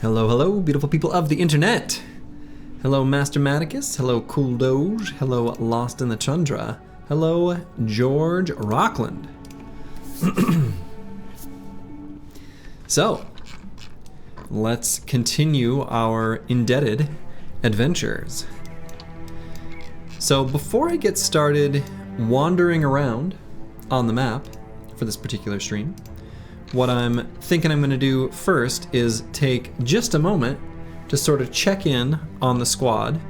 Hello, hello, beautiful people of the internet. Hello, Master Maticus. Hello, Cool Doge. Hello, Lost in the Tundra. Hello, George Rockland. So, let's continue our indebted adventures. So before I get started wandering around on the map for this particular stream, what I'm thinking I'm going to do first is take just a moment to sort of check in on the squad.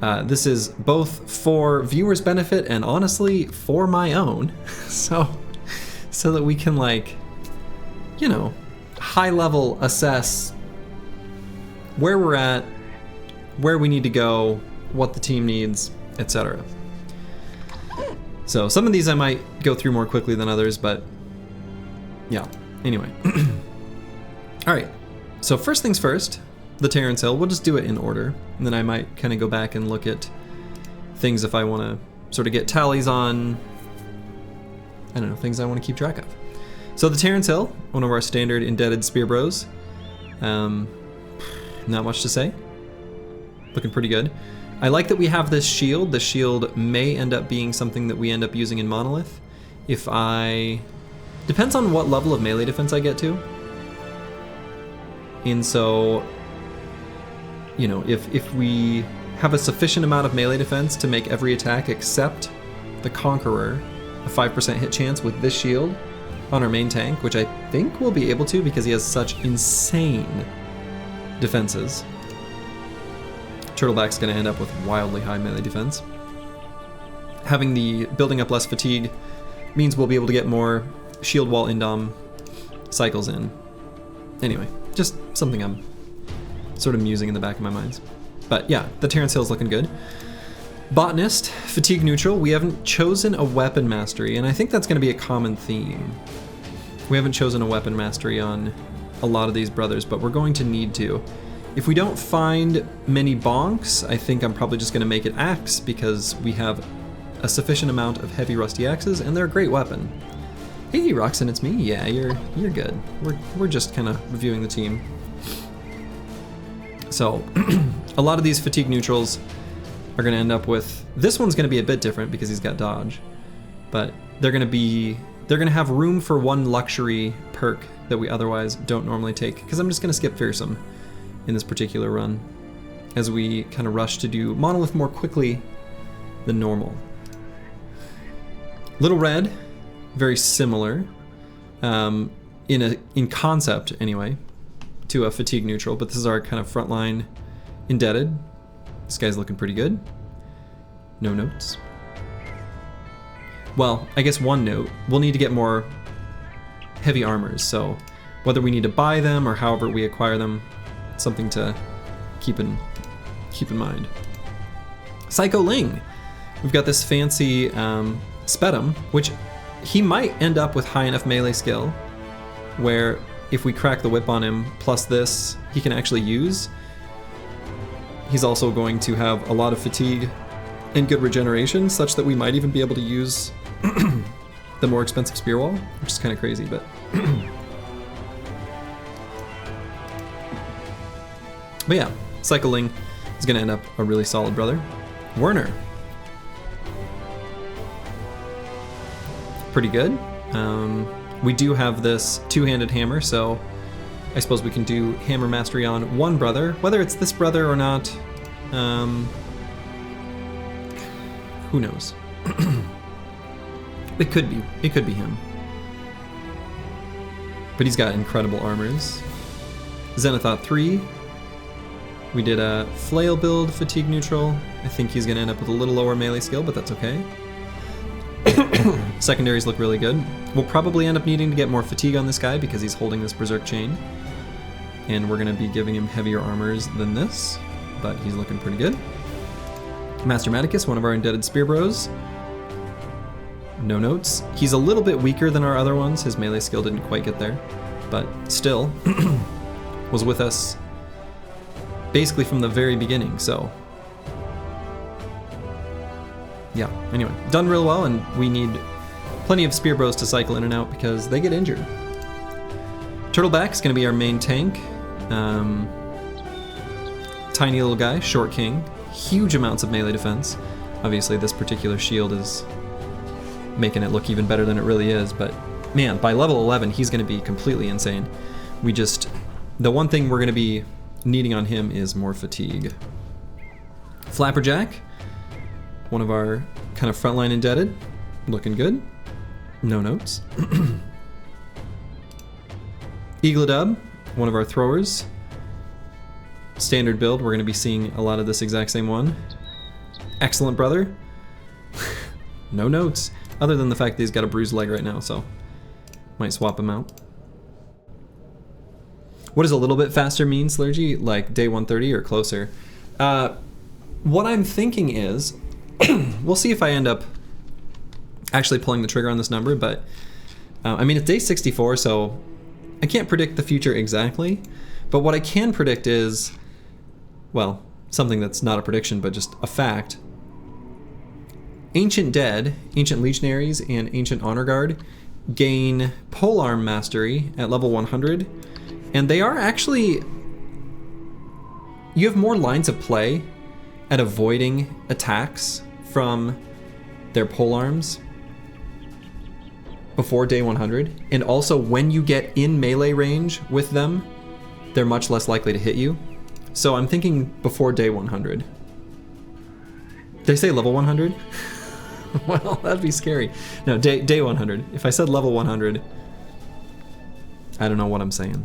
This is both for viewers' benefit and honestly for my own, so that we can, like, you know, high level assess where we're at, where we need to go, what the team needs, etc. So some of these I might go through more quickly than others, but yeah, anyway. Alright, so first things first, the Terrence Hill, we'll just do it in order, and then I might kind of go back and look at things if I want to sort of get tallies on, I don't know, things I want to keep track of. So the Terrence Hill, one of our standard indebted spear bros. Not much to say. Looking pretty good. I like that we have this shield. The shield may end up being something that we end up using in Monolith. Depends on what level of melee defense I get to. And so, you know, if we have a sufficient amount of melee defense to make every attack except the Conqueror a 5% hit chance with this shield on our main tank, which I think we'll be able to because he has such insane defenses. Turtleback's going to end up with wildly high melee defense. Having the building up less fatigue means we'll be able to get more shield wall indom cycles in. Anyway, just something I'm sort of musing in the back of my mind. But yeah, the Terrence Hill's looking good. Botanist, fatigue neutral. We haven't chosen a weapon mastery, and I think that's going to be a common theme. We haven't chosen a weapon mastery on a lot of these brothers, but we're going to need to. If we don't find many bonks, I think I'm probably just going to make it axe because we have a sufficient amount of heavy rusty axes, and they're a great weapon. Hey, Roxanne, it's me. Yeah, you're good. We're just kind of reviewing the team. So, a lot of these fatigue neutrals are going to end up with, this one's going to be a bit different because he's got dodge, but they're going to have room for one luxury perk that we otherwise don't normally take, because I'm just going to skip fearsome in this particular run as we kind of rush to do Monolith more quickly than normal. Little Red, very similar in concept anyway to a fatigue neutral, but this is our kind of frontline indebted. This guy's looking pretty good. No notes. Well, I guess one note, we'll need to get more heavy armors, so whether we need to buy them or however we acquire them, it's something to keep in mind. Psycho Ling. We've got this fancy Spedum, which he might end up with high enough melee skill where if we crack the whip on him plus this, he can actually use. He's also going to have a lot of fatigue and good regeneration, such that we might even be able to use the more expensive spear wall, which is kind of crazy, but but yeah, Cycling is going to end up a really solid brother. Werner. Pretty good. We do have this two-handed hammer, so I suppose we can do hammer mastery on one brother. Whether it's this brother or not, who knows? It could be him. But he's got incredible armors. Zenithot 3. We did a flail build, fatigue neutral. I think he's gonna end up with a little lower melee skill, but that's okay. Secondaries look really good. We'll probably end up needing to get more fatigue on this guy because he's holding this berserk chain. And we're gonna be giving him heavier armors than this, but he's looking pretty good. Master Maticus, one of our indebted spear bros. No notes. He's a little bit weaker than our other ones. His melee skill didn't quite get there, but still was with us basically from the very beginning, so yeah, anyway, done real well, and we need plenty of spear bros to cycle in and out because they get injured. Turtleback is going to be our main tank. Tiny little guy, short king, huge amounts of melee defense. Obviously this particular shield is making it look even better than it really is, but man, by level 11 he's going to be completely insane. The one thing we're going to be needing on him is more fatigue. Flapperjack, one of our kind of frontline indebted, looking good. No notes. Eagledub, one of our throwers. Standard build, we're going to be seeing a lot of this exact same one. Excellent brother. No notes, other than the fact that he's got a bruised leg right now, so might swap him out. What does a little bit faster mean, Slurgy? Like day 130 or closer? What I'm thinking is, we'll see if I end up actually pulling the trigger on this number, but I mean, it's day 64, so I can't predict the future exactly, but what I can predict is, well, something that's not a prediction, but just a fact. Ancient Dead, Ancient Legionaries, and Ancient Honor Guard gain Polearm Mastery at level 100, and they are actually... You have more lines of play at avoiding attacks from their polearms before day 100, and also when you get in melee range with them, they're much less likely to hit you. So I'm thinking before day 100. Did they say level 100? Well, that'd be scary. No, day 100. If I said level 100, I don't know what I'm saying.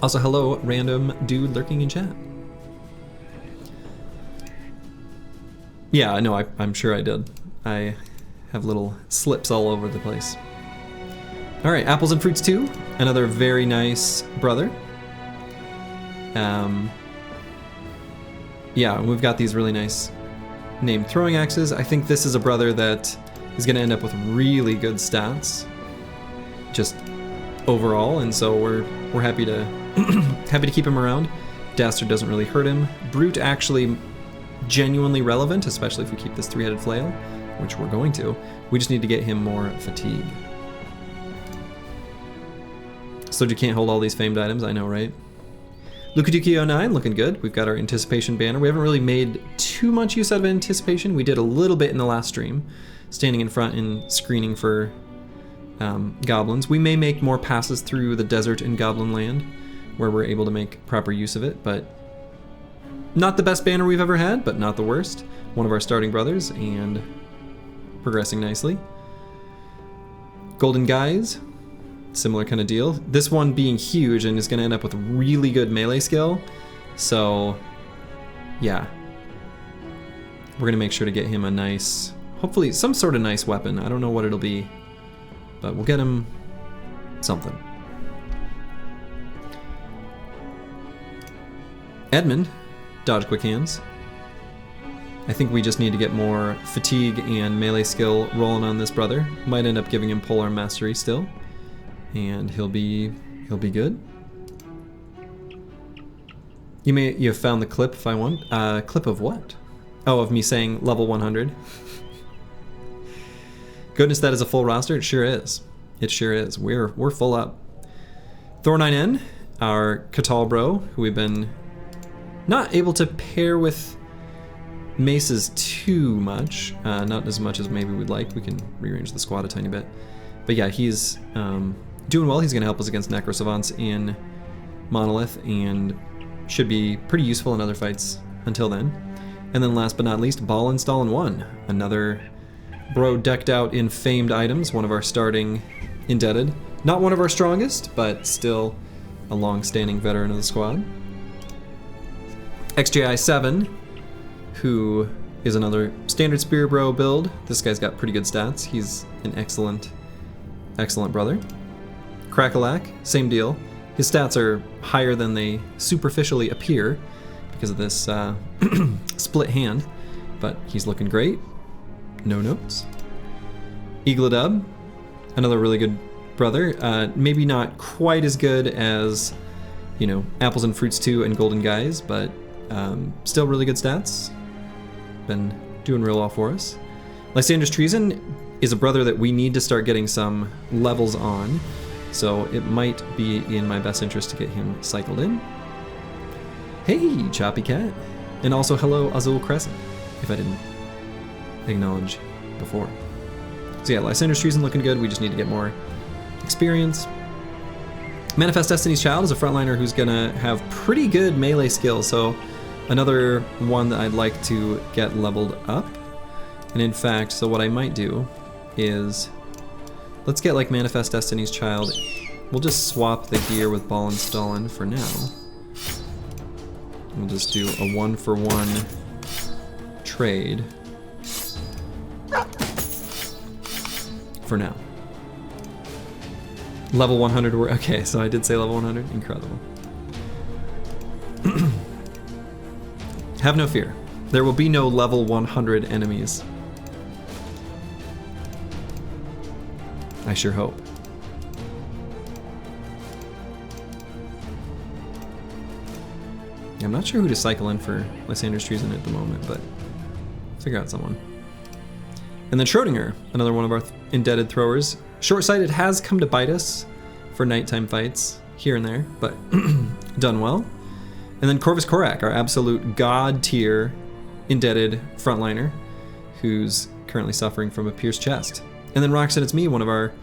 Also, hello, random dude lurking in chat. Yeah, no, I'm sure I did. I have little slips all over the place. All right, Apples and Fruits 2, another very nice brother. Yeah, we've got these really nice named throwing axes. I think this is a brother that is going to end up with really good stats, just overall, and so we're happy to happy to keep him around. Dastard doesn't really hurt him. Brute actually genuinely relevant, especially if we keep this three-headed flail, which we're going to. We just need to get him more fatigue. So you can't hold all these famed items, I know, right? Lukaduki09, looking good. We've got our anticipation banner. We haven't really made too much use out of anticipation. We did a little bit in the last stream, standing in front and screening for goblins. We may make more passes through the desert in Goblin Land, where we're able to make proper use of it, but not the best banner we've ever had, but not the worst. One of our starting brothers, and progressing nicely. Golden Guys, similar kind of deal. This one being huge and is going to end up with really good melee skill. So, yeah. We're going to make sure to get him a nice, hopefully some sort of nice weapon. I don't know what it'll be, but we'll get him something. Edmund, dodge quick hands. I think we just need to get more fatigue and melee skill rolling on this brother. Might end up giving him polearm mastery still, and he'll be good. You have found the clip if I want. Clip of what? Oh, of me saying level 100. Goodness, that is a full roster. It sure is. It sure is. We're full up. Thor9N, our Catal bro, who we've been not able to pair with maces too much. Not as much as maybe we'd like. We can rearrange the squad a tiny bit. But yeah, he's doing well. He's going to help us against Necro Savants in Monolith and should be pretty useful in other fights until then. And then last but not least, Ball Install in 1. Another bro decked out in famed items, one of our starting indebted. Not one of our strongest, but still a long-standing veteran of the squad. XJI7, who is another standard Spear Bro build. This guy's got pretty good stats. He's an excellent brother. Crackalack, same deal. His stats are higher than they superficially appear because of this split hand, but he's looking great. No notes. Eagledub, another really good brother. Maybe not quite as good as, you know, Apples and Fruits 2 and Golden Guys, but still really good stats. Been doing real well for us. Lysander's Treason is a brother that we need to start getting some levels on. So it might be in my best interest to get him cycled in. Hey, Choppy Cat. And also hello, Azul Crescent, if I didn't acknowledge before. So yeah, Lysander's Treason looking good. We just need to get more experience. Manifest Destiny's Child is a frontliner who's gonna have pretty good melee skills, so another one that I'd like to get leveled up. And in fact, so what I might do is, let's get like Manifest Destiny's Child. We'll just swap the gear with Ball and Stalin for now. We'll just do a 1-for-1 trade for now. Level 100, okay, so I did say level 100, incredible. Have no fear, there will be no level 100 enemies. I sure hope. I'm not sure who to cycle in for Lysander's Treason at the moment, but figure out someone. And then Schrodinger, another one of our indebted throwers. Short-sighted has come to bite us for nighttime fights here and there, but done well. And then Corvus Korak, our absolute god tier indebted frontliner, who's currently suffering from a pierced chest. And then Roxanne, it's me, one of our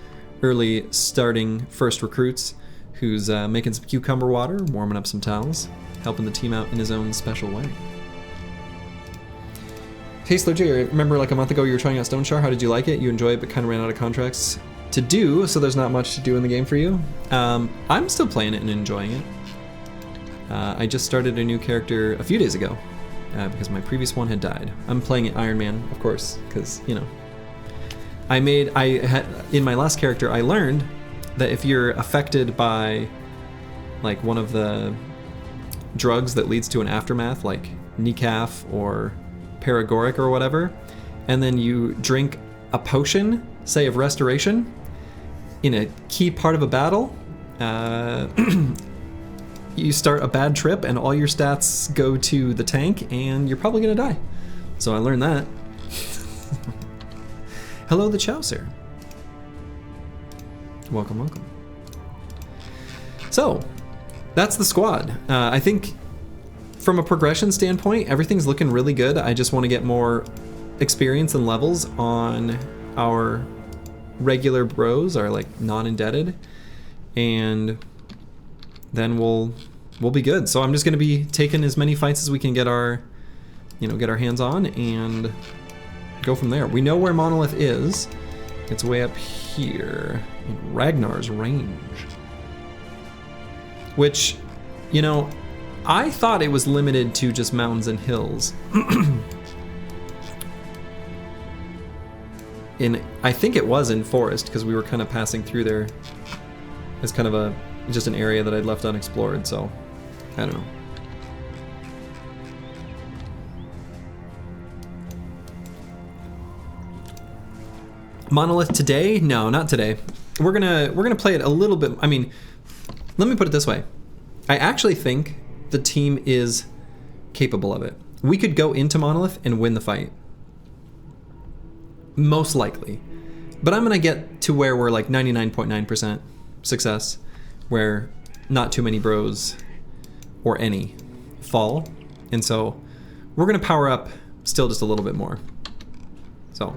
early starting first recruits, who's making some cucumber water, warming up some towels, helping the team out in his own special way. Hey Slow J, I remember like a month ago you were trying out Stone Shard. How did you like it? You enjoy it, but kind of ran out of contracts to do, so there's not much to do in the game for you. I'm still playing it and enjoying it. I just started a new character a few days ago because my previous one had died. I'm playing it Iron Man, of course, because, you know. In my last character, I learned that if you're affected by like one of the drugs that leads to an aftermath, like Necaf or Paragoric or whatever, and then you drink a potion, say of restoration, in a key part of a battle, you start a bad trip and all your stats go to the tank and you're probably gonna die. So I learned that. Hello, the Chaucer. Welcome, welcome. So, that's the squad. I think from a progression standpoint, everything's looking really good. I just want to get more experience and levels on our regular bros, our like non-indebted, and then we'll be good. So I'm just going to be taking as many fights as we can get our hands on and go from there. We know where Monolith is. It's way up here in Ragnar's range. Which, you know, I thought it was limited to just mountains and hills. I think it was in forest because we were kind of passing through there as kind of just an area that I'd left unexplored, so I don't know. Monolith today? No, not today. We're gonna play it a little bit. I mean, let me put it this way. I actually think the team is capable of it. We could go into Monolith and win the fight. Most likely. But I'm gonna get to where we're like 99.9% success, where not too many bros or any fall. And so we're gonna power up still just a little bit more. So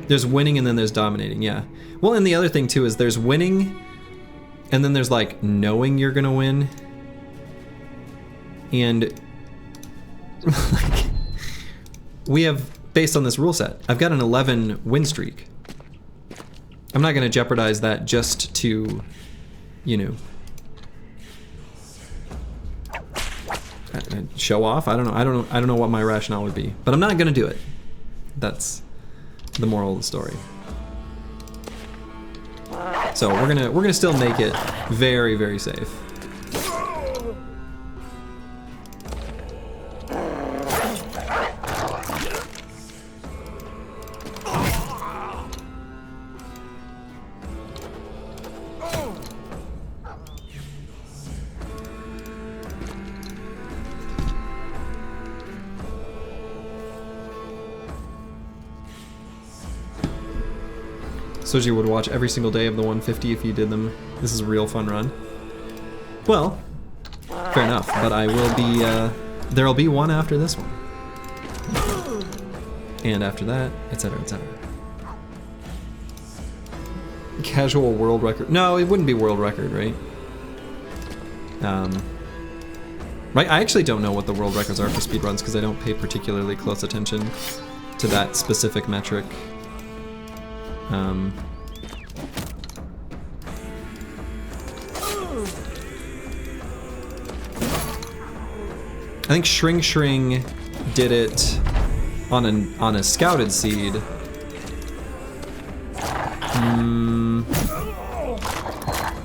there's winning and then there's dominating, yeah. Well, and the other thing too is there's winning and then there's like knowing you're gonna win. And like, we have, based on this rule set, I've got an 11 win streak. I'm not gonna jeopardize that just to, you know, show off. I don't know what my rationale would be, but I'm not gonna do it. That's the moral of the story. So we're gonna still make it very, very safe. Soji would watch every single day of the 150 if you did them. This is a real fun run. Well, fair enough, but I will be, there'll be one after this one. And after that, etc., etc. Casual world record. No, it wouldn't be world record, right? Right, I actually don't know what the world records are for speedruns because I don't pay particularly close attention to that specific metric. I think Shring did it on a scouted seed.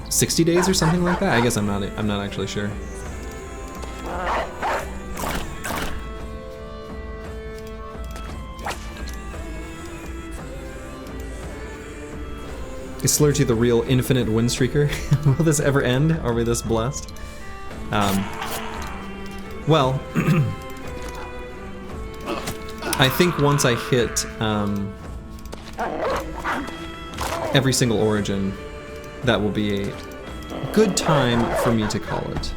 60 days or something like that. I guess I'm not actually sure. Is Slurgy the real infinite win streaker? Will this ever end? Are we this blessed? Well, I think once I hit every single origin, that will be a good time for me to call it.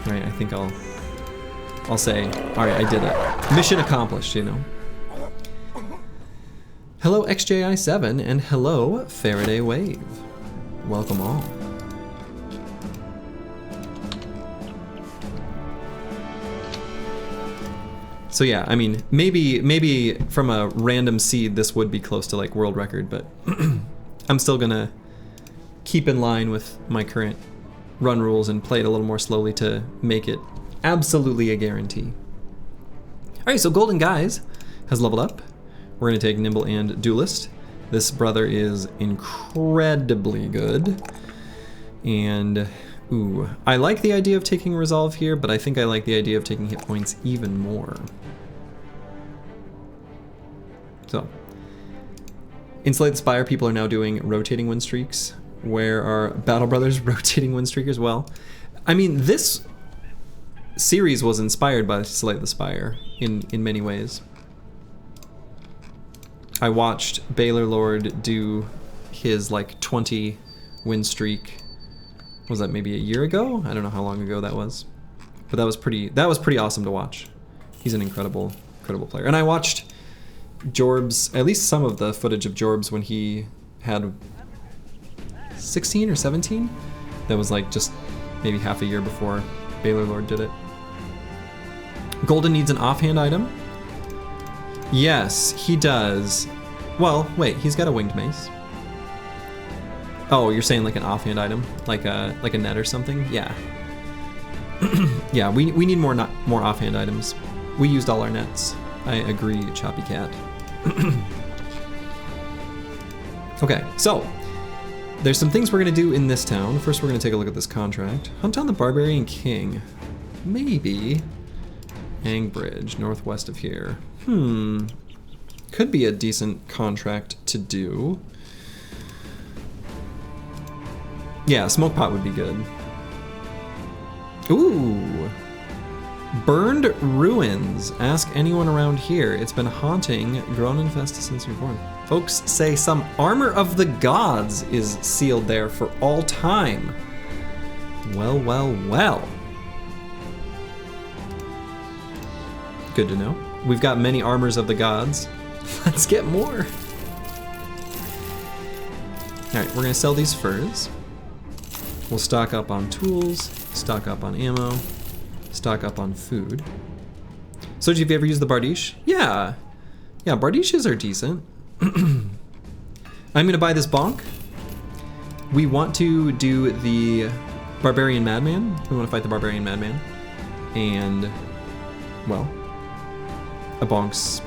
Right, I think I'll say, all right, I did it. Mission accomplished, you know. Hello XJI7 and hello Faraday Wave. Welcome all. So yeah, I mean, maybe from a random seed this would be close to like world record, but I'm still gonna keep in line with my current run rules and play it a little more slowly to make it absolutely a guarantee. All right, so Golden Guys has leveled up. We're gonna take Nimble and Duelist. This brother is incredibly good. And, ooh, I like the idea of taking Resolve here, but I think I like the idea of taking hit points even more. So, in Slay Spire, people are now doing rotating win streaks. Where are Battle Brothers rotating win streakers? Well, I mean, this series was inspired by Slay the Spire in many ways. I watched Baylor Lord do his like 20 win streak. Was that maybe a year ago? I don't know how long ago that was, but that was pretty awesome to watch. He's an incredible player. And I watched Jorb's, at least some of the footage of Jorb's when he had 16 or 17. That was like just maybe half a year before Baylor Lord did it. Golden needs an offhand item. Yes, he does. Well, wait, he's got a winged mace. Oh, you're saying like an offhand item, like a net or something? Yeah. Yeah, we need more offhand items. We used all our nets. I agree, Choppy Cat. Okay, so there's some things we're gonna do in this town. First, we're gonna take a look at this contract. Hunt down the Barbarian King. Maybe Angbridge, northwest of here. Could be a decent contract to do. Yeah, Smoke Pot would be good. Ooh. Burned Ruins. Ask anyone around here. It's been haunting Groninfest since you're born. Folks say some Armor of the Gods is sealed there for all time. Well, well, well. Good to know. We've got many Armors of the Gods. Let's get more. Alright, we're gonna sell these furs. We'll stock up on tools, stock up on ammo, stock up on food. So, have you ever used the Bardiche? Yeah. Yeah, Bardiches are decent. I'm gonna buy this bonk. We want to do the Barbarian Madman. We want to fight the Barbarian Madman. And, well, a bonk's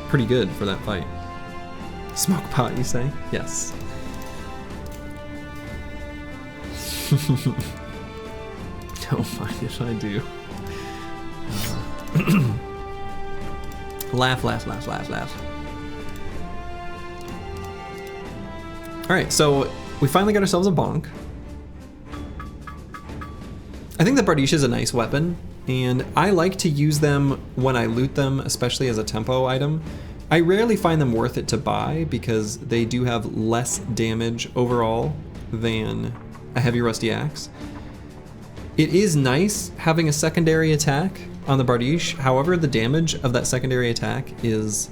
pretty good for that fight. Smoke pot, you say? Yes. Don't mind if I do. Laugh, laugh, laugh, laugh, laugh. Alright, so we finally got ourselves a bonk. I think the Bardiche is a nice weapon, and I like to use them when I loot them, especially as a tempo item, I rarely find them worth it to buy because they do have less damage overall than a heavy rusty axe. It is nice having a secondary attack on the Bardiche. However, the damage of that secondary attack is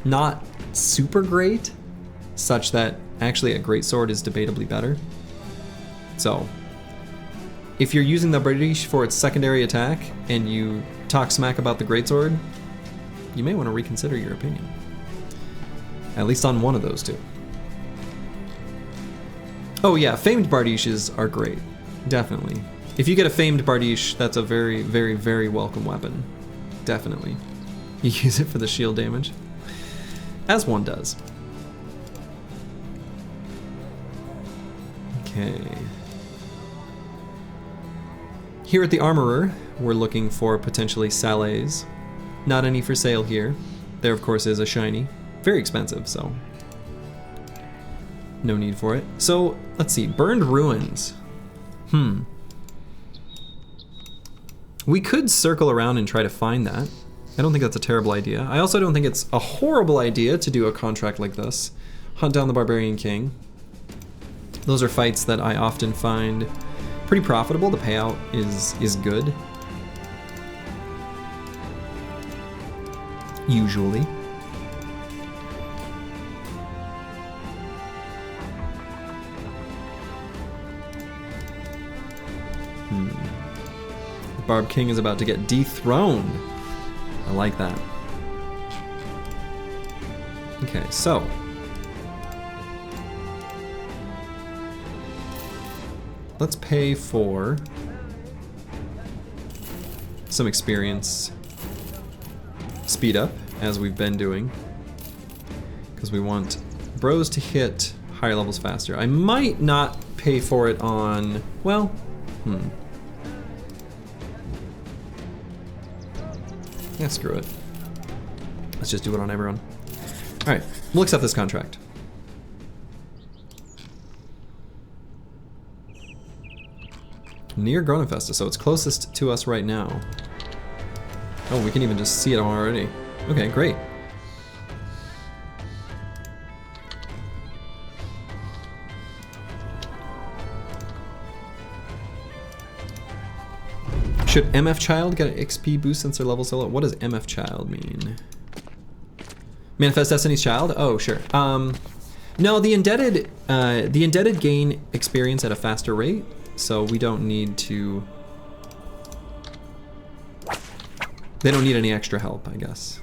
not super great, such that actually a greatsword is debatably better. So, if you're using the Bardiche for its secondary attack and you talk smack about the greatsword, you may want to reconsider your opinion. At least on one of those two. Oh yeah, famed Bardiches are great. Definitely. If you get a famed Bardiche, that's a very, very, very welcome weapon. Definitely. You use it for the shield damage. As one does. Okay. Here at the Armorer, we're looking for potentially Salets. Not any for sale here. There, of course, is a shiny. Very expensive, so no need for it. So, let's see. Burned Ruins. We could circle around and try to find that. I don't think that's a terrible idea. I also don't think it's a horrible idea to do a contract like this. Hunt down the Barbarian King. Those are fights that I often find pretty profitable. The payout is good. Usually. Barb King is about to get dethroned. I like that. Okay, so. Let's pay for some experience speed up, as we've been doing. Because we want bros to hit higher levels faster. I might not pay for it on, well, yeah, screw it. Let's just do it on everyone. Alright, we'll accept this contract. Near Gronefesta, so it's closest to us right now. Oh, we can even just see it already. Okay, great. Should MF Child get an XP boost since their level so low? What does MF Child mean? Manifest Destiny's Child? Oh, sure. No, the indebted gain experience at a faster rate, so we don't need to. They don't need any extra help, I guess.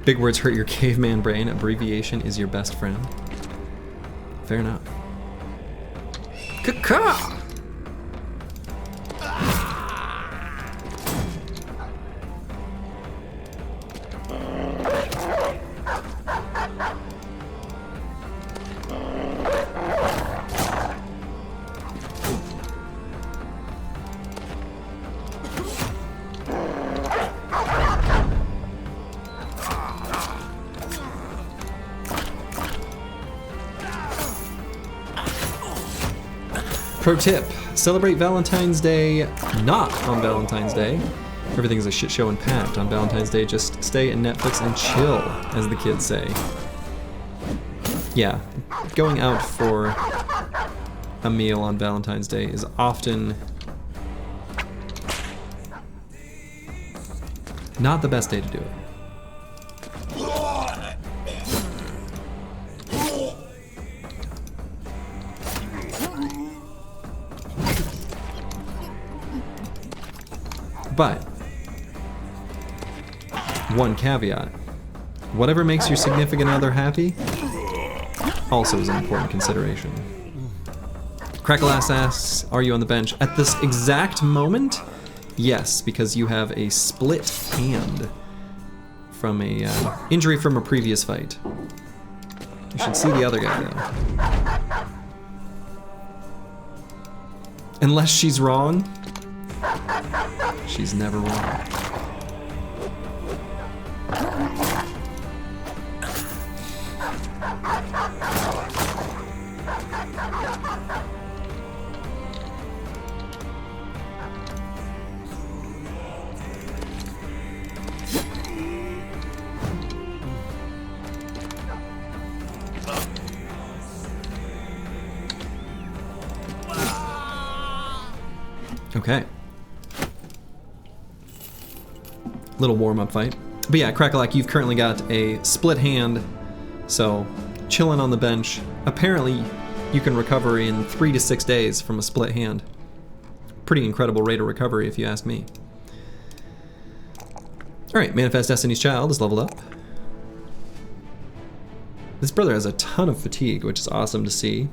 Big words hurt your caveman brain. Abbreviation is your best friend. Fair enough. Caca! Pro tip, celebrate Valentine's Day not on Valentine's Day. Everything is a shit show and packed. On Valentine's Day, just stay and Netflix and chill, as the kids say. Yeah, going out for a meal on Valentine's Day is often not the best day to do it. But, one caveat, whatever makes your significant other happy also is an important consideration. Crackalass asks, are you on the bench? At this exact moment, yes, because you have a split hand from a injury from a previous fight. You should see the other guy though. Unless she's wrong. She's never wrong. Okay. Little warm-up fight. But yeah, Crackalack, you've currently got a split hand, so chilling on the bench. Apparently, you can recover in 3 to 6 days from a split hand. Pretty incredible rate of recovery, if you ask me. Alright, Manifest Destiny's Child is leveled up. This brother has a ton of fatigue, which is awesome to see.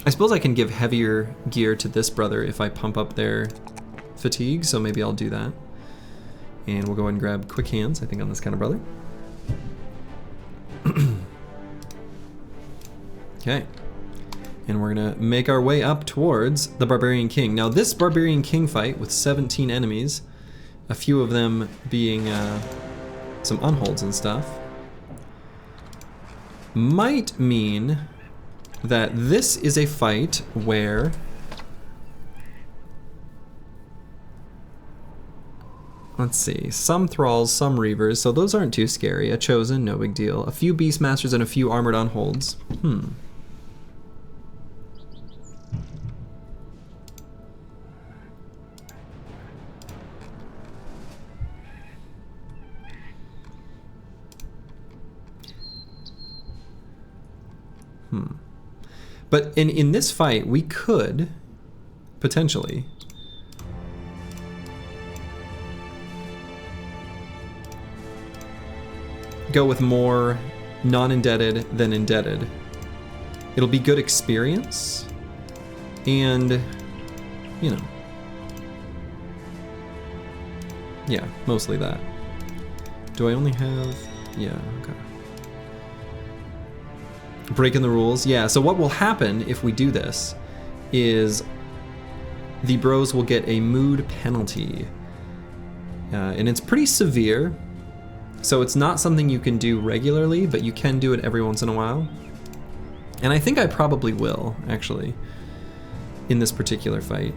I suppose I can give heavier gear to this brother if I pump up their fatigue, so maybe I'll do that. And we'll go ahead and grab quick hands, I think, on this kind of brother. Okay. And we're gonna make our way up towards the Barbarian King. Now this Barbarian King fight with 17 enemies, a few of them being some unholds and stuff, might mean that this is a fight where let's see, some thralls, some reavers, so those aren't too scary. A chosen, no big deal. A few beastmasters and a few armored unholds. But in this fight, we could potentially go with more non-indebted than indebted. It'll be good experience, and, you know, yeah, mostly that. Do I only have, yeah, okay. Breaking the rules, yeah, so what will happen if we do this is the bros will get a mood penalty. And it's pretty severe, so it's not something you can do regularly, but you can do it every once in a while. And I think I probably will, actually, in this particular fight.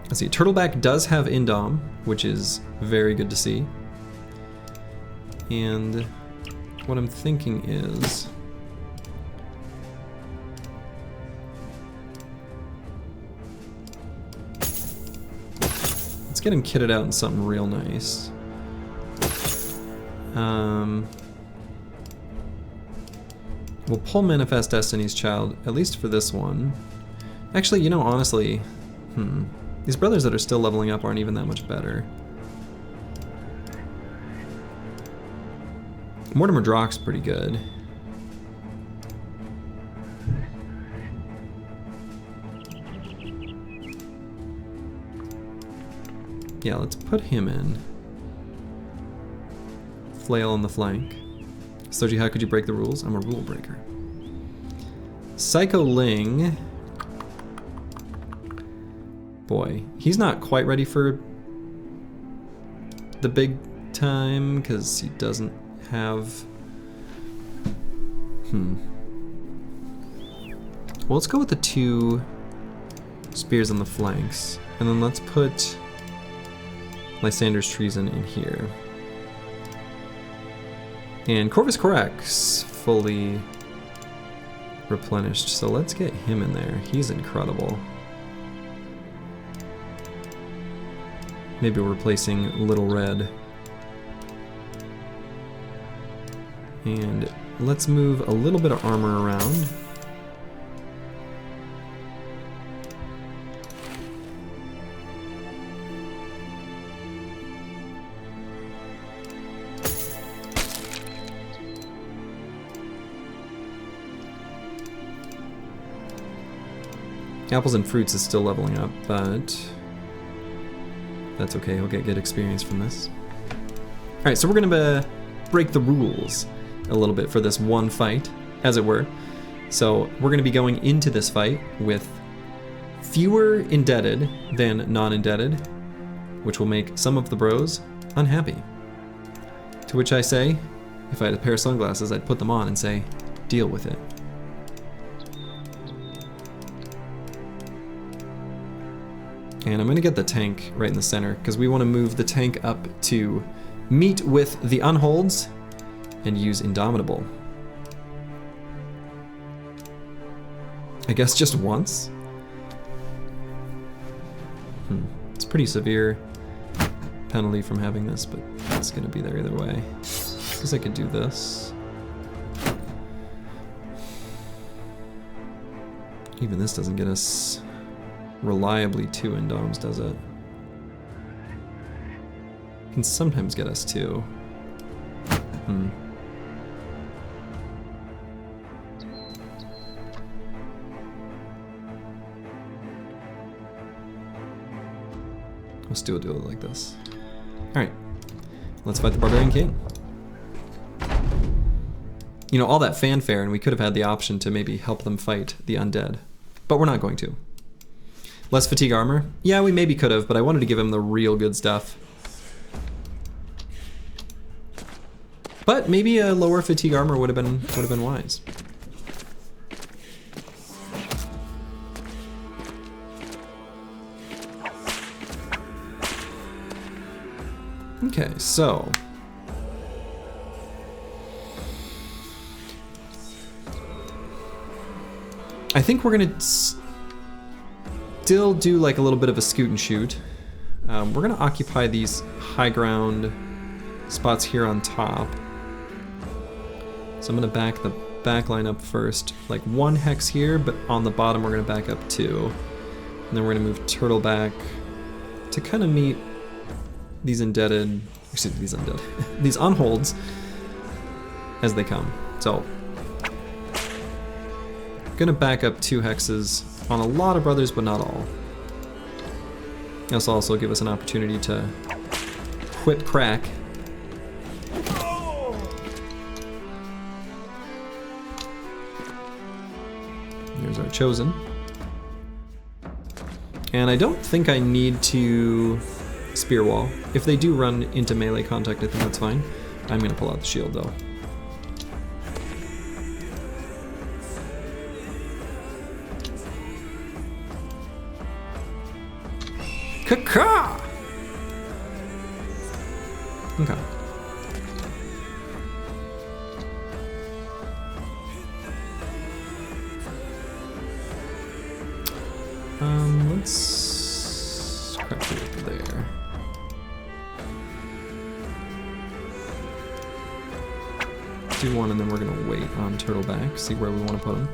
Let's see, Turtleback does have Indom, which is very good to see. And what I'm thinking is, let's get him kitted out in something real nice. We'll pull Manifest Destiny's Child, at least for this one. Actually, you know, honestly, these brothers that are still leveling up aren't even that much better. Mortimer Drock's pretty good. Yeah, let's put him in. Flail on the flank. Soji, how could you break the rules? I'm a rule breaker. Psycho Ling. Boy, he's not quite ready for the big time because he doesn't have... Well, let's go with the 2 spears on the flanks. And then let's put Lysander's Treason in here. And Corvus Corax fully replenished, so let's get him in there. He's incredible. Maybe we're replacing Little Red. And let's move a little bit of armor around. Apples and fruits is still leveling up, but that's okay. He'll get good experience from this. All right, so we're gonna break the rules a little bit for this one fight, as it were. So we're gonna be going into this fight with fewer indebted than non-indebted, which will make some of the bros unhappy. To which I say, if I had a pair of sunglasses, I'd put them on and say, deal with it. And I'm gonna get the tank right in the center because we want to move the tank up to meet with the unholds and use Indomitable. I guess just once? It's pretty severe penalty from having this, but it's gonna be there either way. I guess I could do this. Even this doesn't get us reliably 2 Indoms, does it? Can sometimes get us 2. Let's do it like this. Alright, let's fight the Barbarian King. You know, all that fanfare, and we could have had the option to maybe help them fight the undead, but we're not going to. Less fatigue armor? Yeah, we maybe could have, but I wanted to give him the real good stuff. But maybe a lower fatigue armor would have been wise. Okay, so I think we're gonna still do like a little bit of a scoot and shoot. We're gonna occupy these high ground spots here on top. So I'm gonna back the back line up first, like 1 hex here, but on the bottom we're gonna back up 2. And then we're gonna move turtle back to kind of meet these indebted, excuse me, these undead, these unholds as they come. So, gonna back up 2 hexes on a lot of brothers, but not all. This will also give us an opportunity to whip crack. There's our chosen. And I don't think I need to spear wall. If they do run into melee contact, I think that's fine. I'm gonna pull out the shield though. Caca! Okay. Let's crack it there. Do one and then we're gonna wait on turtleback, see where we want to put him.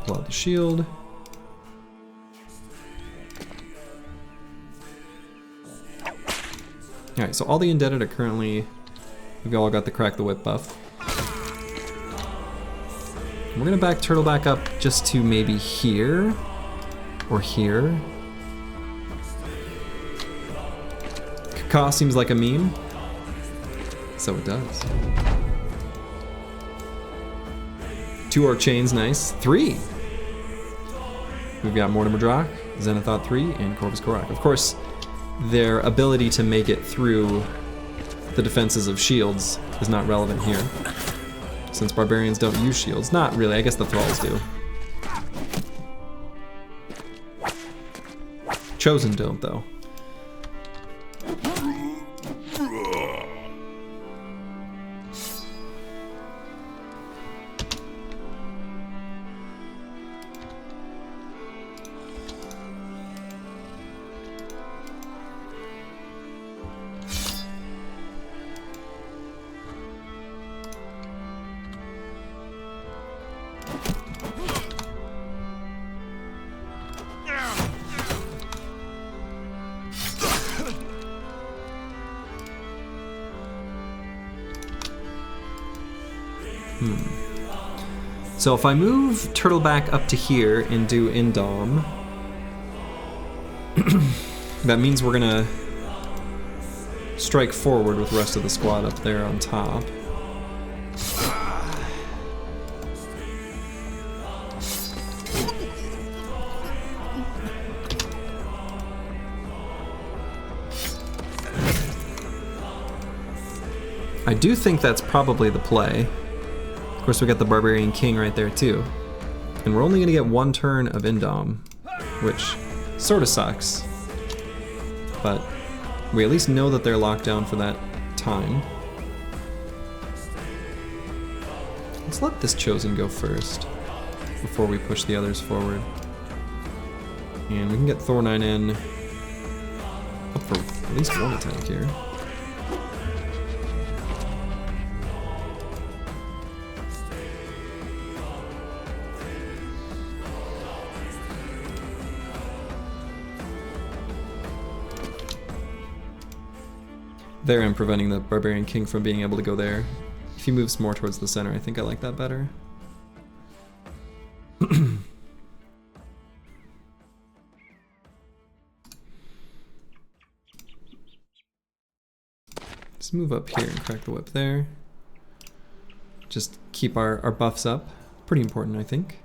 Pull out the shield. Alright, so all the indebted are currently, we've all got the crack the whip buff. We're gonna back turtle back up just to maybe here or here. Caca seems like a meme. So it does. 2 orc chains, nice. 3. We've got Mortimer Drak, Zenithot 3, and Corvus Korak. Of course, their ability to make it through the defenses of shields is not relevant here, since barbarians don't use shields. Not really, I guess the thralls do. Chosen don't, though. So if I move Turtle back up to here and do Indom, that means we're gonna strike forward with the rest of the squad up there on top. I do think that's probably the play. Of course, we got the Barbarian King right there too. And we're only gonna get one turn of Indom, which sort of sucks. But we at least know that they're locked down for that time. Let's let this Chosen go first before we push the others forward. And we can get Thor9 in up for at least one attack here. There I'm preventing the Barbarian King from being able to go there. If he moves more towards the center, I think I like that better. Let's move up here and crack the whip there. Just keep our buffs up. Pretty important, I think.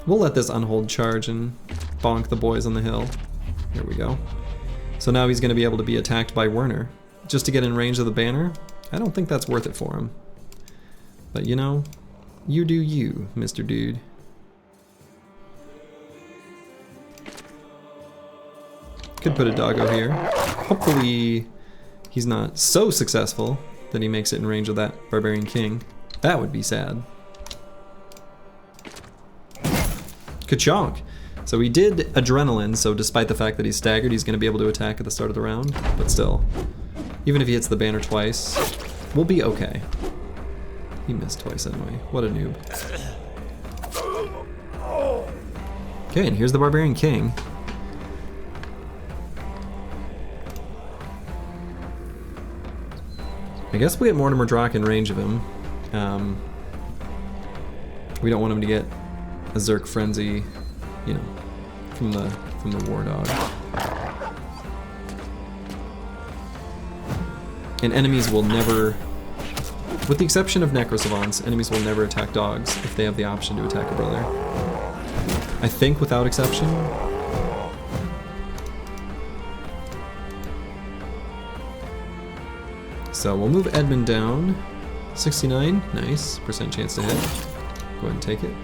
We'll let this unhold charge and bonk the boys on the hill. Here we go. So now he's going to be able to be attacked by Werner. Just to get in range of the banner? I don't think that's worth it for him. But you know, you do you, Mr. Dude. Could put a doggo here. Hopefully he's not so successful that he makes it in range of that Barbarian King. That would be sad. Ka-chonk! So he did Adrenaline, so despite the fact that he's staggered, he's going to be able to attack at the start of the round. But still, even if he hits the banner twice, we'll be okay. He missed twice anyway. What a noob. Okay, and here's the Barbarian King. I guess we get Mortimer Drock in range of him. We don't want him to get a Zerk Frenzy, you know, from the War Dog. And enemies will never, with the exception of Necro Savants, enemies will never attack dogs if they have the option to attack a brother. I think without exception. So we'll move Edmund down. 69, nice. Percent chance to hit. Go ahead and take it.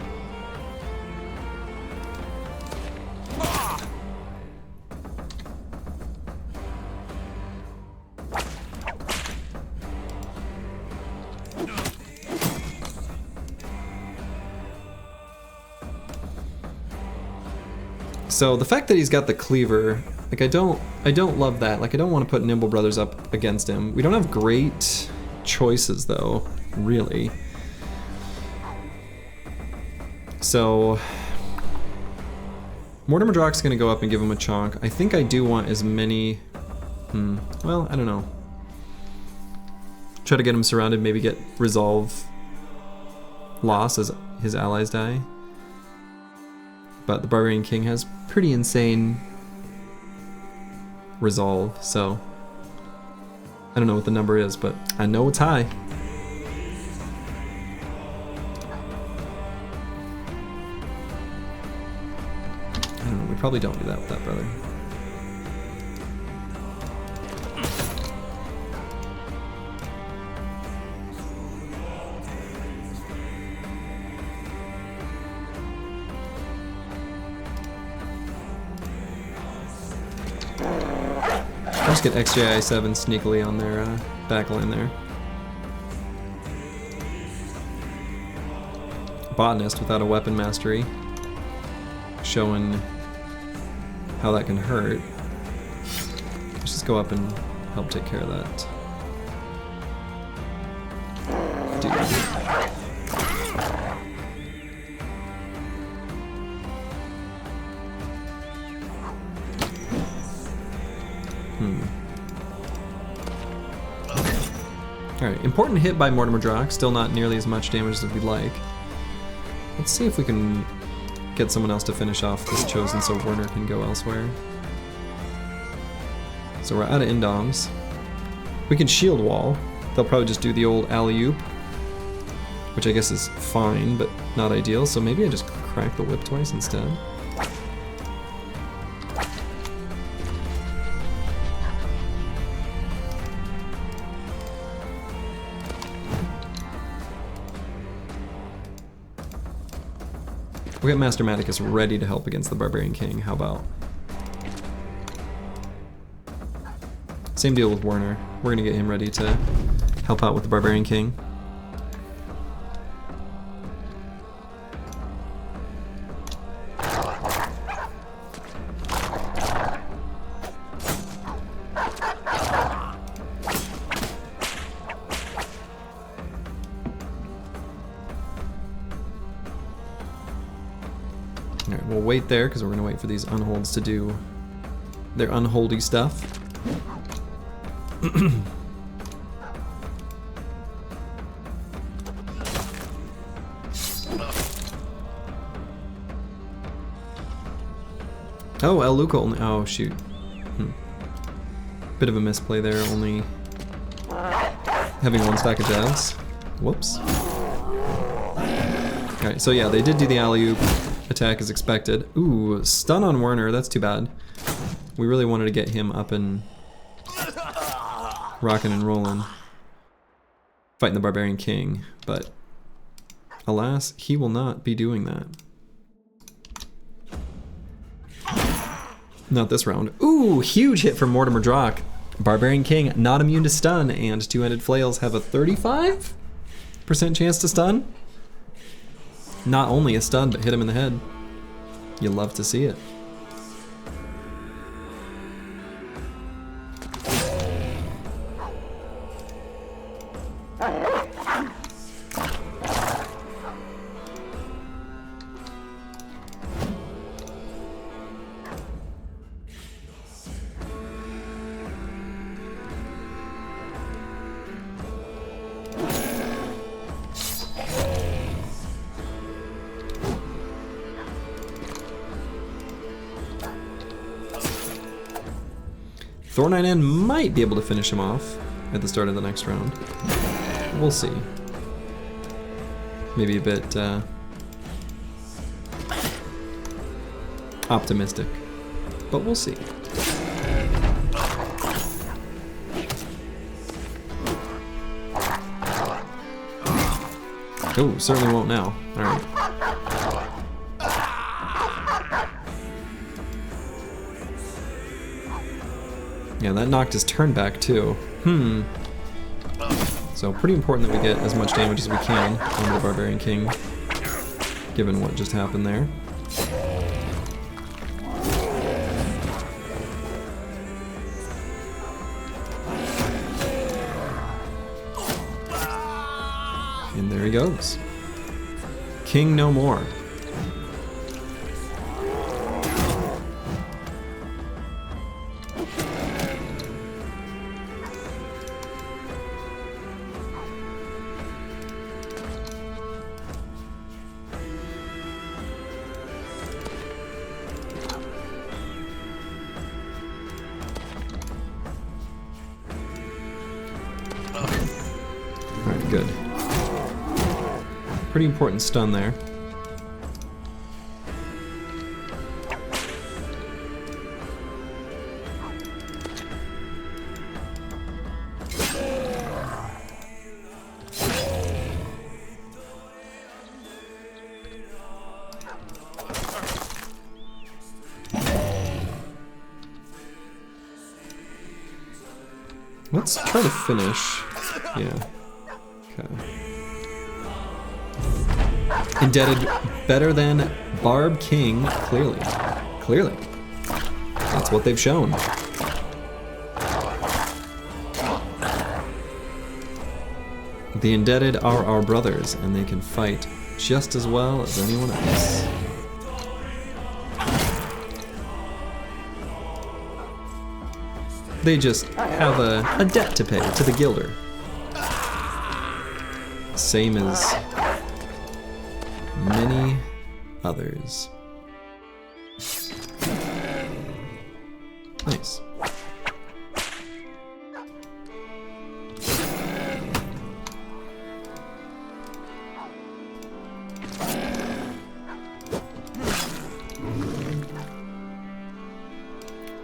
So the fact that he's got the cleaver, like I don't love that. Like I don't want to put Nimble Brothers up against him. We don't have great choices though, really. So Mortimer Drock's gonna go up and give him a chonk. I think I do want as many, well, I don't know. Try to get him surrounded, maybe get resolve loss as his allies die. But the Barbarian King has pretty insane resolve, so I don't know what the number is, but I know it's high. I don't know, we probably don't do that with that brother. Just get XJI7 sneakily on their backline there. Botanist without a weapon mastery. Showing how that can hurt. Let's just go up and help take care of that. Dude. Alright, important hit by Mortimer Drock, still not nearly as much damage as we'd like. Let's see if we can get someone else to finish off this Chosen so Werner can go elsewhere. So we're out of Indoms. We can shield wall. They'll probably just do the old alley-oop, which I guess is fine, but not ideal, so maybe I just crack the whip twice instead. We got Master Maticus ready to help against the Barbarian King, how about? Same deal with Werner. We're gonna get him ready to help out with the Barbarian King. Alright, we'll wait there because we're gonna wait for these unholds to do their unholdy stuff. Oh, El Luca only. Oh, shoot. Bit of a misplay there, only having one stack of devs. Whoops. Alright, so yeah, they did do the alley-oop attack as expected. Ooh, stun on Werner, that's too bad. We really wanted to get him up and rocking and rolling, fighting the Barbarian King, but alas, he will not be doing that. Not this round. Ooh, huge hit from Mortimer Drock. Barbarian King not immune to stun, and two-handed flails have a 35% chance to stun. Not only a stun, but hit him in the head. You love to see it. Thor9N might be able to finish him off at the start of the next round. We'll see. Maybe a bit optimistic, but we'll see. Oh, certainly won't now. All right. Yeah, that knocked his turn back too. So pretty important that we get as much damage as we can on the Barbarian King, given what just happened there. And there he goes. King no more. Alright, good. Pretty important stun there. Let's try to finish. Yeah. Okay. Indebted better than Barb King, clearly. Clearly. That's what they've shown. The indebted are our brothers, and they can fight just as well as anyone else. They just have a debt to pay to the Guilder. same as many others. Nice.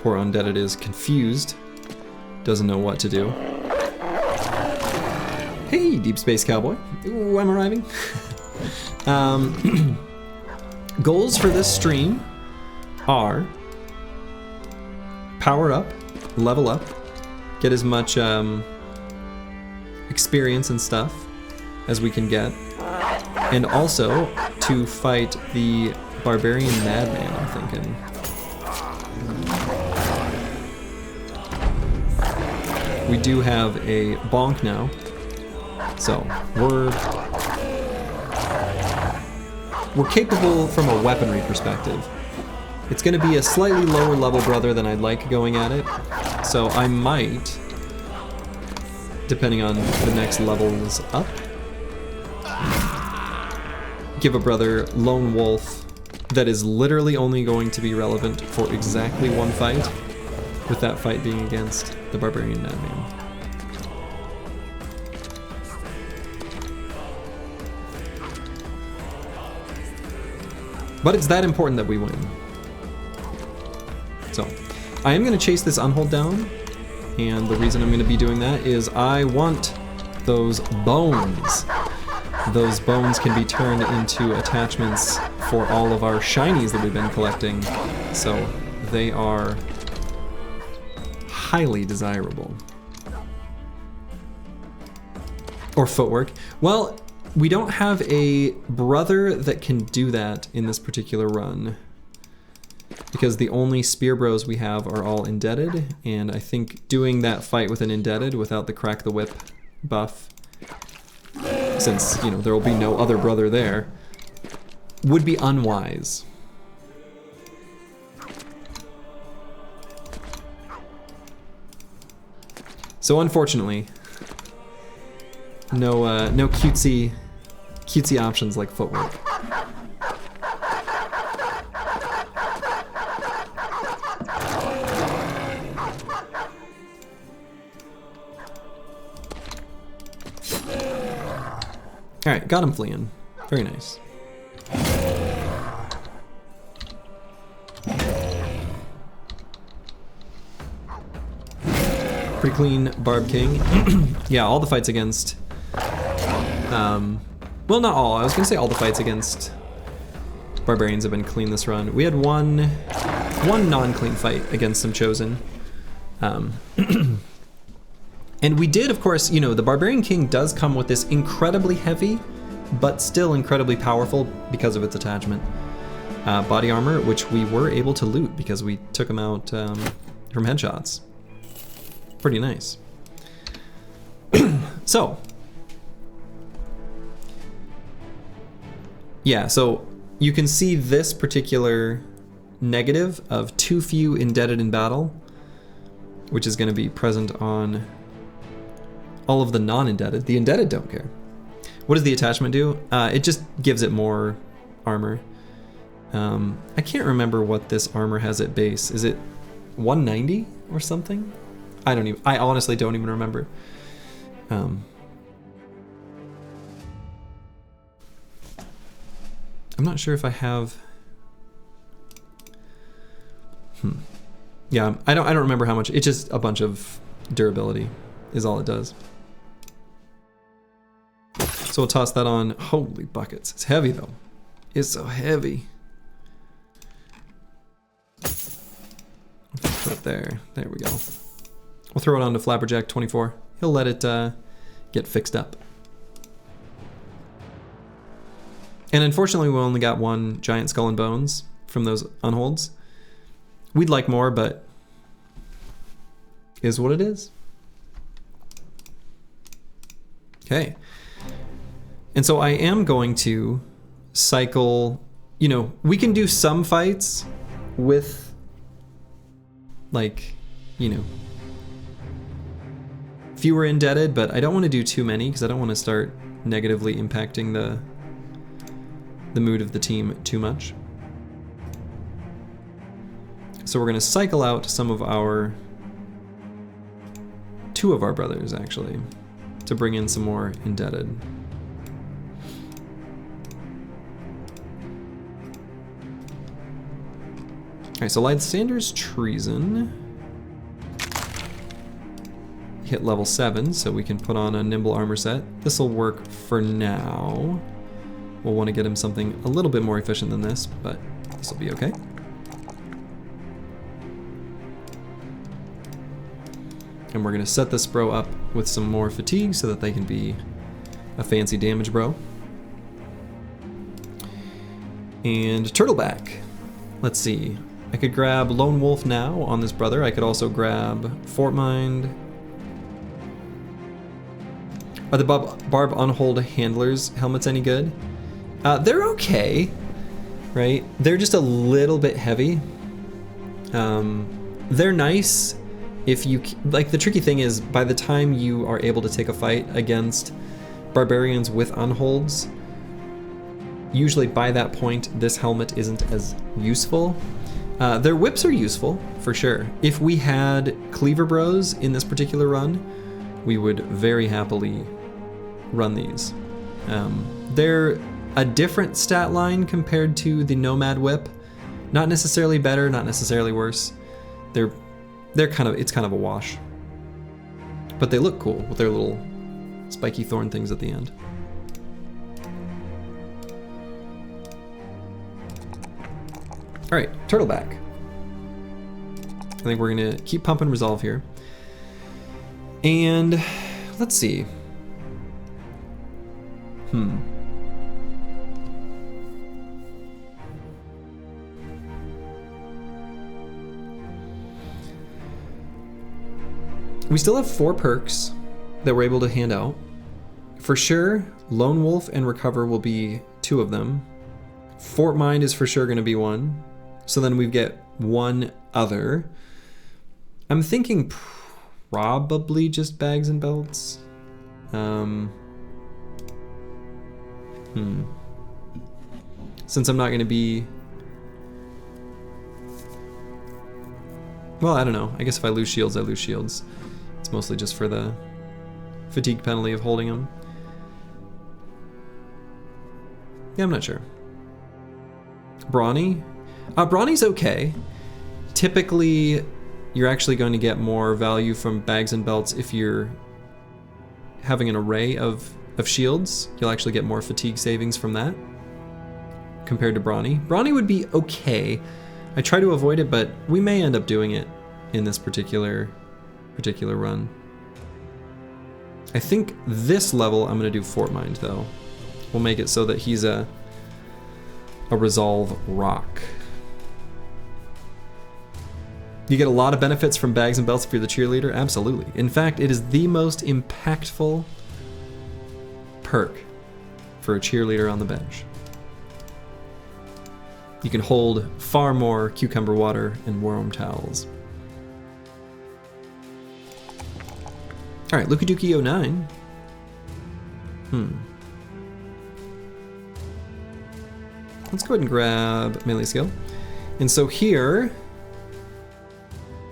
Poor Undeaded is confused, doesn't know what to do. Hey, Deep Space Cowboy. Ooh, I'm arriving. Goals for this stream are power up, level up, get as much experience and stuff as we can get, and also to fight the Barbarian Madman, I'm thinking. We do have a bonk now, so we're capable from a weaponry perspective. It's going to be a slightly lower level brother than I'd like going at it, so I might, depending on the next levels up, give a brother Lone Wolf that is literally only going to be relevant for exactly one fight, with that fight being against the Barbarian Madman. But it's that important that we win. So, I am going to chase this unhold down, and the reason I'm going to be doing that is I want those bones. Those bones can be turned into attachments for all of our shinies that we've been collecting, so they are highly desirable. Or footwork. Well, we don't have a brother that can do that in this particular run, because the only spear bros we have are all indebted, and I think doing that fight with an indebted without the crack the whip buff, since, you know, there will be no other brother there, would be unwise. So unfortunately, no cutesy options like footwork. All right, got him fleeing. Very nice. Pretty clean Barb King. Yeah, all the fights against... well, not all. I was going to say all the fights against Barbarians have been clean this run. We had one non-clean fight against some Chosen. And we did, of course, you know, the Barbarian King does come with this incredibly heavy, but still incredibly powerful because of its attachment. Body armor, which we were able to loot because we took him out from headshots. Pretty nice. So, yeah, so you can see this particular negative of too few indebted in battle, which is going to be present on all of the non-indebted. The indebted don't care. What does the attachment do? It just gives it more armor. I can't remember what this armor has at base. Is it 190 or something? I honestly don't even remember. I'm not sure if I have. Yeah, I don't remember how much. It's just a bunch of durability is all it does. So we'll toss that on. Holy buckets. It's heavy though. It's so heavy. Put it there. There we go. We'll throw it on to Flapperjack 24. He'll let it get fixed up. And unfortunately, we only got one giant skull and bones from those unholds. We'd like more, but is what it is. Okay. And so I am going to cycle, you know, we can do some fights with, like, you know, fewer indebted, but I don't want to do too many because I don't want to start negatively impacting the mood of the team too much. So we're gonna cycle out two of our brothers actually, to bring in some more indebted. Alright, so Lysander's treason hit level 7, so we can put on a nimble armor set. This'll work for now. We'll want to get him something a little bit more efficient than this, but this'll be okay. And we're gonna set this bro up with some more fatigue so that they can be a fancy damage bro. And Turtleback. Let's see. I could grab Lone Wolf now on this brother. I could also grab Fort Mind. Are the Barb Unhold Handlers helmets any good? They're okay, right? They're just a little bit heavy. They're nice if you, like, the tricky thing is by the time you are able to take a fight against barbarians with unholds, usually by that point this helmet isn't as useful. Their whips are useful, for sure. If we had Cleaver Bros in this particular run, we would very happily run these. They're a different stat line compared to the Nomad Whip. Not necessarily better, not necessarily worse. It's kind of a wash. But they look cool with their little spiky thorn things at the end. All right, Turtleback. I think we're gonna keep pumping resolve here. And let's see. We still have 4 perks that we're able to hand out. For sure, Lone Wolf and Recover will be 2 of them. Fort Mind is for sure going to be 1. So then we get 1 other. I'm thinking probably just bags and belts. Since I'm not going to be... Well, I don't know. I guess if I lose shields, I lose shields. It's mostly just for the fatigue penalty of holding them. Yeah, I'm not sure. Brawny? Brawny's okay. Typically, you're actually going to get more value from bags and belts if you're having an array of shields. You'll actually get more fatigue savings from that compared to Brawny. Brawny would be okay. I try to avoid it, but we may end up doing it in this particular run. I think this level I'm gonna do Fort Mind though. We'll make it so that he's a resolve rock. You get a lot of benefits from bags and belts if you're the cheerleader, absolutely. In fact, it is the most impactful perk for a cheerleader on the bench. You can hold far more cucumber water and worm towels. All right, Luka Duki 09. Let's go ahead and grab melee skill. And so here,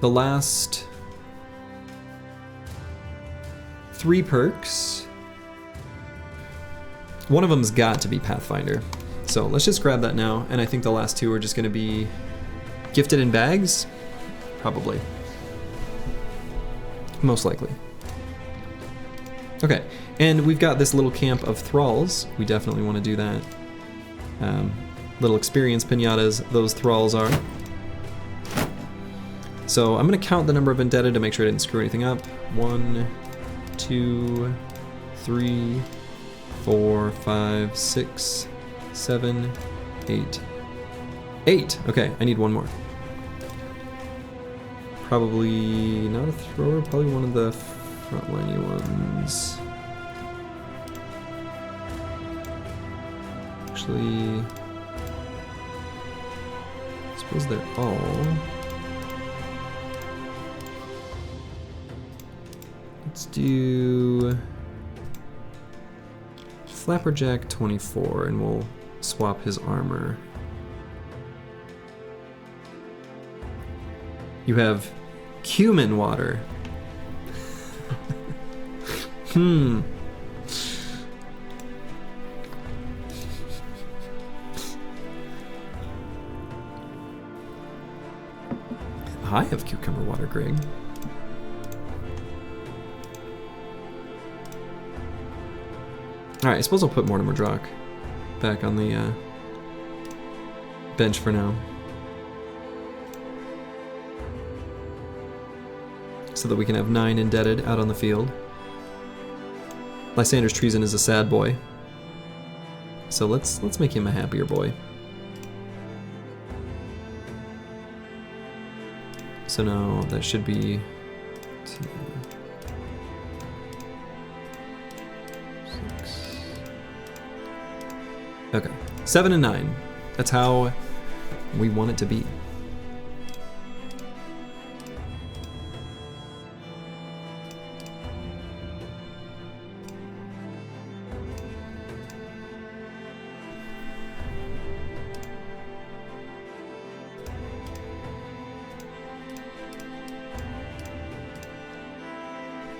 the last 3 perks, one of them's got to be Pathfinder. So let's just grab that now, and I think the last 2 are just gonna be gifted in bags, probably. Most likely. Okay, and we've got this little camp of thralls. We definitely want to do that. Little experience pinatas, those thralls are. So I'm going to count the number of indebted to make sure I didn't screw anything up. 1, 2, 3, 4, 5, 6, 7, 8. 8! Okay, I need 1 more. Probably not a thrower, probably one of the frontliney ones. Actually, I suppose they're all. Let's do Flapperjack 24, and we'll swap his armor. You have cumin water. I have cucumber water, Greg. Alright, I suppose I'll put Mortimer Drock back on the bench for now. So that we can have 9 indebted out on the field. Lysander's Treason is a sad boy. So let's make him a happier boy. So now that should be 2, 6. Okay, 7 and 9. That's how we want it to be.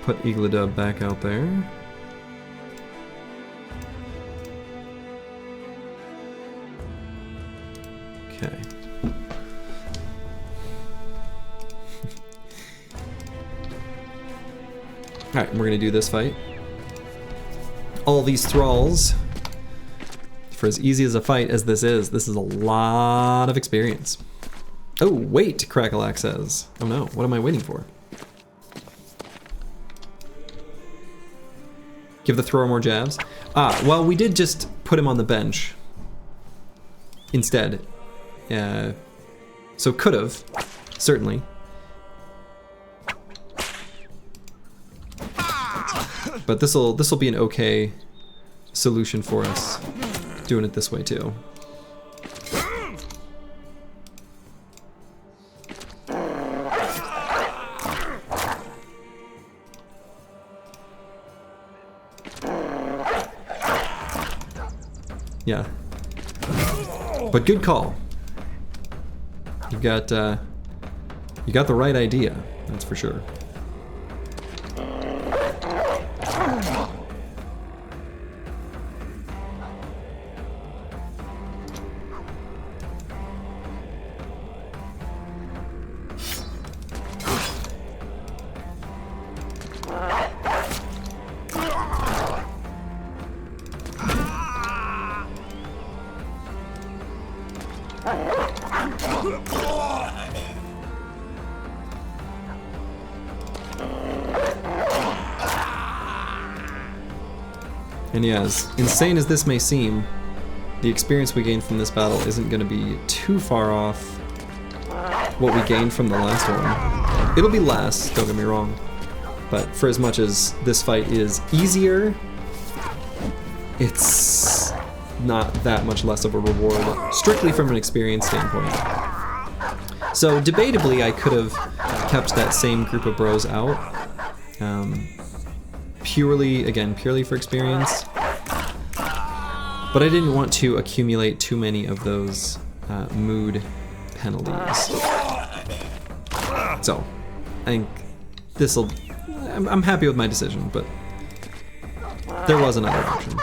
Put Eagledub back out there. Okay. Alright, we're gonna do this fight. All these thralls. For as easy as a fight as this is a lot of experience. Oh, wait, Crackalack says. Oh no, what am I waiting for? Give the thrower more jabs. Ah, well, we did just put him on the bench instead. So could have, certainly. But this'll be an okay solution for us, doing it this way too. Yeah, but good call. You got the right idea, that's for sure. And yeah, as insane as this may seem, the experience we gained from this battle isn't going to be too far off what we gained from the last one. It'll be less, don't get me wrong, but for as much as this fight is easier, it's not that much less of a reward, strictly from an experience standpoint. So debatably, I could have kept that same group of bros out. Purely for experience. But I didn't want to accumulate too many of those mood penalties. So, I think this'll... I'm happy with my decision, but there was another option.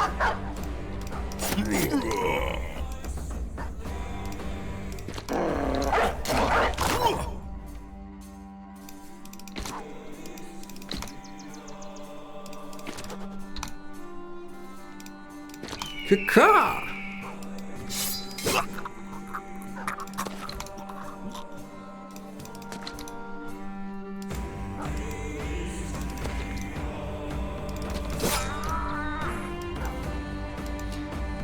Caca!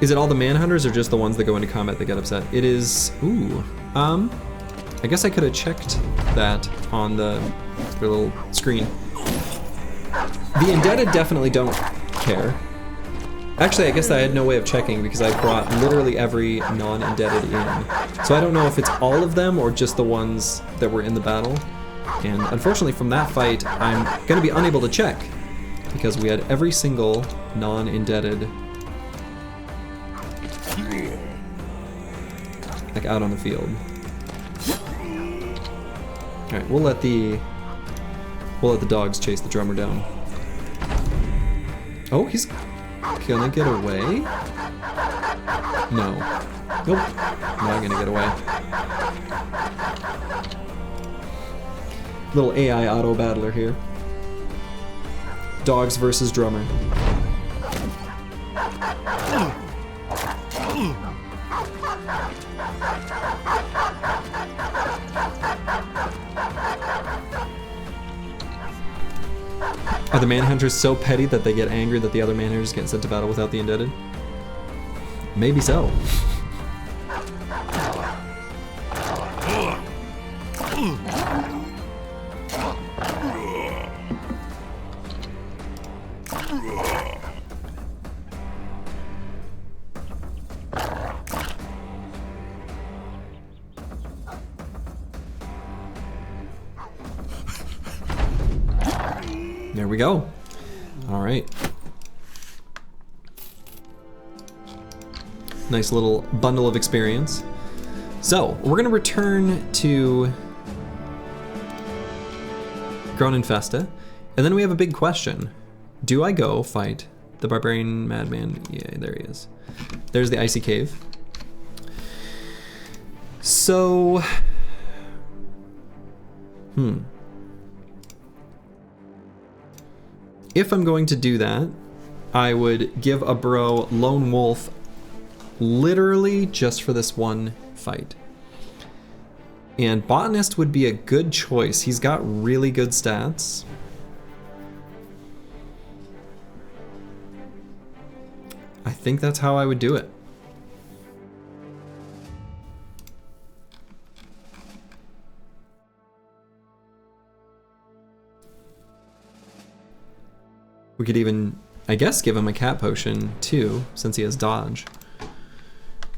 Is it all the Manhunters or just the ones that go into combat that get upset? It is... Ooh. I guess I could have checked that on their little screen. The Indebted definitely don't care. Actually, I guess I had no way of checking because I brought literally every non-indebted in. So I don't know if it's all of them or just the ones that were in the battle. And unfortunately from that fight, I'm going to be unable to check because we had every single non-indebted like out on the field. All right, we'll let the dogs chase the drummer down. Oh, he's gonna get away? No. Nope. Not gonna get away. Little AI auto battler here. Dogs versus drummer. Are the Manhunters so petty that they get angry that the other Manhunters get sent to battle without the indebted? Maybe so. There we go. All right. Nice little bundle of experience. So, we're going to return to Groninfesta, and then we have a big question. Do I go fight the Barbarian Madman? Yeah, there he is. There's the Icy Cave. So... If I'm going to do that, I would give a bro Lone Wolf literally just for this one fight. And Botanist would be a good choice. He's got really good stats. I think that's how I would do it. We could even, I guess, give him a cat potion too, since he has dodge.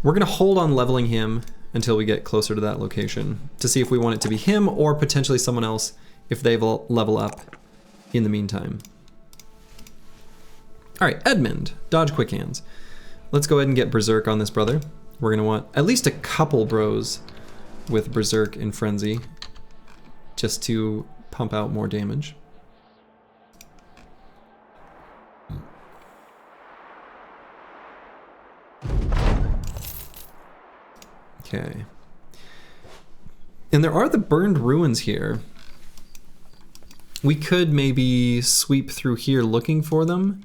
We're gonna hold on leveling him until we get closer to that location to see if we want it to be him or potentially someone else if they level up in the meantime. All right, Edmund, dodge quick hands. Let's go ahead and get Berserk on this brother. We're gonna want at least a couple bros with Berserk and Frenzy just to pump out more damage. Okay. And there are the burned ruins here. We could maybe sweep through here looking for them.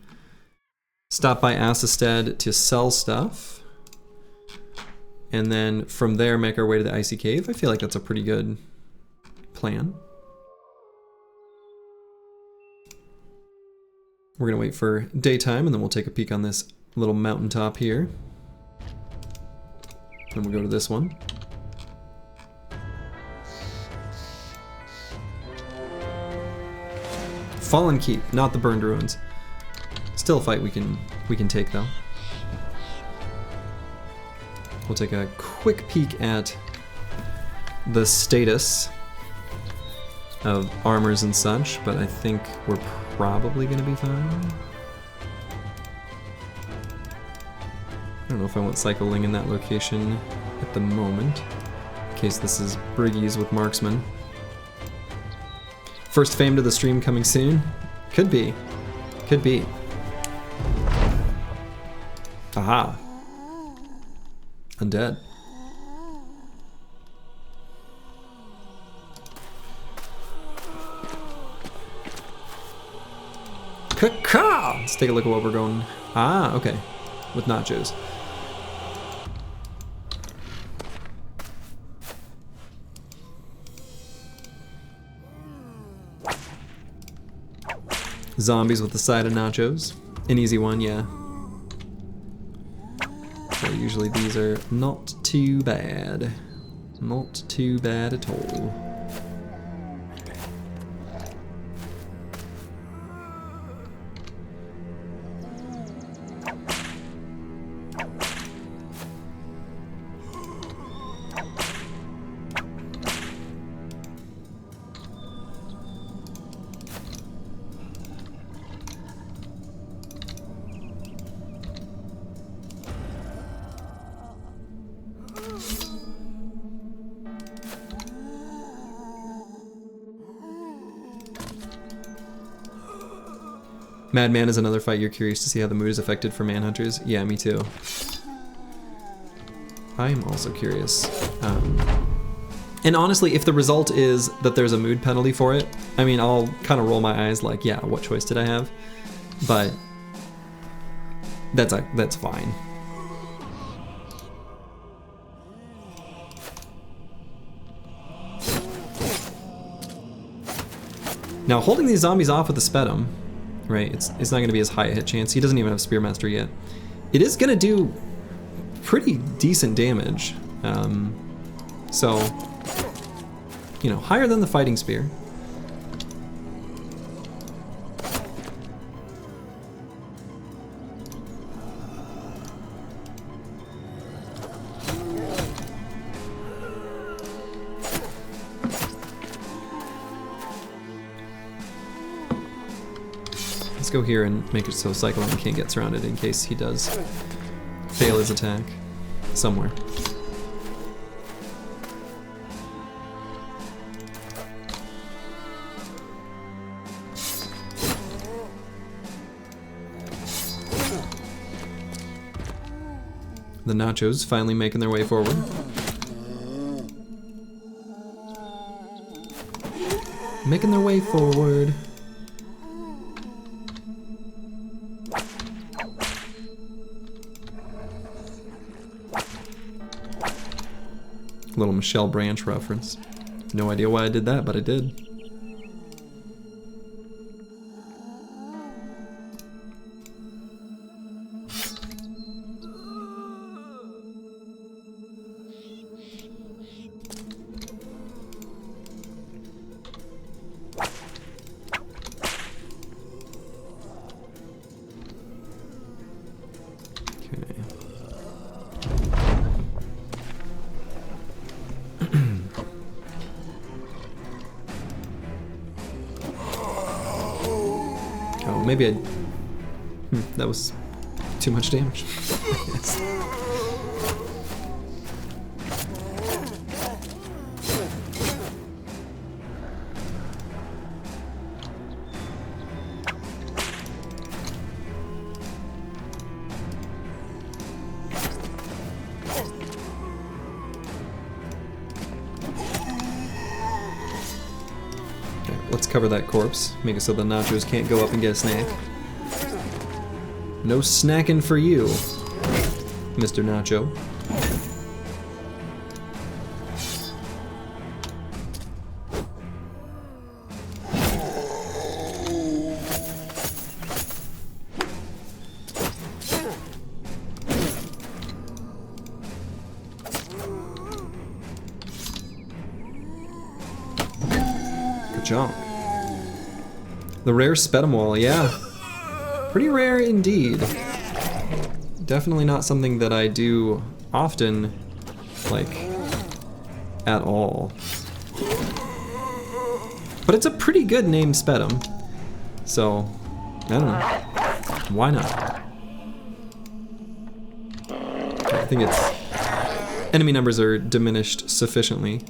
Stop by Assestead to sell stuff. And then from there make our way to the Icy Cave. I feel like that's a pretty good plan. We're gonna wait for daytime and then we'll take a peek on this little mountaintop here. Then we'll go to this one. Fallen Keep, not the burned ruins. Still a fight we can take though. We'll take a quick peek at the status of armors and such, but I think we're probably gonna be fine. I don't know if I want cycling in that location at the moment, in case this is Briggies with Marksman. First fame to the stream coming soon? Could be. Could be. Aha. Undead. Caw! Let's take a look at what we're going. Ah, okay. With nachos. Zombies with the side of nachos. An easy one, yeah. So usually these are not too bad. Not too bad at all. Madman is another fight you're curious to see how the mood is affected for Manhunters. Yeah, me too. I am also curious. And honestly, if the result is that there's a mood penalty for it, I mean, I'll kind of roll my eyes like, yeah, what choice did I have? But that's fine. Now, holding these zombies off with the Spetum, right, it's not going to be as high a hit chance. He doesn't even have Spearmaster yet. It is going to do pretty decent damage. So, you know, higher than the Fighting Spear. Let's go here and make it so Cyclone can't get surrounded in case he does fail his attack somewhere. The Nachos finally making their way forward. Making their way forward. Little Michelle Branch reference. No idea why I did that, but I did. Maybe I... that was too much damage. Yes. Let's cover that corpse, make it so the Nachos can't go up and get a snack. No snacking for you, Mr. Nacho. Good job. The rare Spetum Wall, yeah. Pretty rare indeed. Definitely not something that I do often, like, at all. But it's a pretty good named Spetum. So, I don't know. Why not? I think its enemy numbers are diminished sufficiently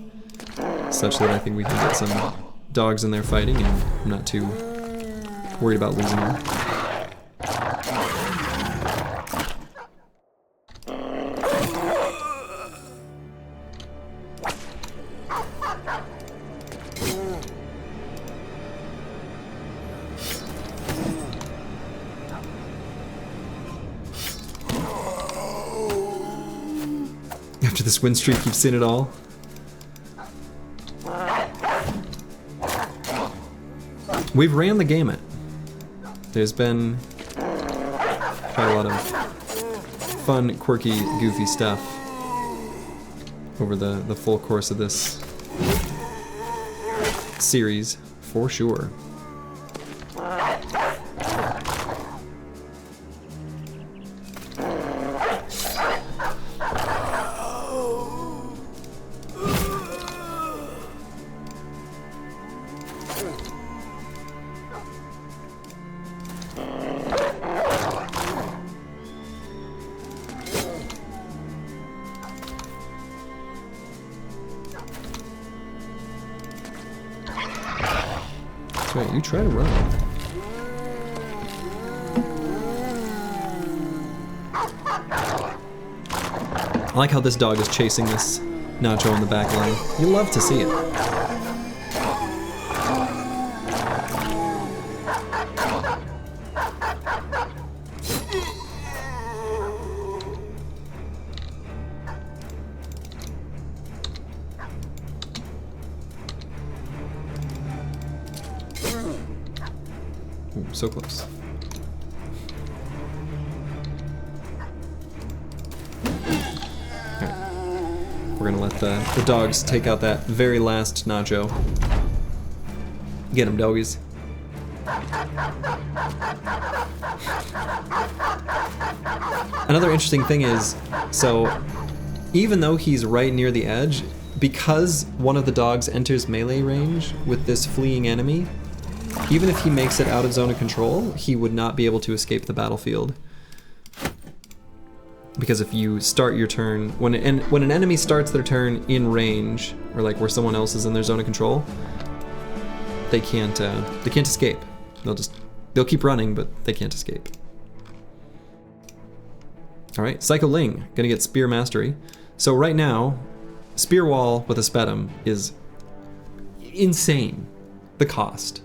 such that I think we can get some dogs in there fighting, and I'm not too worried about losing them. After this win streak, you've seen it all. We've ran the gamut. There's been quite a lot of fun, quirky, goofy stuff over the full course of this series, for sure. That's right, you try to run. like how this dog is chasing this Nacho in the back line. You love to see it. Ooh, so close. We're gonna let the dogs take out that very last Nacho. Get him, doggies. Another interesting thing is, so even though he's right near the edge, because one of the dogs enters melee range with this fleeing enemy, even if he makes it out of zone of control, he would not be able to escape the battlefield. Because if you start your turn, when an enemy starts their turn in range, or like where someone else is in their zone of control, they can't escape. They'll keep running, but they can't escape. All right, Psycho Ling gonna get Spear Mastery. So right now, Spear Wall with a Spetum is insane. The cost,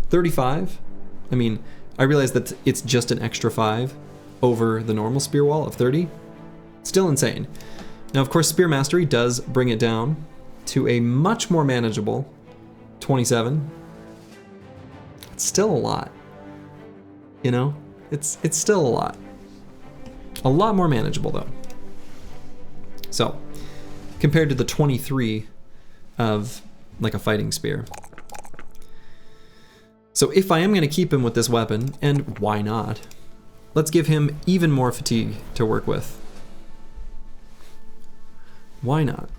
35. I mean, I realize that it's just an extra 5. Over the normal Spear Wall of 30. Still insane. Now, of course, Spear Mastery does bring it down to a much more manageable 27. It's still a lot. You know? It's still a lot. A lot more manageable, though. So, compared to the 23 of, like, a fighting spear. So if I am going to keep him with this weapon, and why not? Let's give him even more fatigue to work with. Why not?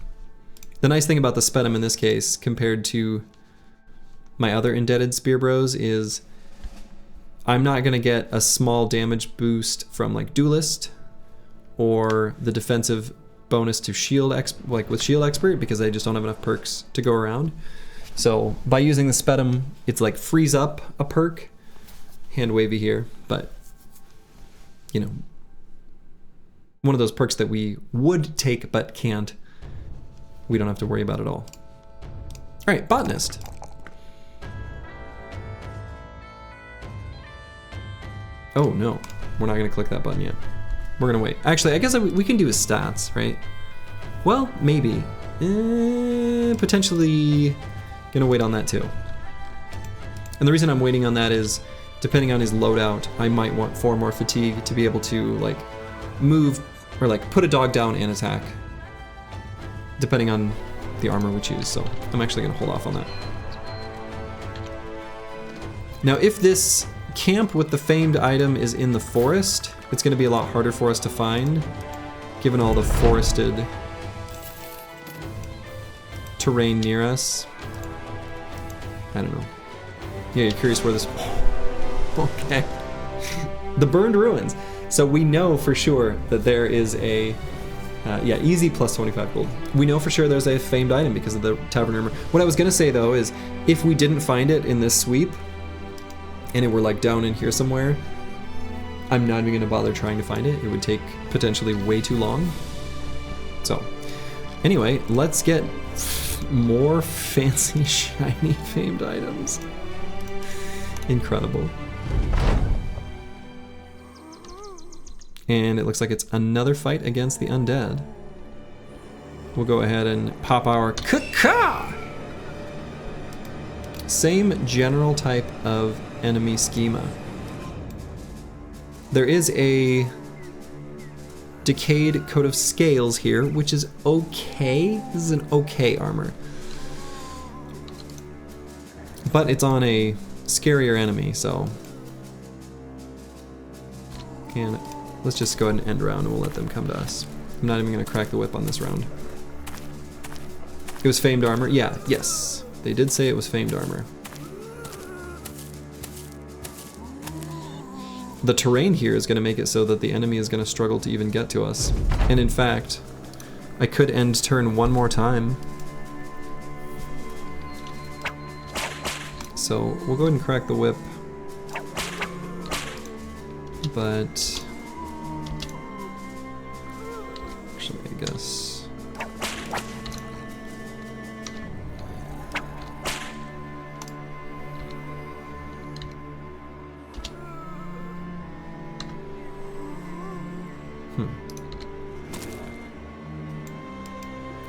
The nice thing about the Spetum in this case, compared to my other indebted spear bros, is I'm not going to get a small damage boost from like Duelist or the defensive bonus to shield like with Shield Expert, because I just don't have enough perks to go around. So by using the Spetum, it's like frees up a perk. Hand wavy here, but you know, one of those perks that we would take but can't, we don't have to worry about at all. All right, Botanist. Oh no, we're not gonna click that button yet. We're gonna wait. Actually, I guess we can do his stats, right? Well, maybe. Potentially gonna wait on that too. And the reason I'm waiting on that is, depending on his loadout, I might want 4 more fatigue to be able to like move or like put a dog down and attack, depending on the armor we choose. So I'm actually gonna hold off on that. Now, if this camp with the famed item is in the forest, it's gonna be a lot harder for us to find, given all the forested terrain near us. I don't know. Yeah, you're curious where this... Okay. The Burned Ruins. So we know for sure that there is a, yeah, easy plus 25 gold. We know for sure there's a famed item because of the Tavern Rumor. What I was gonna say though is, if we didn't find it in this sweep, and it were like down in here somewhere, I'm not even gonna bother trying to find it. It would take potentially way too long. So, anyway, let's get more fancy, shiny famed items. Incredible. And it looks like it's another fight against the undead. We'll go ahead and pop our Kaka! Same general type of enemy schema. There is a Decayed Coat of Scales here, which is okay. This is an okay armor. But it's on a scarier enemy, so... And let's just go ahead and end round and we'll let them come to us. I'm not even going to crack the whip on this round. It was famed armor? Yeah, yes. They did say it was famed armor. The terrain here is going to make it so that the enemy is going to struggle to even get to us. And in fact, I could end turn one more time. So we'll go ahead and crack the whip. But... actually, I guess...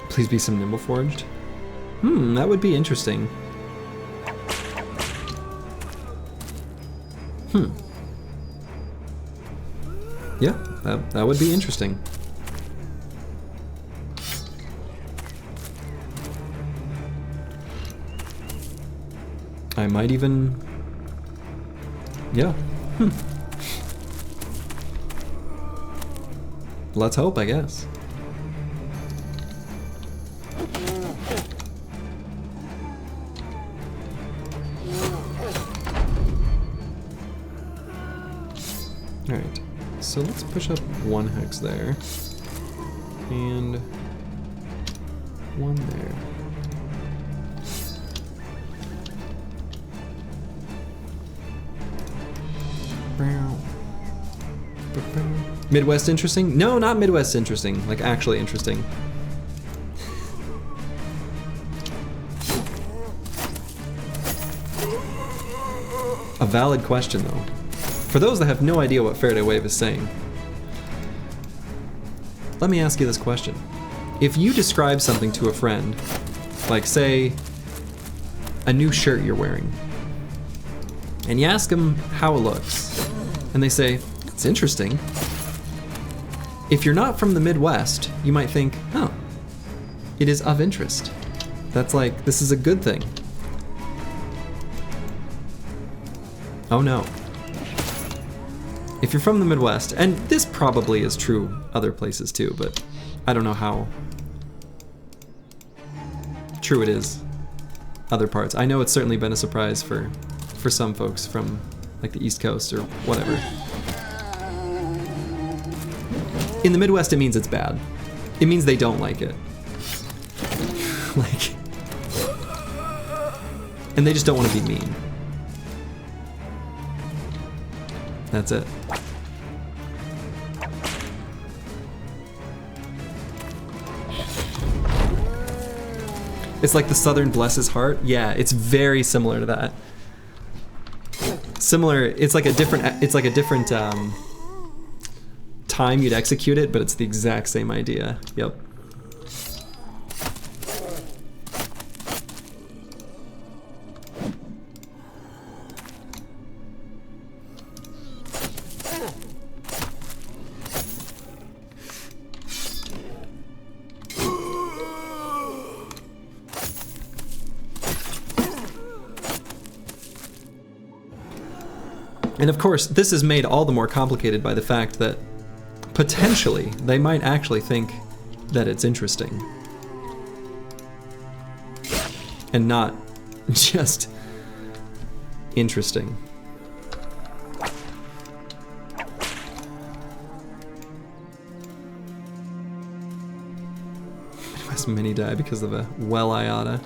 Please be some Nimble Forged. That would be interesting. Yeah, that would be interesting. I might even... Yeah. Let's hope, I guess. Alright, so let's push up 1 hex there. And 1 there. Midwest interesting? No, not Midwest interesting. Like, actually interesting. A valid question, though. For those that have no idea what Faraday Wave is saying, let me ask you this question. If you describe something to a friend, like, say, a new shirt you're wearing, and you ask them how it looks, and they say, it's interesting. If you're not from the Midwest, you might think, oh, it is of interest. That's like, this is a good thing. Oh no. If you're from the Midwest, and this probably is true other places too, but I don't know how true it is other parts. I know it's certainly been a surprise for some folks from like the East Coast or whatever. In the Midwest, it means it's bad. It means they don't like it. Like, and they just don't want to be mean. That's it. It's like the Southern bless his heart. Yeah, it's very similar to that. Similar, it's like a different time you'd execute it, but it's the exact same idea. Yep. And of course, this is made all the more complicated by the fact that potentially they might actually think that it's interesting. And not just interesting. Midwest mini die because of a well IATA.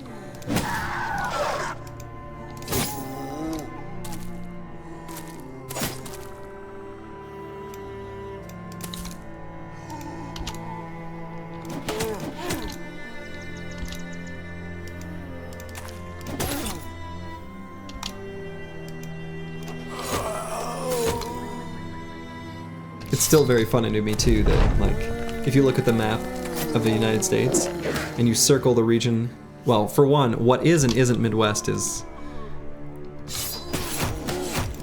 It's still very funny to me too that, like, if you look at the map of the United States and you circle the region, well, for one, what is and isn't Midwest is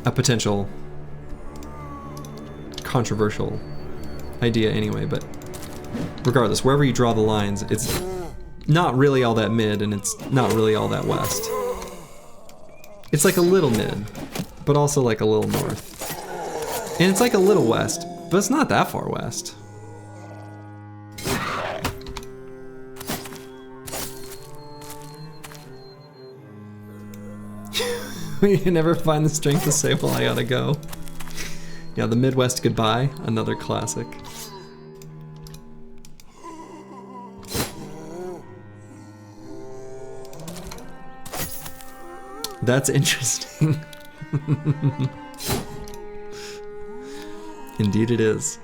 a potential controversial idea anyway, but regardless, wherever you draw the lines, it's not really all that mid and it's not really all that west. It's like a little mid, but also like a little north. And it's like a little west, but it's not that far west. You never find the strength to say, well, I gotta go. Yeah, the Midwest goodbye, another classic. That's interesting. Indeed it is.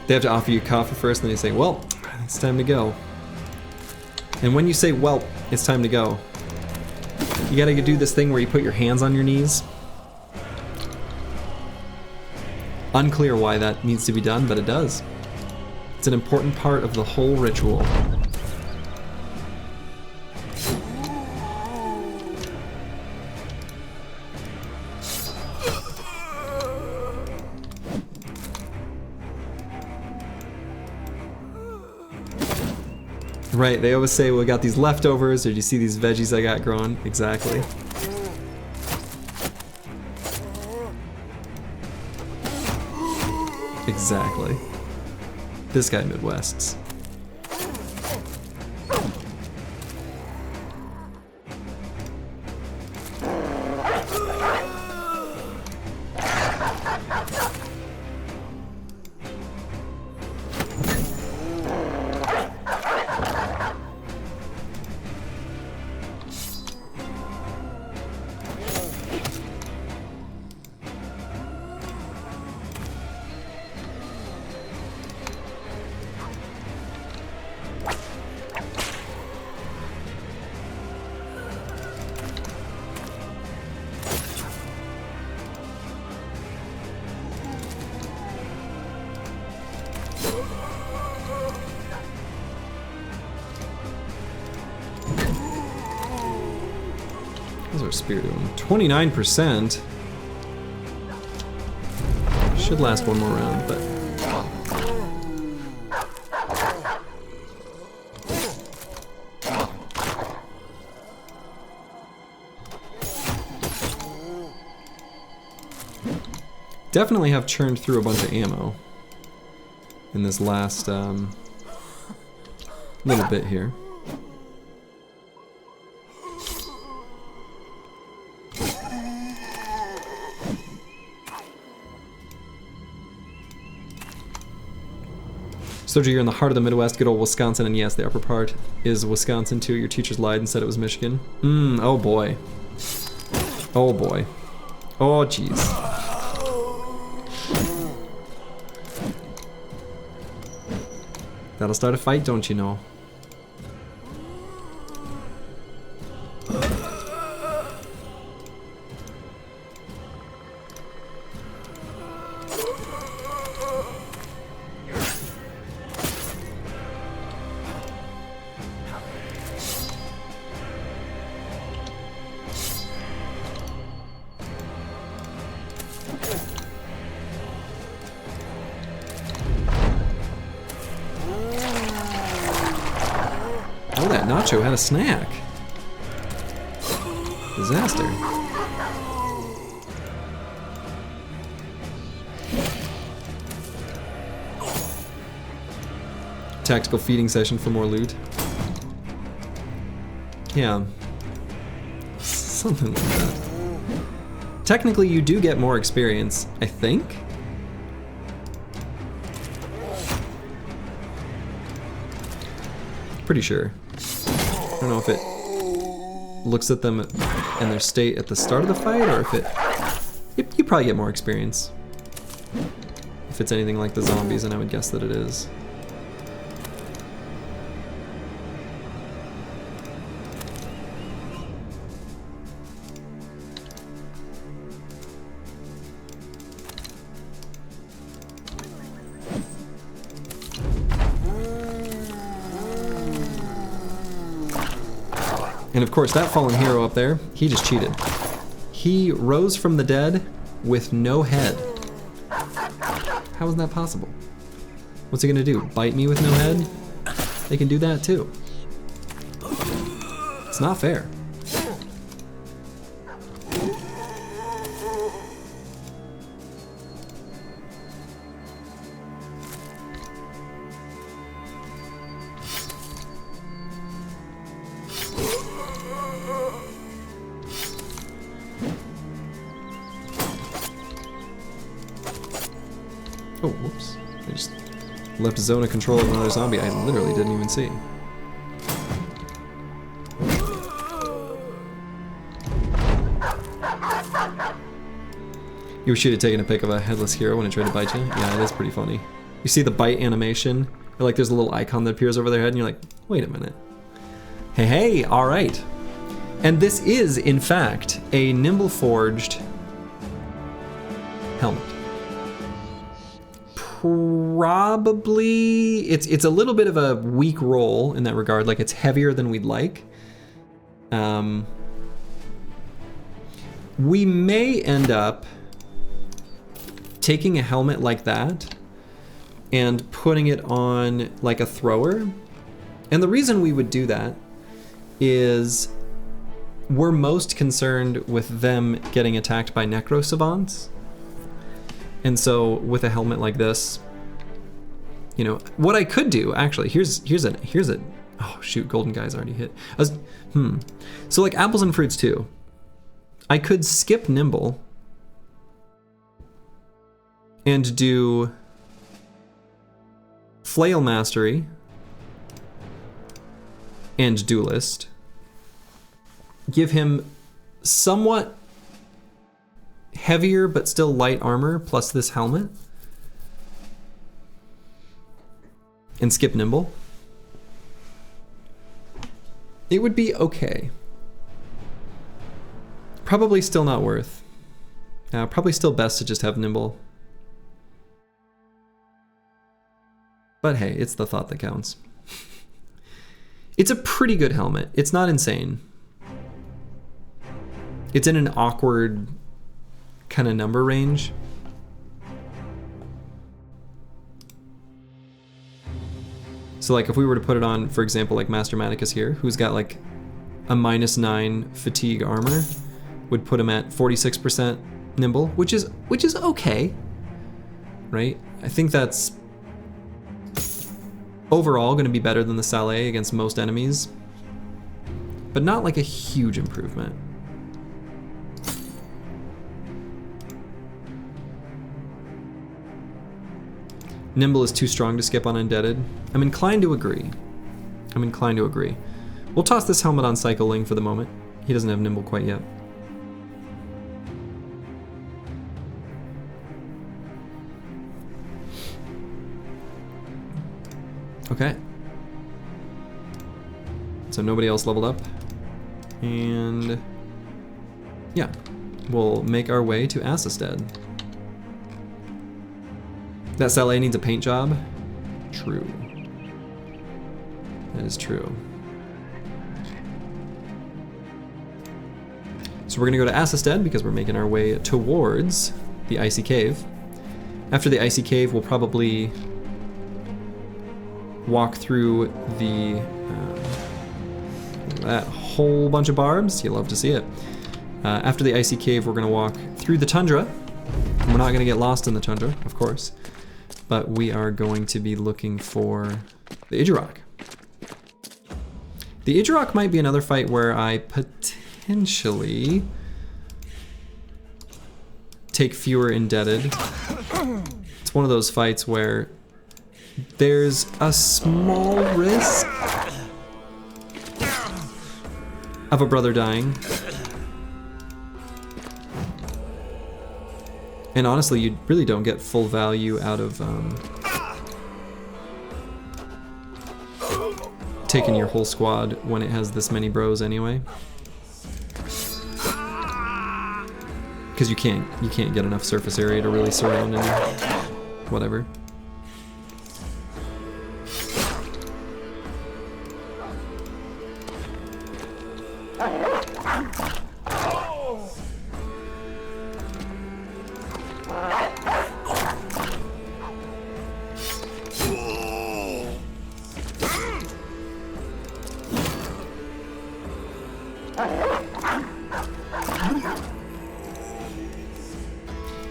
They have to offer you coffee first, and then they say, well, it's time to go. And when you say, well, it's time to go, you gotta do this thing where you put your hands on your knees. Unclear why that needs to be done, but it does. It's an important part of the whole ritual. Right, they always say, well, we got these leftovers, or do you see these veggies I got growing? Exactly. Exactly. This guy Midwests. How's our spear doing? 29%. Should last one more round, but... Definitely have churned through a bunch of ammo in this last little bit here. Soldier, you're in the heart of the Midwest, good old Wisconsin, and yes, the upper part is Wisconsin too. Your teachers lied and said it was Michigan. Oh boy. Oh boy. Oh jeez. That'll start a fight, don't you know? Oh, that nacho had a snack. Disaster. Tactical feeding session for more loot. Yeah. Something like that. Technically, you do get more experience, I think. Pretty sure. I don't know if it looks at them and their state at the start of the fight, or if you probably get more experience. If it's anything like the zombies, and I would guess that it is. And of course, that fallen hero up there, he just cheated. He rose from the dead with no head. How is that possible? What's he gonna do? Bite me with no head? They can do that too. It's not fair. Oh, whoops. I just left zone of control of another zombie I literally didn't even see. You wish you'd have taken a pic of a headless hero when it tried to bite you? Yeah, it is pretty funny. You see the bite animation? Or like there's a little icon that appears over their head and you're like, wait a minute. Hey, all right. And this is, in fact, a nimble forged helmet. Probably, it's a little bit of a weak roll in that regard, like it's heavier than we'd like. We may end up taking a helmet like that and putting it on like a thrower. And the reason we would do that is we're most concerned with them getting attacked by necro savants. And so with a helmet like this, you know, what I could do actually, here's a oh shoot, golden guy's already hit. So like apples and fruits too. I could skip nimble and do flail mastery and duelist. Give him somewhat heavier but still light armor plus this helmet. And skip nimble. It would be okay. Probably still not worth. Probably still best to just have nimble. But hey, it's the thought that counts. It's a pretty good helmet. It's not insane. It's in an awkward kind of number range. So like if we were to put it on, for example, like Master Manicus here, who's got like a -9 fatigue armor, would put him at 46% nimble, which is okay, right? I think that's overall going to be better than the Saleh against most enemies, but not like a huge improvement. Nimble is too strong to skip on Indebted. I'm inclined to agree. We'll toss this helmet on Cycling for the moment. He doesn't have Nimble quite yet. Okay. So nobody else leveled up. And yeah, we'll make our way to Assisted. That Saleh needs a paint job? True. That is true. So we're gonna go to Assisted because we're making our way towards the Icy Cave. After the Icy Cave, we'll probably walk through the that whole bunch of barbs. You love to see it. After the Icy Cave, we're gonna walk through the tundra. And we're not gonna get lost in the tundra, of course, but we are going to be looking for the Idjarok. The Idjarok might be another fight where I potentially take fewer indebted. It's one of those fights where there's a small risk of a brother dying. And honestly, you really don't get full value out of taking your whole squad when it has this many bros anyway. Because you can't get enough surface area to really surround and whatever.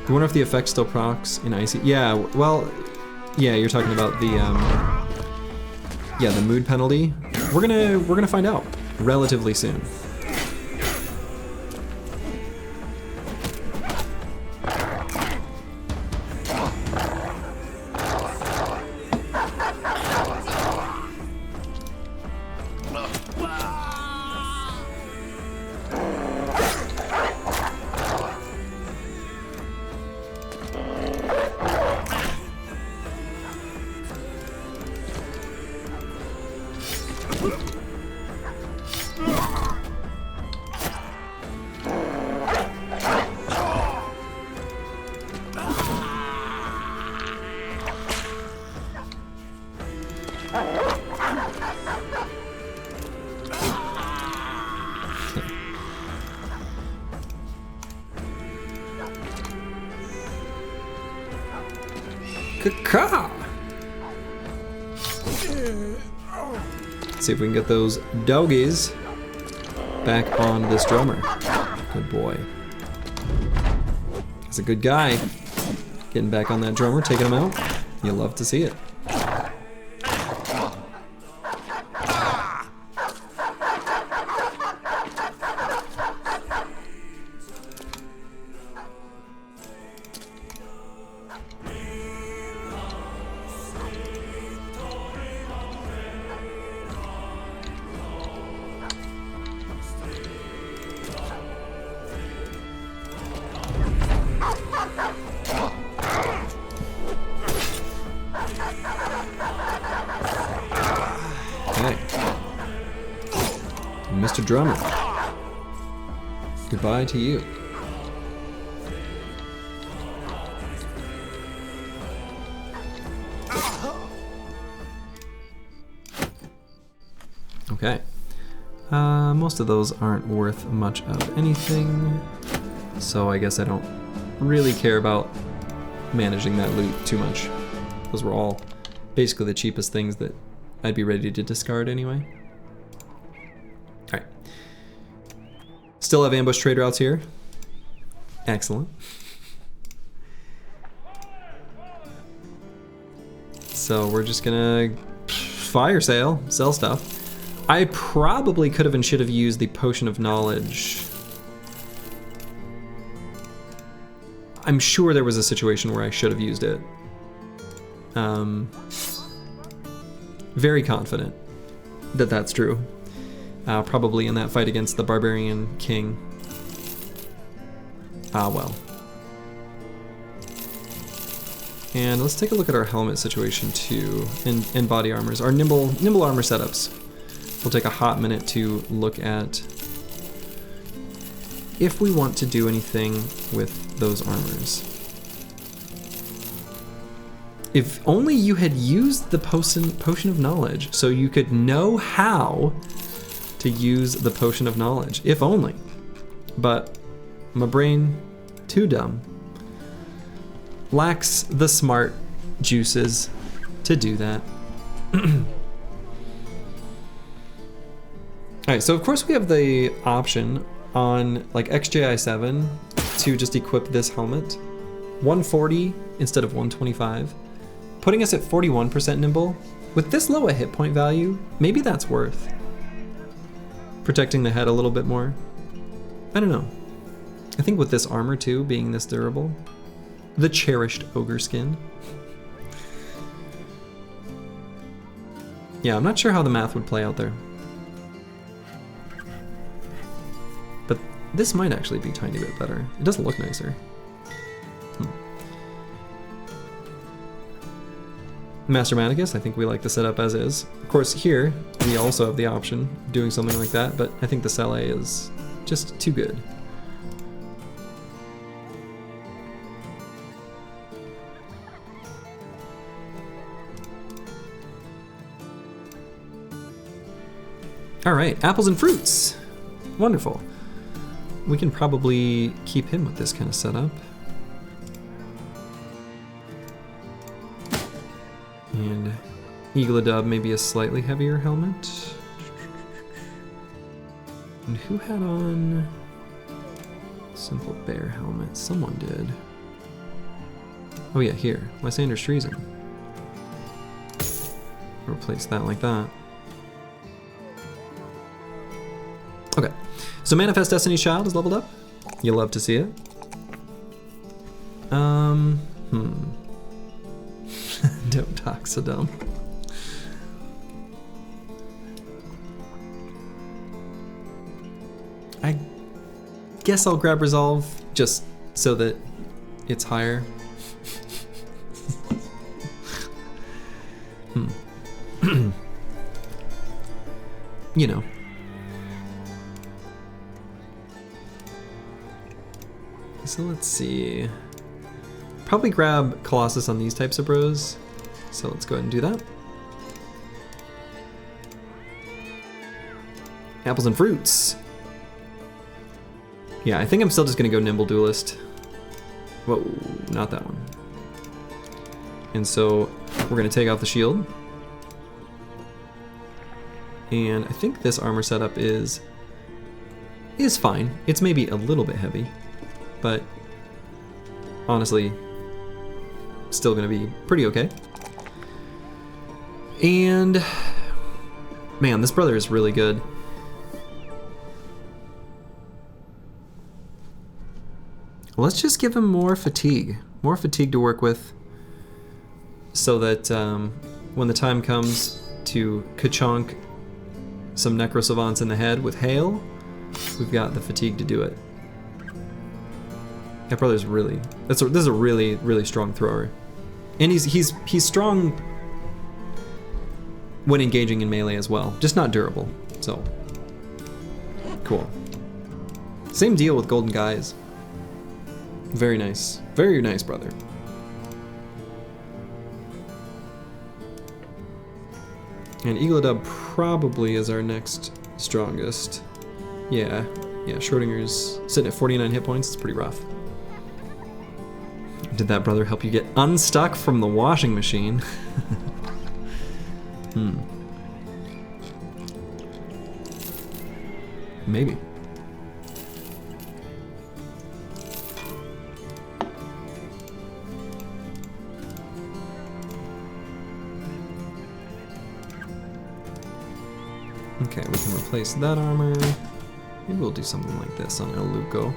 I wonder if the effect still procs in Icy. Yeah, well, yeah, you're talking about the the mood penalty. We're gonna find out relatively soon. Ka-ka! See if we can get those doggies back on this drummer. Good boy. He's a good guy. Getting back on that drummer, taking him out. You love to see it. Mr. Drummer, goodbye to you. Okay. Most of those aren't worth much of anything, so I guess I don't really care about managing that loot too much. Those were all basically the cheapest things that I'd be ready to discard anyway. Alright. Still have ambush trade routes here. Excellent. So we're just gonna fire sale, sell stuff. I probably could have and should have used the Potion of Knowledge. I'm sure there was a situation where I should have used it. Very confident that that's true. Probably in that fight against the Barbarian King. Ah, well. And let's take a look at our helmet situation too, and body armors. Our nimble armor setups. We'll take a hot minute to look at if we want to do anything with those armors. If only you had used the Potion of Knowledge so you could know how to use the Potion of Knowledge. If only. But my brain, too dumb, lacks the smart juices to do that. Alright, so of course we have the option on like XJI7 to just equip this helmet. 140 instead of 125. Putting us at 41% nimble. With this low a hit point value, maybe that's worth protecting the head a little bit more. I don't know. I think with this armor too, being this durable. The cherished ogre skin. Yeah, I'm not sure how the math would play out there. But this might actually be a tiny bit better. It doesn't look nicer. Master Manicus, I think we like the setup as is. Of course, here, we also have the option of doing something like that, but I think the Sele is just too good. All right, apples and fruits. Wonderful. We can probably keep him with this kind of setup. And Eagledub, maybe a slightly heavier helmet. And who had on simple bear helmet? Someone did. Oh yeah, here, Lysander's Treason. Replace that like that. Okay, so Manifest Destiny's Child is leveled up. You love to see it. Don't talk so dumb. I guess I'll grab Resolve just so that it's higher. You know. So let's see. Probably grab Colossus on these types of bros. So let's go ahead and do that. Apples and fruits. Yeah, I think I'm still just gonna go Nimble Duelist. Whoa, not that one. And so we're going to take off the shield. And I think this armor setup is fine. It's maybe a little bit heavy, but honestly, still going to be pretty okay. And man, this brother is really good. Let's just give him more fatigue to work with, so that when the time comes to ka-chonk some necro savants in the head with hail, we've got the fatigue to do it. That brother's really, this is a really, really strong thrower. And he's strong when engaging in melee as well, just not durable. So cool. Same deal with golden guys. Very nice, brother. And Eagle-Dub probably is our next strongest. Yeah, Schrodinger's sitting at 49 hit points. It's pretty rough. Did that brother help you get unstuck from the washing machine? Maybe. Okay, we can replace that armor. Maybe we'll do something like this on El Luco.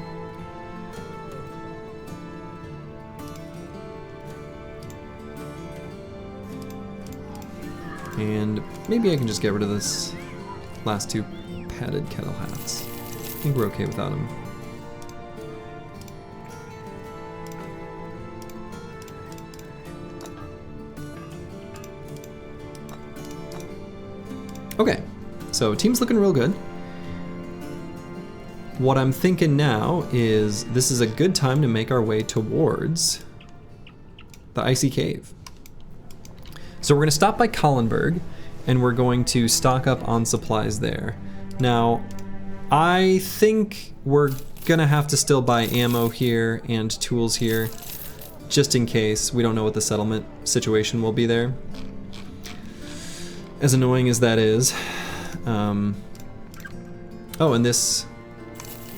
And maybe I can just get rid of this last two padded kettle hats. I think we're okay without them. Okay, so team's looking real good. What I'm thinking now is this is a good time to make our way towards the Icy Cave. So we're going to stop by Collenberg, and we're going to stock up on supplies there. Now, I think we're going to have to still buy ammo here and tools here, just in case. We don't know what the settlement situation will be there. As annoying as that is. Oh, and this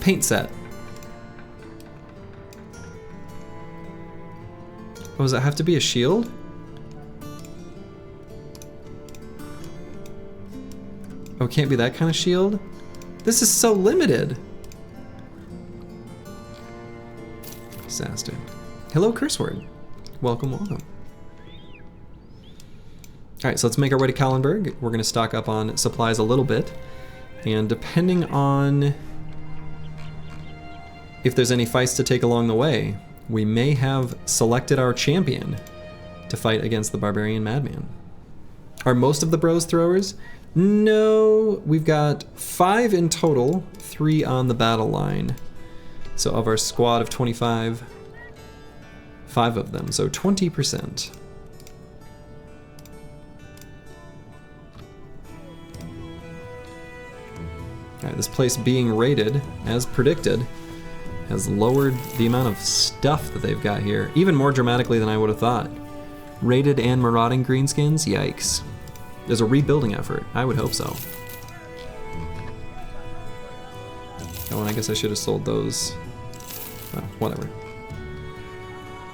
paint set. Oh, does it have to be a shield? Oh, it can't be that kind of shield? This is so limited. Disaster. Hello, curse word. Welcome, welcome. Alright, so let's make our way to Collenberg. We're going to stock up on supplies a little bit. And depending on if there's any fights to take along the way, we may have selected our champion to fight against the Barbarian Madman. Are most of the bros throwers? No, we've got 5 in total, 3 on the battle line. So of our squad of 25, 5 of them, so 20%. Alright, this place being raided, as predicted, has lowered the amount of stuff that they've got here, even more dramatically than I would have thought. Raided and marauding greenskins? Yikes. There's a rebuilding effort. I would hope so. Oh, and I guess I should have sold those. Well, whatever.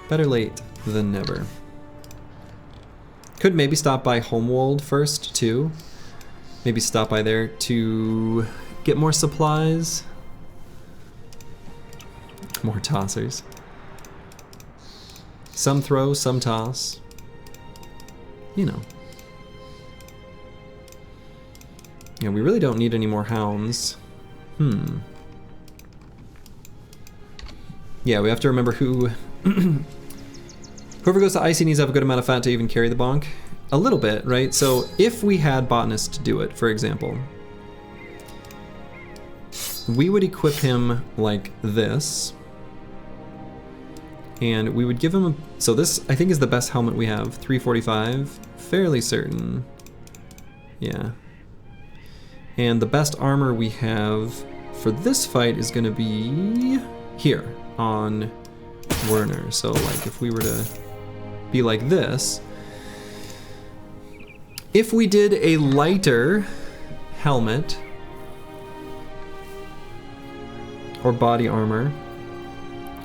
Better late than never. Could maybe stop by Homewold first, too. Maybe stop by there to get more supplies. More tossers. Some throw, some toss. You know. Yeah, we really don't need any more hounds. Yeah, we have to remember who... Whoever goes to Icy needs to have a good amount of fat to even carry the bonk. A little bit, right? So if we had Botanist do it, for example, we would equip him like this. And we would give him a... So this, I think, is the best helmet we have. 345. Fairly certain. Yeah. And the best armor we have for this fight is going to be here on Werner. So, like, if we were to be like this. If we did a lighter helmet or body armor,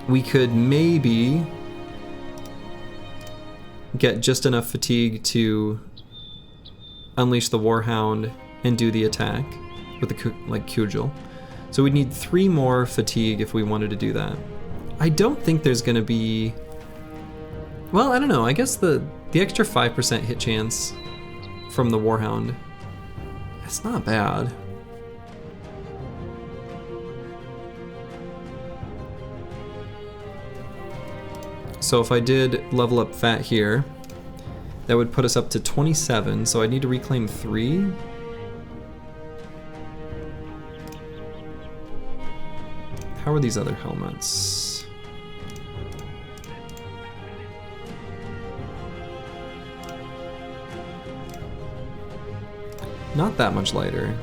we could maybe get just enough fatigue to unleash the Warhound and do the attack with the like cudgel. So we'd need 3 more fatigue if we wanted to do that. I don't think there's gonna be, well, I don't know, I guess the extra 5% hit chance from the Warhound, it's not bad. So if I did level up Fat here, that would put us up to 27, so I need to reclaim 3. How are these other helmets? Not that much lighter.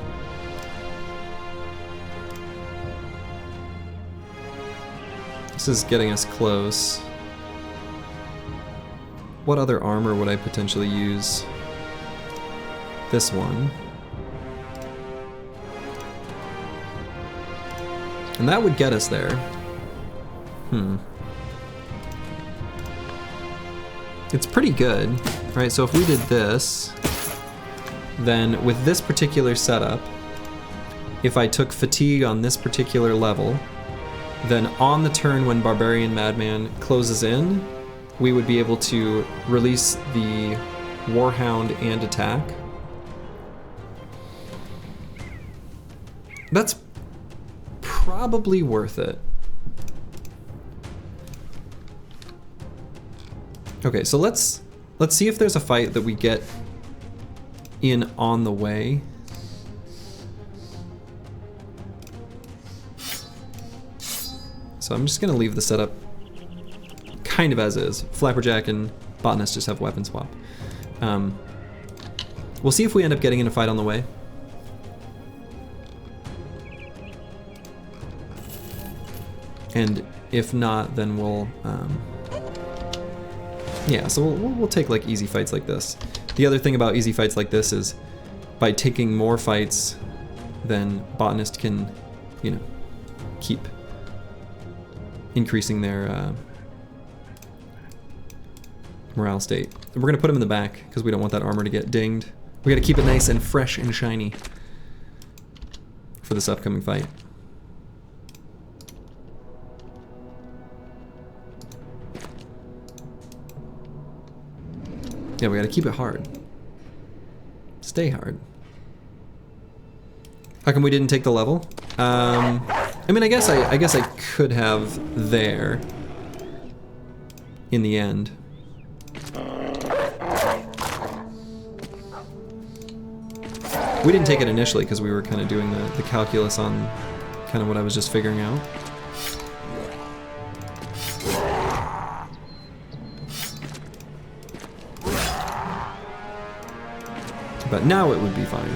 This is getting us close. What other armor would I potentially use? This one. And that would get us there. It's pretty good, right? So if we did this, then with this particular setup, if I took fatigue on this particular level, then on the turn when Barbarian Madman closes in, we would be able to release the Warhound and attack. That's probably worth it. Okay, so let's see if there's a fight that we get in on the way. So I'm just gonna leave the setup kind of as is. Flapperjack and Botanist just have weapon swap. We'll see if we end up getting in a fight on the way. And if not, then we'll, yeah, so we'll take like easy fights like this. The other thing about easy fights like this is by taking more fights, then Botanist can, you know, keep increasing their morale state. We're gonna put him in the back because we don't want that armor to get dinged. We gotta keep it nice and fresh and shiny for this upcoming fight. Yeah, we gotta keep it hard. Stay hard. How come we didn't take the level? I mean, I guess I could have there in the end. We didn't take it initially because we were kind of doing the calculus on kind of what I was just figuring out. But now it would be fine.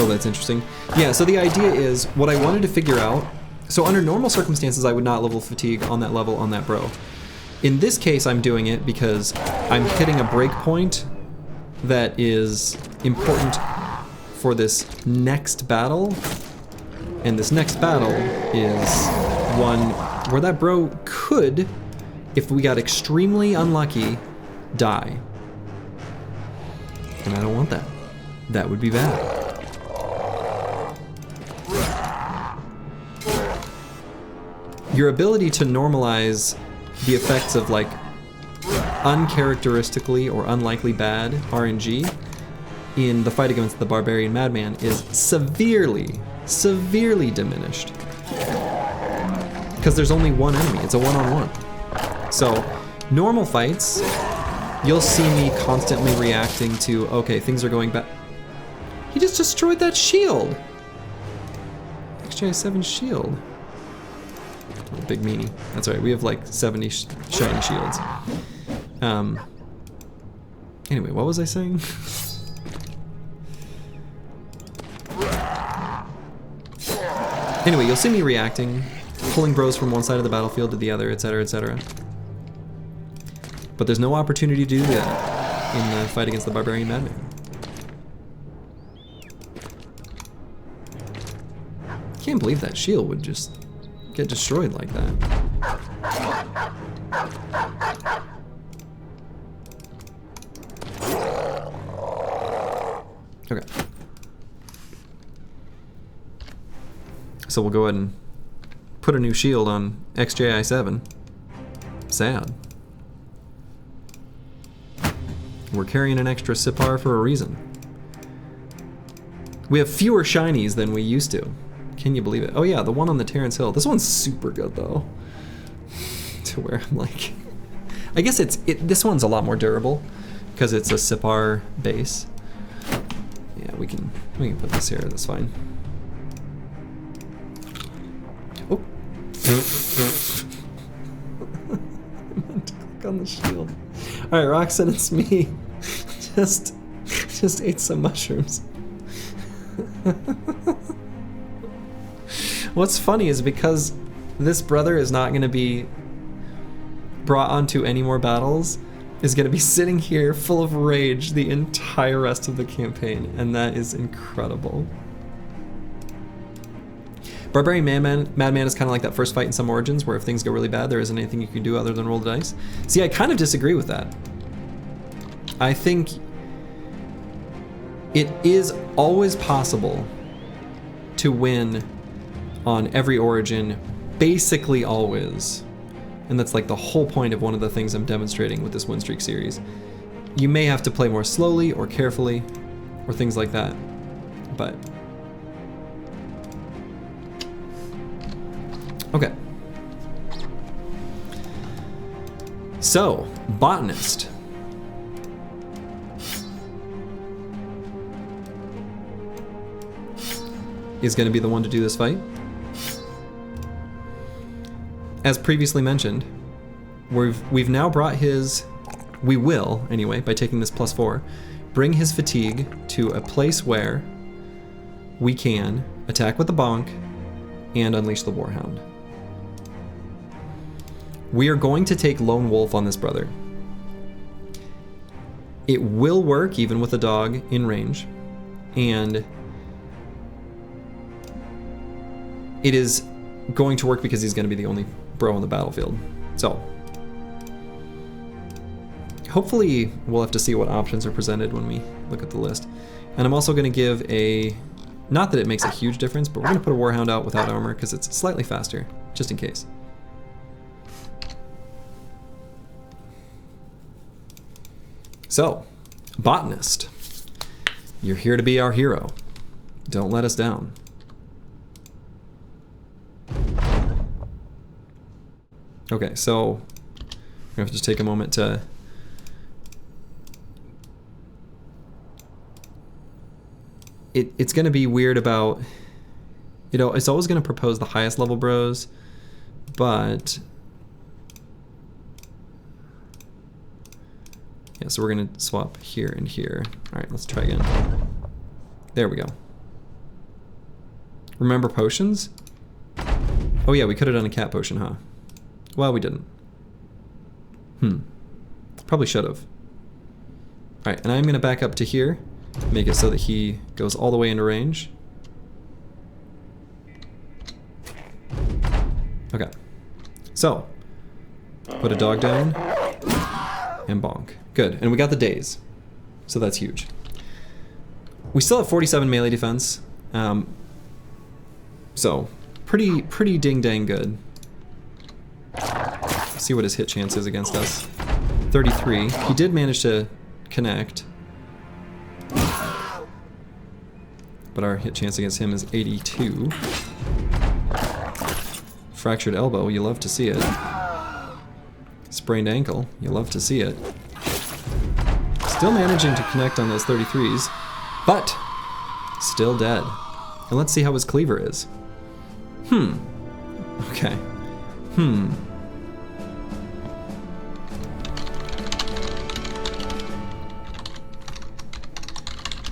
Oh, that's interesting. Yeah, so the idea is, what I wanted to figure out, so under normal circumstances I would not level fatigue on that level on that bro. In this case I'm doing it because I'm hitting a breakpoint that is important for this next battle, and this next battle is one where that bro could, if we got extremely unlucky, die. And I don't want that. That would be bad. Your ability to normalize the effects of like uncharacteristically or unlikely bad RNG in the fight against the Barbarian Madman is severely, severely diminished. Because there's only one enemy, it's a one-on-one. So, normal fights, you'll see me constantly reacting to, okay, things are going bad. He just destroyed that shield. XJ7 shield. Oh, big meanie. That's right. We have like 70 shiny shields. Anyway, what was I saying? Anyway, you'll see me reacting, pulling bros from one side of the battlefield to the other, etc., etc. But there's no opportunity to do that in the fight against the Barbarian Madman. Can't believe that shield would just get destroyed like that. Okay. So we'll go ahead and put a new shield on XJI7. Sad. We're carrying an extra Sipar for a reason. We have fewer shinies than we used to. Can you believe it? Oh yeah, the one on the Terrence Hill. This one's super good though. To where I'm like, I guess this one's a lot more durable because it's a Sipar base. Yeah, we can put this here. That's fine. Oh. I meant to click on the shield. All right, Roxanne, it's me. Just ate some mushrooms. What's funny is because this brother is not going to be brought onto any more battles, is going to be sitting here full of rage the entire rest of the campaign, and that is incredible. Barbarian Madman is kind of like that first fight in some Origins, where if things go really bad, there isn't anything you can do other than roll the dice. See, I kind of disagree with that. I think it is always possible to win on every Origin, basically always. And that's like the whole point of one of the things I'm demonstrating with this Winstreak series. You may have to play more slowly or carefully, or things like that, but... Okay. So, Botanist. Is going to be the one to do this fight. As previously mentioned, we've now brought his... We will, anyway, by taking this +4, bring his fatigue to a place where we can attack with the bonk and unleash the Warhound. We are going to take Lone Wolf on this brother. It will work even with a dog in range, and it is going to work because he's going to be the only bro on the battlefield. So, hopefully we'll have to see what options are presented when we look at the list. And I'm also going to give a, not that it makes a huge difference, but we're going to put a Warhound out without armor because it's slightly faster, just in case. So, Botanist, you're here to be our hero. Don't let us down. Okay, so I'm gonna have to just take a moment to it's gonna be weird about, you know, it's always gonna propose the highest level bros, but yeah, so we're gonna swap here and here. All right, let's try again. There we go. Remember potions? Oh yeah, we could have done a cat potion, huh? Well, we didn't. Probably should have. All right, and I'm gonna back up to here, make it so that he goes all the way into range. Okay, so put a dog down and bonk. Good, and we got the daze, so that's huge. We still have 47 melee defense, so pretty ding dang good. Let's see what his hit chance is against us. 33. He did manage to connect, but our hit chance against him is 82. Fractured elbow, you love to see it. Sprained ankle, you love to see it. Still managing to connect on those 33s, but Still dead. And let's see how his cleaver is. Okay.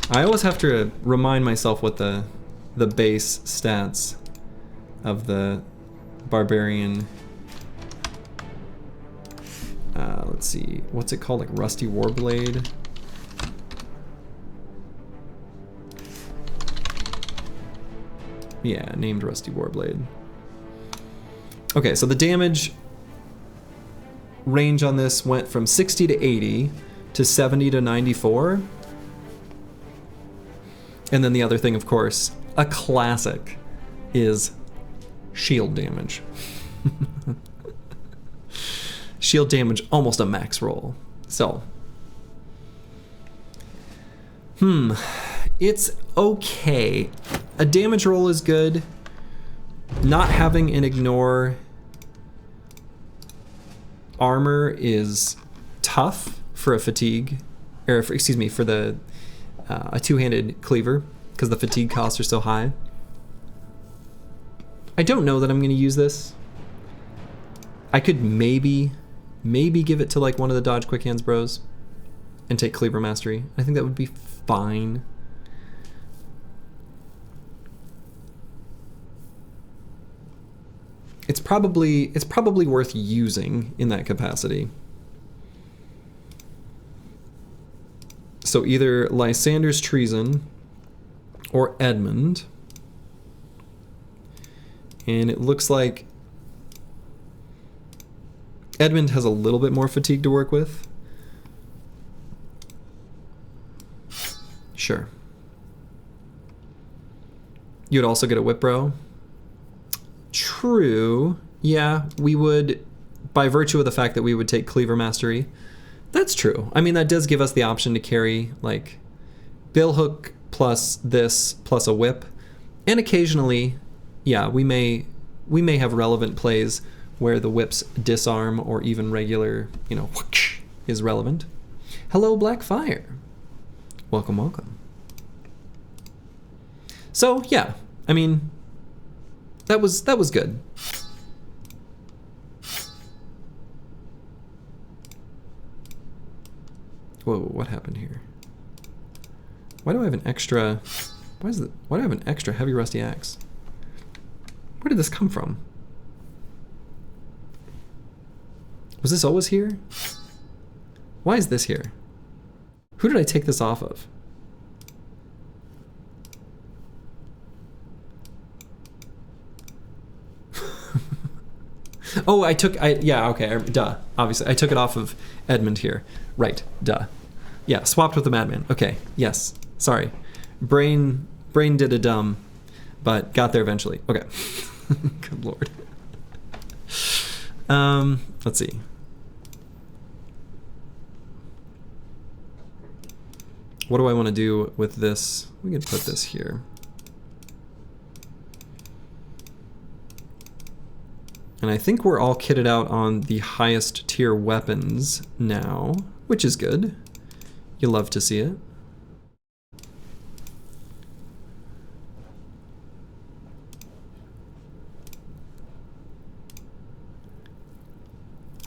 I always have to remind myself what the base stats of the barbarian. Let's see, what's it called? Like Rusty Warblade. Yeah, named Rusty Warblade. Okay, so the damage range on this went from 60 to 80 to 70 to 94. And then the other thing, of course, a classic, is shield damage. Shield damage, almost a max roll. So, it's okay. A damage roll is good. Not having an ignore armor is tough for a fatigue, or for, excuse me, for the a two-handed cleaver, because the fatigue costs are so high. I don't know that I'm going to use this. I could maybe give it to like one of the dodge quick hands bros and take cleaver mastery. I think that would be fine. It's probably worth using in that capacity. So either Lysander's Treason or Edmund. And it looks like Edmund has a little bit more fatigue to work with. Sure. You'd also get a whip bro. True. Yeah, we would, by virtue of the fact that we would take cleaver mastery. That's true. I mean, that does give us the option to carry like billhook plus this plus a whip, and occasionally, yeah, we may have relevant plays where the whip's disarm or even regular, whoosh, is relevant. Hello, Blackfire. Welcome, welcome. So yeah, I mean, that was good. Whoa, what happened here? Why do I have an extra? Why do I have an extra heavy rusty axe? Where did this come from? Was this always here? Why is this here? Who did I take this off of? Oh, yeah, okay, duh, obviously. I took it off of Edmund here. Right, duh. Yeah, swapped with the Madman. Okay, yes, sorry. Brain did a dumb, but got there eventually. Okay, good lord. Let's see. What do I want to do with this? We can put this here. And I think we're all kitted out on the highest tier weapons now, which is good. You love to see it.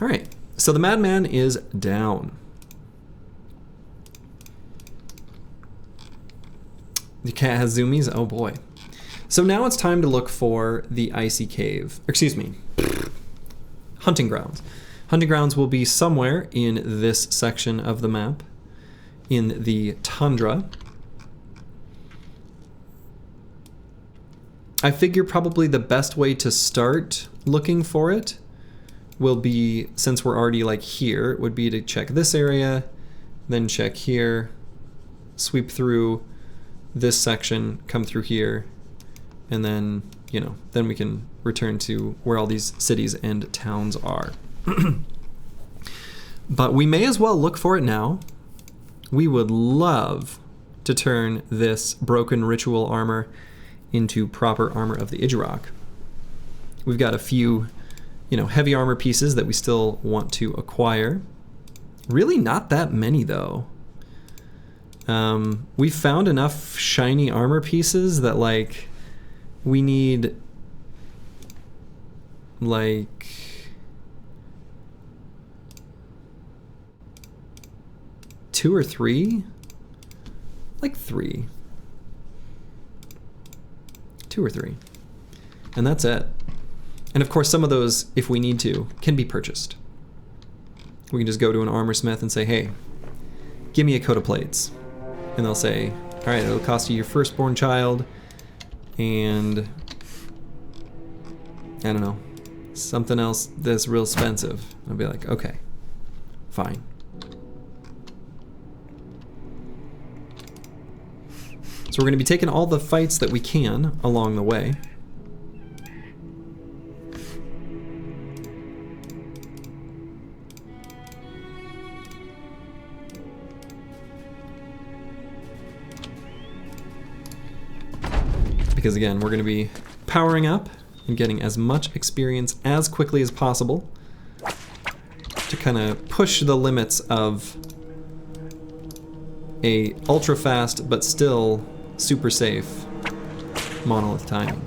All right, so the Madman is down. The cat has zoomies, oh boy. So now it's time to look for the icy cave, excuse me, hunting grounds. Hunting grounds will be somewhere in this section of the map, in the tundra. I figure probably the best way to start looking for it will be, since we're already like here, would be to check this area, then check here, sweep through this section, come through here, and then, then we can return to where all these cities and towns are. But we may as well look for it now. We would love to turn this broken ritual armor into proper armor of the Idjarok. We've got a few, heavy armor pieces that we still want to acquire. Really not that many though. We found enough shiny armor pieces that, like, we need, like, two or three? Like 3. 2 or 3. And that's it. And of course, some of those, if we need to, can be purchased. We can just go to an armor smith and say, hey, give me a coat of plates. And they'll say, all right, it'll cost you your firstborn child and, I don't know, something else that's real expensive. I'll be like, okay, fine. So we're going to be taking all the fights that we can along the way. Because again, we're going to be powering up and getting as much experience as quickly as possible to kind of push the limits of a ultra fast but still super safe monolith timing.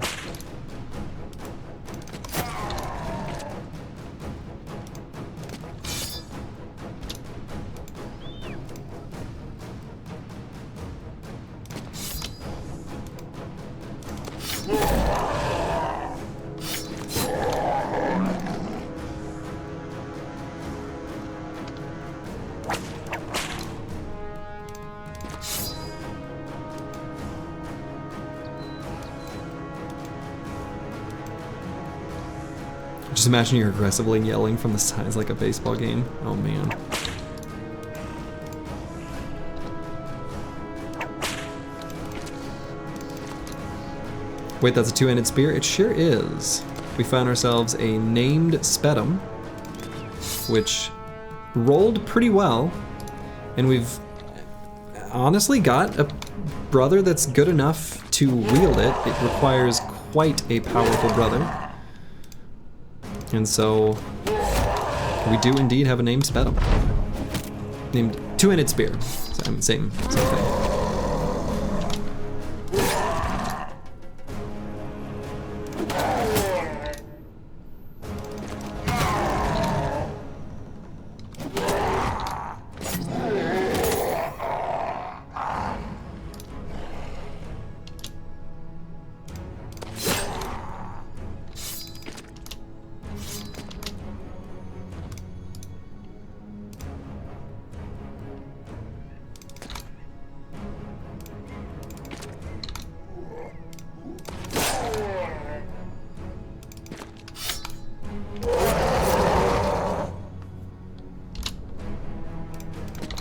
Just imagine you're aggressively yelling from the sides like a baseball game. Oh man. Wait, that's a two-handed spear? It sure is. We found ourselves a named Spedum, which rolled pretty well, and we've honestly got a brother that's good enough to wield it. It requires quite a powerful brother. And so we do indeed have a named Spedum. Named two-handed spear. Same thing.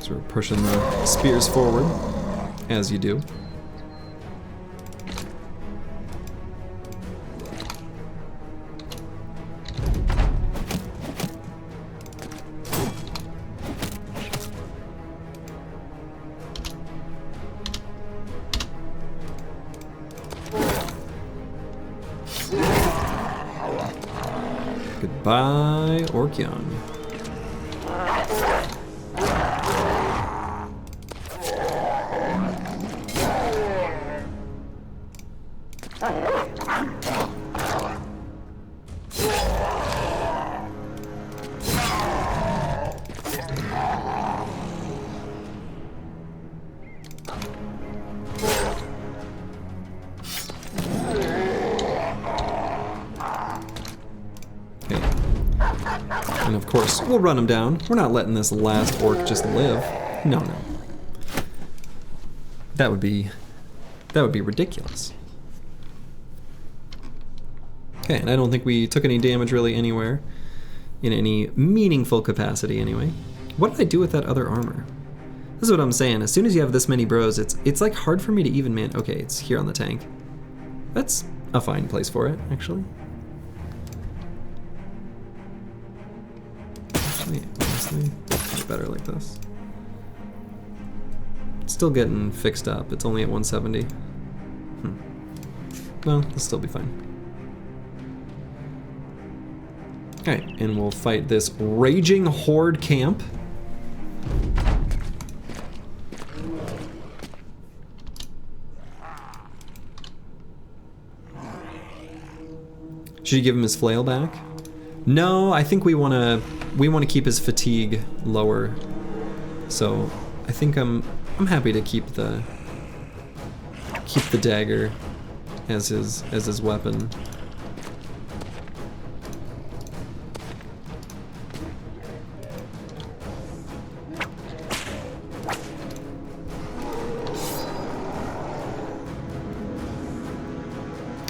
So we're pushing the spears forward, as you do. Goodbye, Orkion. And of course, we'll run him down. We're not letting this last orc just live. No. That would be ridiculous. Okay, and I don't think we took any damage really anywhere, in any meaningful capacity anyway. What did I do with that other armor? This is what I'm saying. As soon as you have this many bros, it's like hard for me to even man. Okay, it's here on the tank. That's a fine place for it, actually. Honestly, much better like this. It's still getting fixed up. It's only at 170. Well, it'll still be fine. Okay, and we'll fight this raging horde camp. Should you give him his flail back? No, I think we wanna keep his fatigue lower. So I think I'm happy to keep the dagger as his weapon.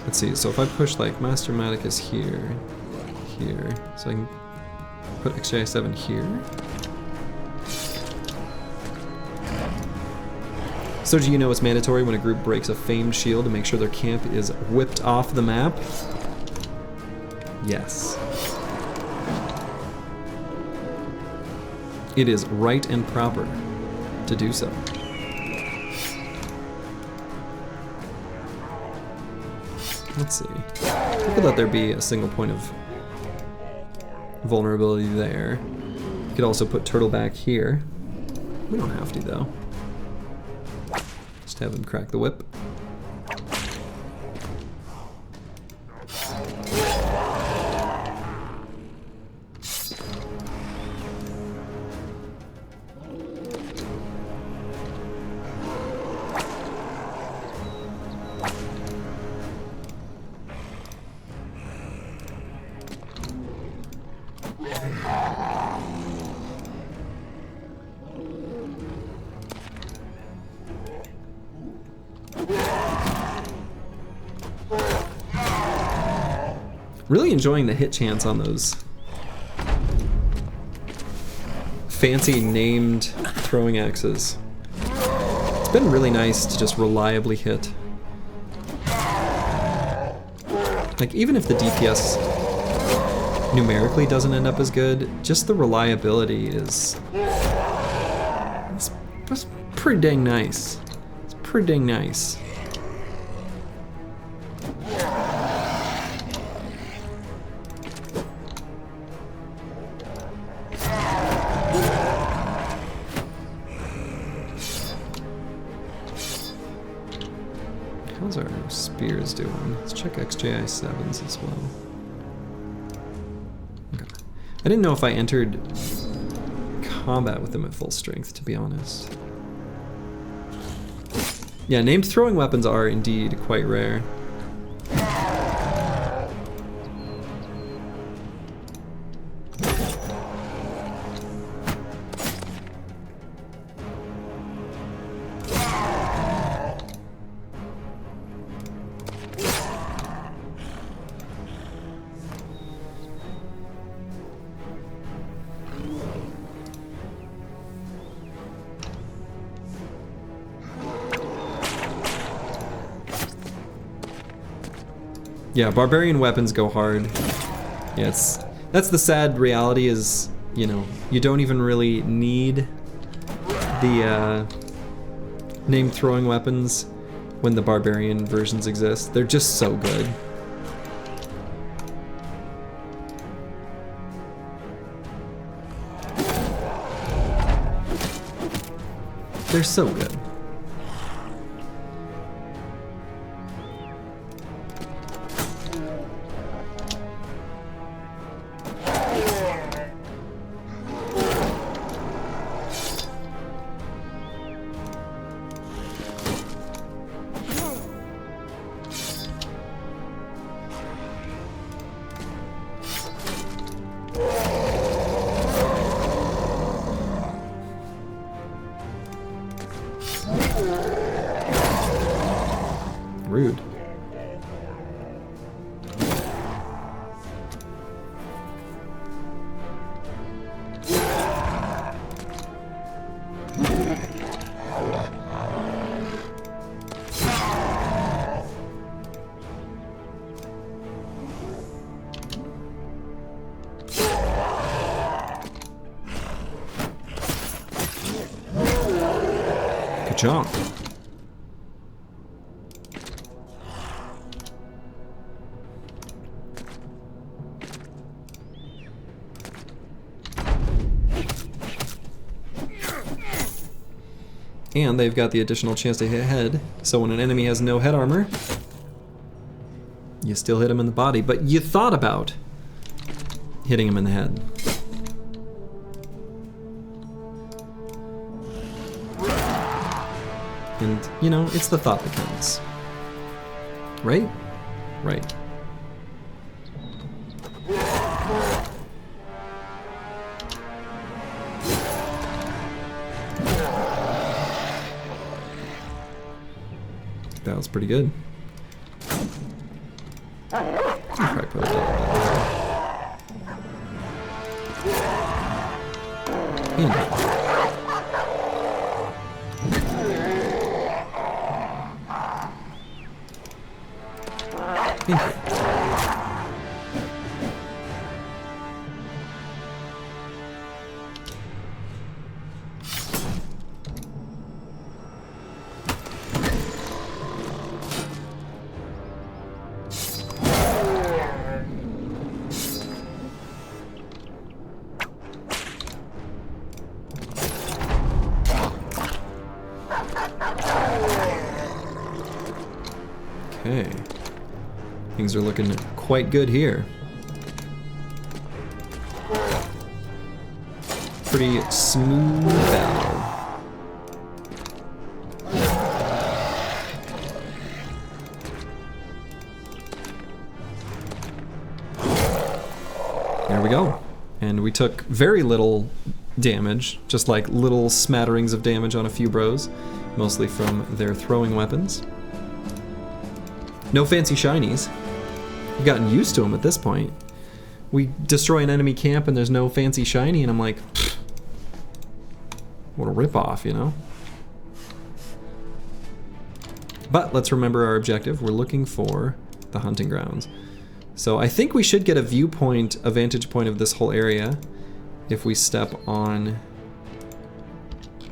Let's see, so if I push like Master Matic is here, so I can put XJ7 here. So do you know it's mandatory when a group breaks a famed shield to make sure their camp is whipped off the map? Yes. It is right and proper to do so. Let's see. We could let there be a single point of vulnerability there. You could also put Turtle back here. We don't have to though. Just have him crack the whip. Really enjoying the hit chance on those fancy named throwing axes. It's been really nice to just reliably hit. Like even if the DPS numerically doesn't end up as good, just the reliability is it's pretty dang nice. It's pretty dang nice. How's our spears doing? Let's check XJI7s as well. Okay. I didn't know if I entered combat with them at full strength, to be honest. Yeah, named throwing weapons are indeed quite rare. Yeah, barbarian weapons go hard. Yeah, that's the sad reality is, you know, you don't even really need the named throwing weapons when the barbarian versions exist. They're just so good. They're so good. Rude. Good job. And they've got the additional chance to hit head, so when an enemy has no head armor, You still hit him in the body, but you thought about hitting him in the head. And, you know, it's the thought that counts. Right? Right. That was pretty good. I'll probably put it down. Thank you. Okay. Things are looking quite good here. Pretty smooth battle. There we go. And we took very little damage, just like little smatterings of damage on a few bros, mostly from their throwing weapons. No fancy shinies. We've gotten used to them at this point. We destroy an enemy camp and there's no fancy shiny, and I'm like, what a ripoff, you know? But let's remember our objective. We're looking for the hunting grounds. So I think we should get a viewpoint, a vantage point of this whole area if we step on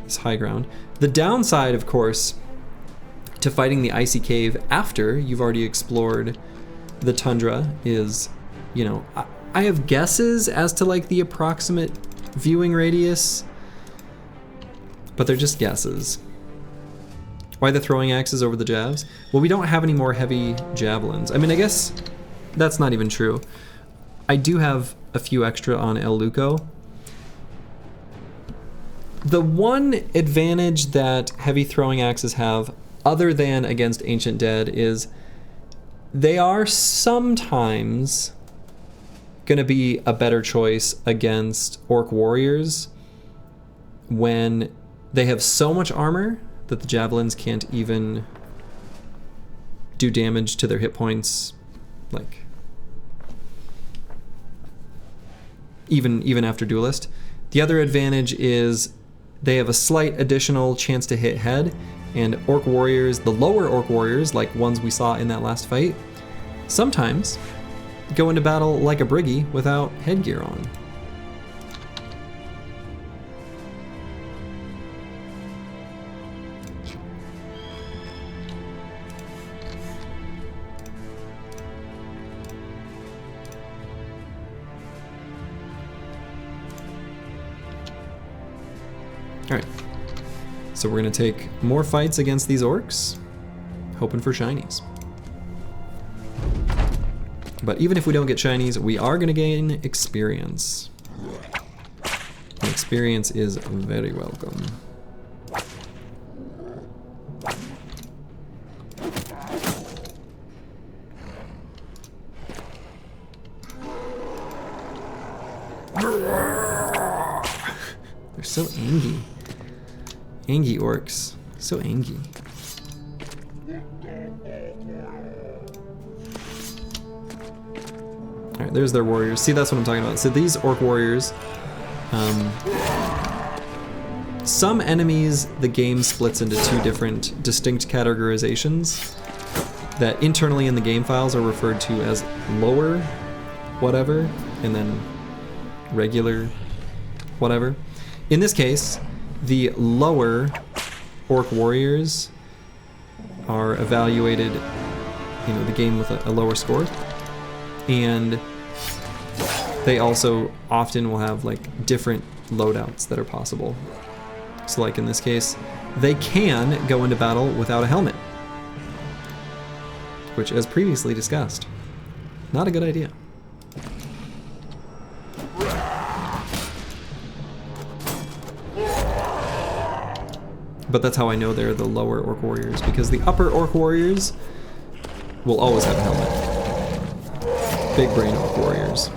this high ground. The downside, of course, to fighting the icy cave after you've already explored the tundra is, you know, I have guesses as to like the approximate viewing radius, but they're just guesses. Why the throwing axes over the jabs? Well, we don't have any more heavy javelins. I mean, I guess that's not even true. I do have a few extra on El Luco. The one advantage that heavy throwing axes have, other than against Ancient Dead, is they are sometimes gonna be a better choice against Orc Warriors when they have so much armor that the javelins can't even do damage to their hit points, like even after Duelist. The other advantage is they have a slight additional chance to hit head, and Orc Warriors, the lower Orc Warriors, like ones we saw in that last fight, sometimes go into battle like a Briggy without headgear on. Alright, so we're gonna take more fights against these orcs, hoping for shinies. But even if we don't get shinies, we are gonna gain experience. And experience is very welcome. They're so angry. Angy orcs. So angy. Alright, there's their warriors. See, that's what I'm talking about. So these orc warriors, some enemies, the game splits into two different distinct categorizations that internally in the game files are referred to as lower whatever, and then regular whatever. In this case, the lower orc warriors are evaluated, you know, the game with a lower score, and they also often will have like different loadouts that are possible. So like in this case, they can go into battle without a helmet, which as previously discussed. Not a good idea. But that's how I know they're the lower Orc Warriors, because the upper Orc Warriors will always have a helmet. Big brain Orc Warriors.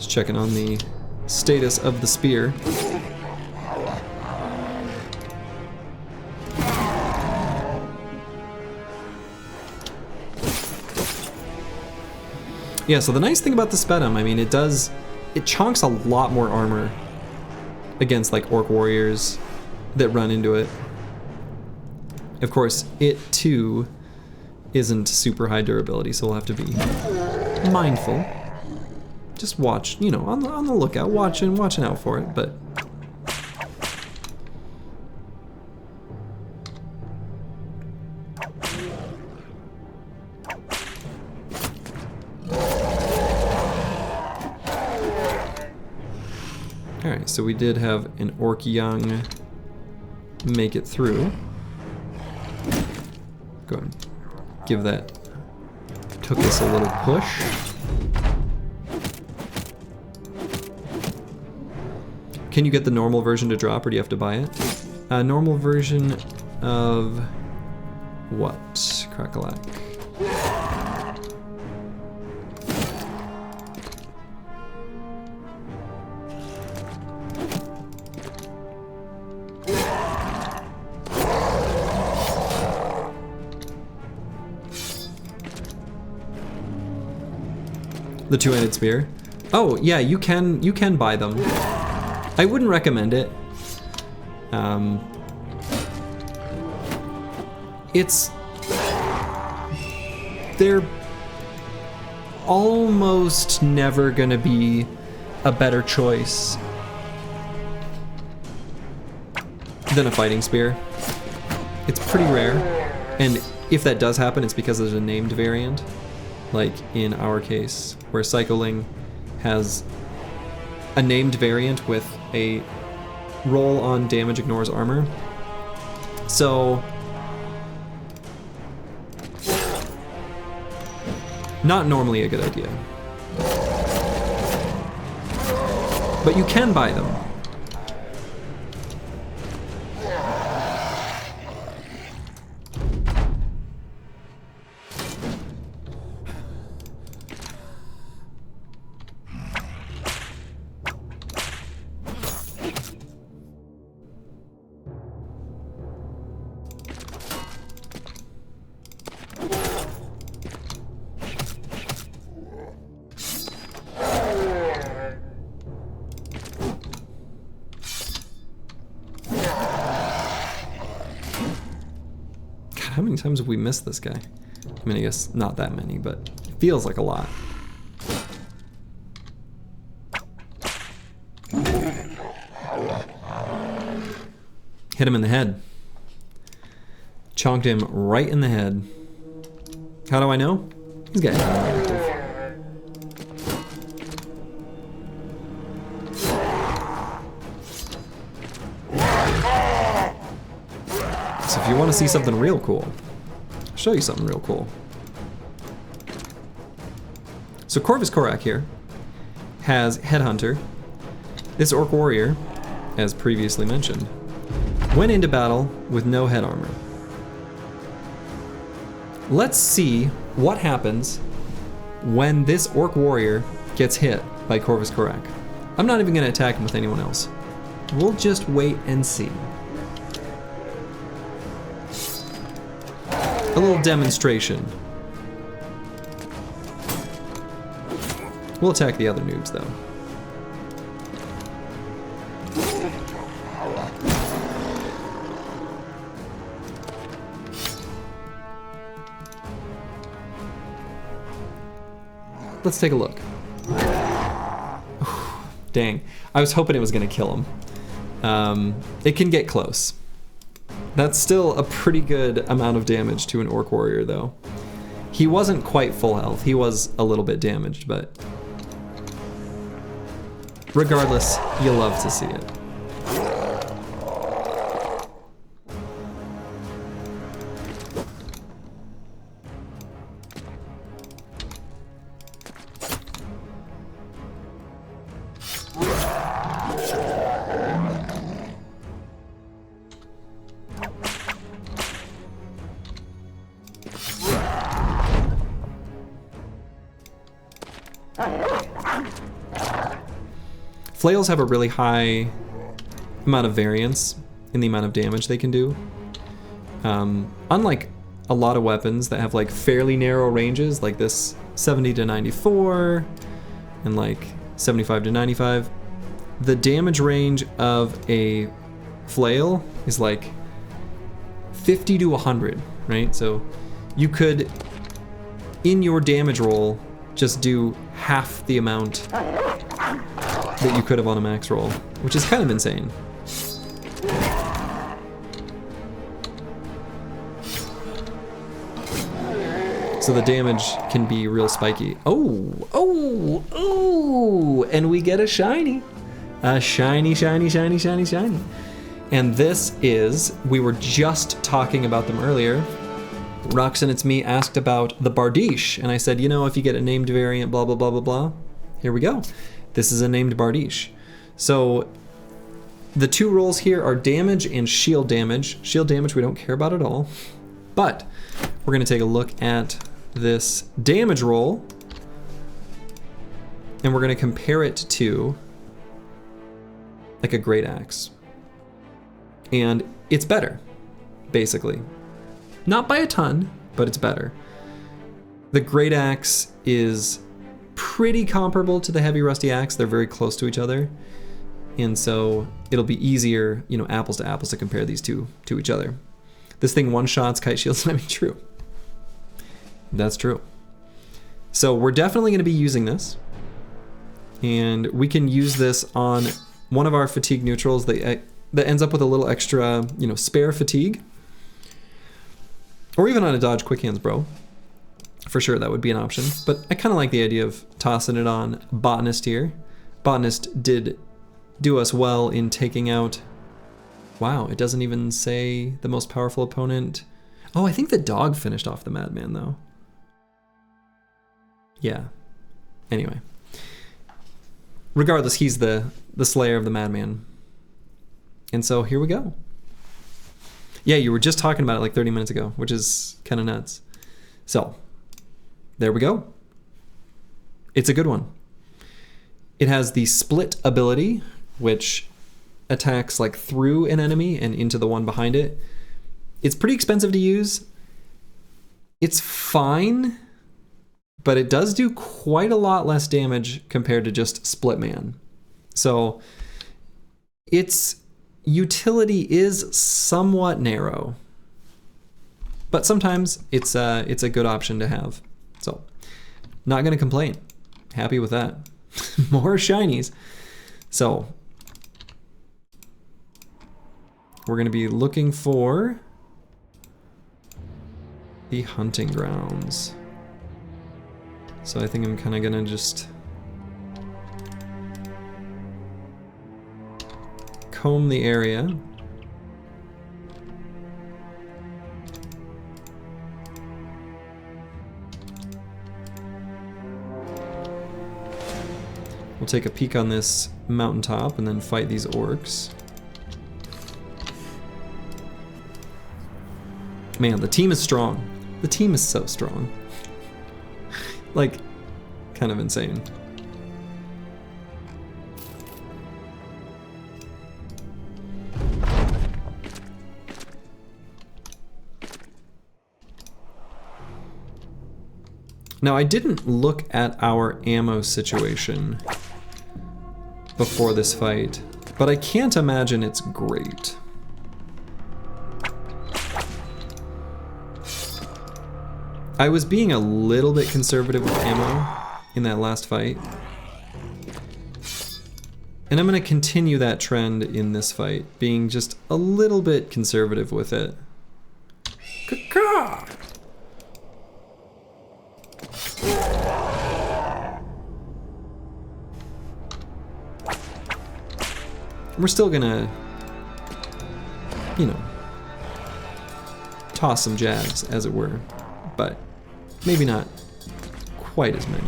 Checking on the status of the spear. Yeah, so the nice thing about the Spetum, I mean, it chonks a lot more armor against like Orc Warriors that run into it. Of course, it too isn't super high durability, so we'll have to be mindful. Just watch, you know, on the lookout, watching out for it, but alright, so we did have an Orc Young make it through. Go ahead and give that Tookus a little push. Can you get the normal version to drop, or do you have to buy it? Normal version of what? Crackalack. The two-handed spear. Oh yeah, you can buy them. I wouldn't recommend it. They're almost never gonna be a better choice than a fighting spear. It's pretty rare, and if that does happen, it's because there's a named variant, like in our case, where Psycholing has a named variant with a roll on damage ignores armor. So not normally a good idea. But you can buy them. How many times have we missed this guy? I mean, I guess not that many, but it feels like a lot. Hit him in the head. Chonked him right in the head. How do I know? He's got active. So if you want to see something real cool, I'll show you something real cool. So Corvus Korak here has Headhunter. This Orc Warrior, as previously mentioned, went into battle with no head armor. Let's see what happens when this Orc Warrior gets hit by Corvus Korak. I'm not even going to attack him with anyone else. We'll just wait and see. A little demonstration. We'll attack the other noobs though. Let's take a look. Dang, I was hoping it was gonna kill him. It can get close. That's still a pretty good amount of damage to an Orc Warrior, though. He wasn't quite full health. He was a little bit damaged, but regardless, you love to see it. Flails have a really high amount of variance in the amount of damage they can do. Unlike a lot of weapons that have like fairly narrow ranges, like this 70 to 94 and like 75 to 95, the damage range of a flail is like 50 to 100, right? So you could, in your damage roll, just do half the amount that you could have on a max roll, which is kind of insane. So the damage can be real spiky. Oh, and we get a shiny. A shiny. And this is, we were just talking about them earlier. Roxanne, it's me, asked about the Bardiche, and I said, you know, if you get a named variant, blah, blah, blah, blah, blah. Here we go. This is a named Bardiche. So the two rolls here are damage and shield damage. Shield damage we don't care about at all, but we're gonna take a look at this damage roll and we're gonna compare it to like a great axe. And it's better, basically. Not by a ton, but it's better. The great axe is pretty comparable to the heavy rusty axe. They're very close to each other. And so it'll be easier, you know, apples to apples to compare these two to each other. This thing one-shots kite shields, I mean, true. That's true. So we're definitely gonna be using this. And we can use this on one of our fatigue neutrals that ends up with a little extra, you know, spare fatigue. Or even on a dodge quick hands bro. For sure, that would be an option. But I kind of like the idea of tossing it on Botanist here. Botanist did do us well in taking out... Wow, it doesn't even say the most powerful opponent. Oh, I think the dog finished off the Madman, though. Yeah. Anyway. Regardless, he's the slayer of the Madman. And so here we go. Yeah, you were just talking about it like 30 minutes ago, which is kind of nuts. So, there we go. It's a good one. It has the split ability, which attacks like through an enemy and into the one behind it. It's pretty expensive to use. It's fine, but it does do quite a lot less damage compared to just Split Man. So, its utility is somewhat narrow, but sometimes it's a good option to have. So, not gonna complain. Happy with that. More shinies. So, we're gonna be looking for the hunting grounds. So I think I'm kind of gonna just comb the area. We'll take a peek on this mountaintop and then fight these orcs. Man, the team is strong. The team is so strong. Like, kind of insane. Now, I didn't look at our ammo situation before this fight, but I can't imagine it's great. I was being a little bit conservative with ammo in that last fight. And I'm going to continue that trend in this fight, being just a little bit conservative with it. Caw-caw! We're still gonna, you know, toss some jabs, as it were, but maybe not quite as many.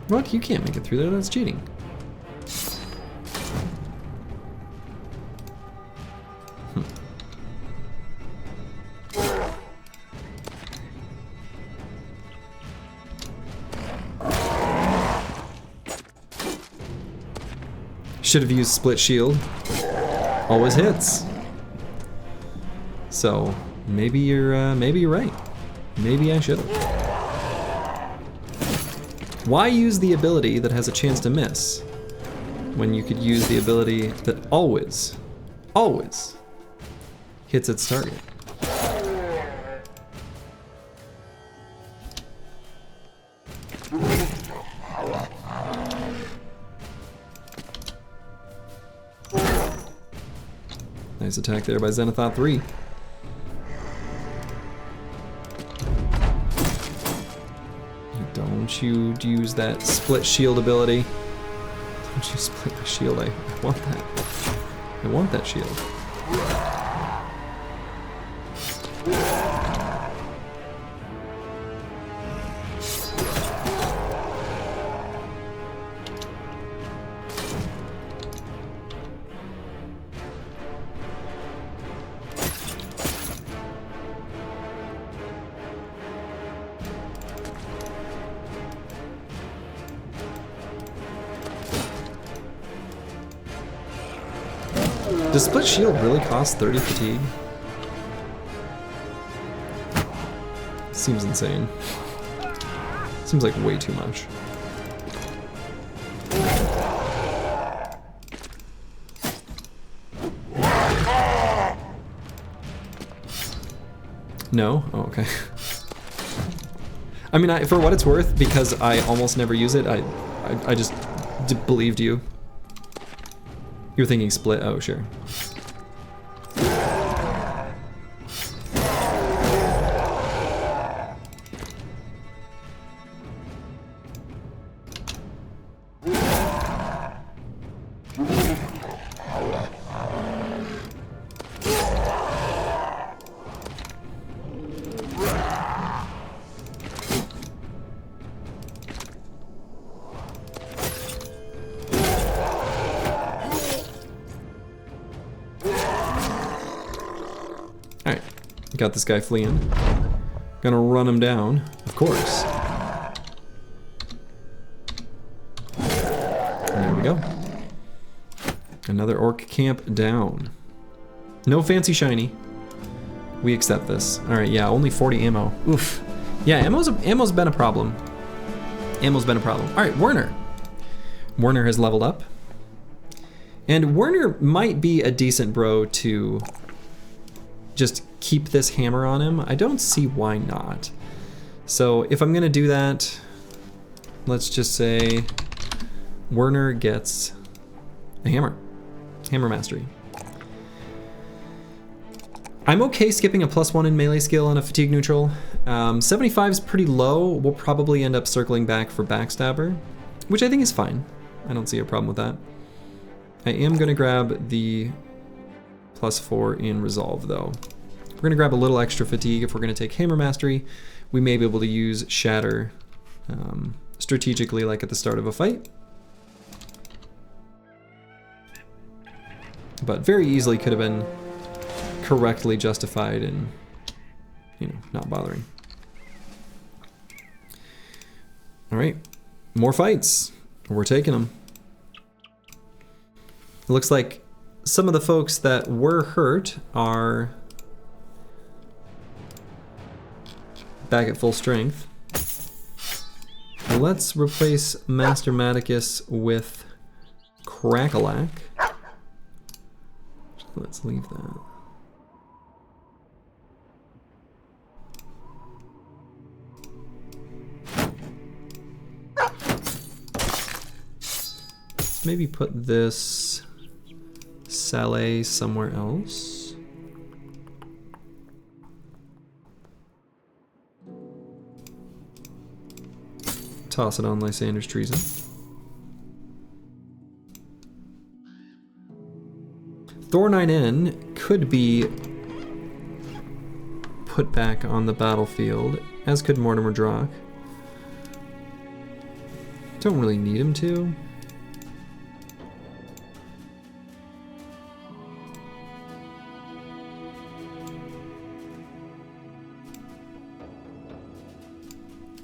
What? You can't make it through there, that's cheating. Should have used split shield. Always hits. So maybe you're right. Maybe I should have. Why use the ability that has a chance to miss when you could use the ability that always hits its target? Nice attack there by Zenithot 3. Don't you use that split shield ability. Don't you split the shield. I want that. I want that shield. Does split shield really cost 30 fatigue? Seems insane. Seems like way too much. No? Oh, okay. I mean, for what it's worth, because I almost never use it, I just believed you. You were thinking split, oh sure. Got this guy fleeing. Gonna run him down, of course. There we go. Another orc camp down. No fancy shiny. We accept this. Alright, yeah, only 40 ammo. Oof. Yeah, ammo's been a problem. Ammo's been a problem. Alright, Werner. Werner has leveled up. And Werner might be a decent bro to just keep this hammer on him. I don't see why not. So if I'm gonna do that, let's just say Werner gets a hammer. Hammer mastery. I'm okay skipping a +1 in melee skill on a fatigue neutral. 75 is pretty low. We'll probably end up circling back for backstabber, which I think is fine. I don't see a problem with that. I am gonna grab the +4 in resolve though. We're gonna grab a little extra fatigue if we're gonna take Hammer Mastery. We may be able to use Shatter strategically, like at the start of a fight. But very easily could have been correctly justified in, you know, not bothering. All right, more fights. We're taking them. It looks like some of the folks that were hurt are back at full strength. Let's replace Master Maticus with Crackalack. Let's leave that. Maybe put this Saleh somewhere else. Toss it on Lysander's Treason. Thor9N could be put back on the battlefield, as could Mortimer Drock. Don't really need him to.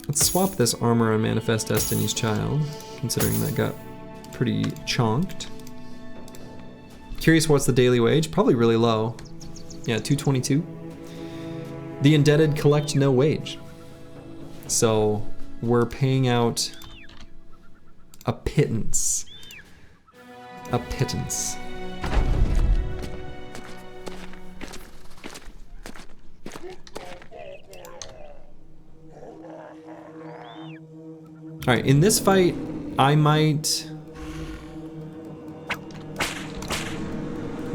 Let's swap this armor on Manifest Destiny's Child, considering that got pretty chonked. Curious what's the daily wage? Probably really low. Yeah, 222. The indebted collect no wage. So we're paying out a pittance. A pittance. All right, in this fight, I might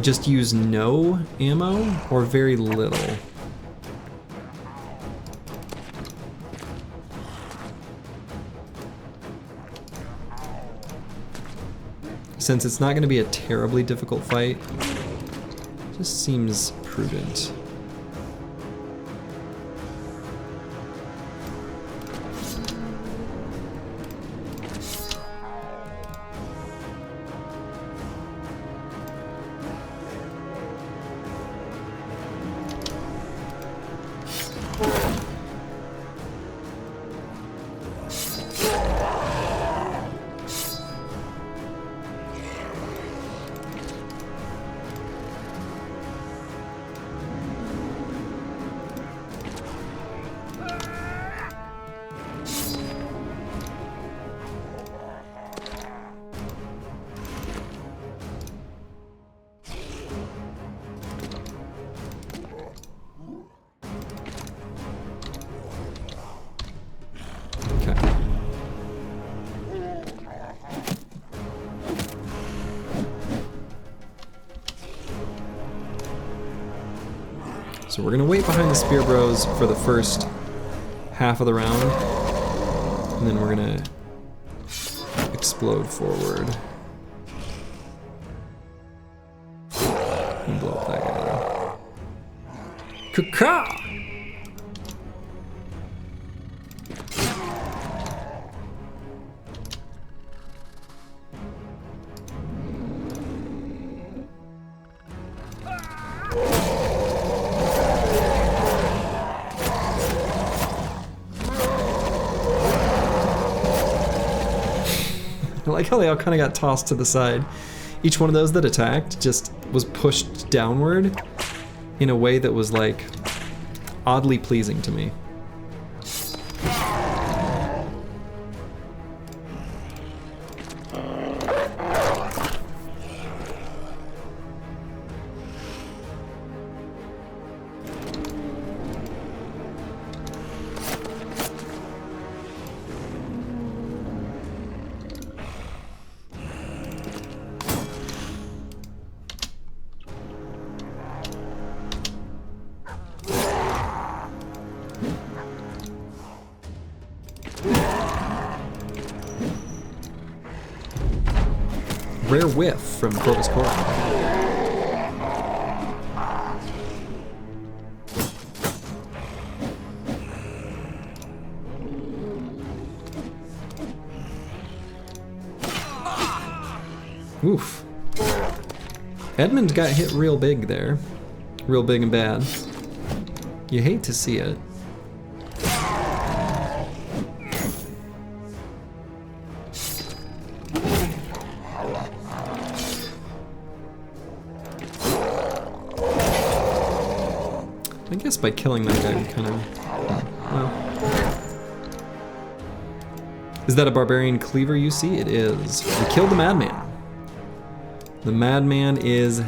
just use no ammo or very little. Since it's not going to be a terribly difficult fight, just seems prudent. So we're gonna wait behind the Spear Bros for the first half of the round, and then we're gonna explode forward. And blow up that guy. Caca! I like how they all kind of got tossed to the side. Each one of those that attacked just was pushed downward in a way that was like oddly pleasing to me. Rare whiff from Corvus Court. Oof. Edmund got hit real big there. Real big and bad. You hate to see it. I guess by killing that guy we kind of... well... Is that a barbarian cleaver you see? It is. We killed the madman. The madman is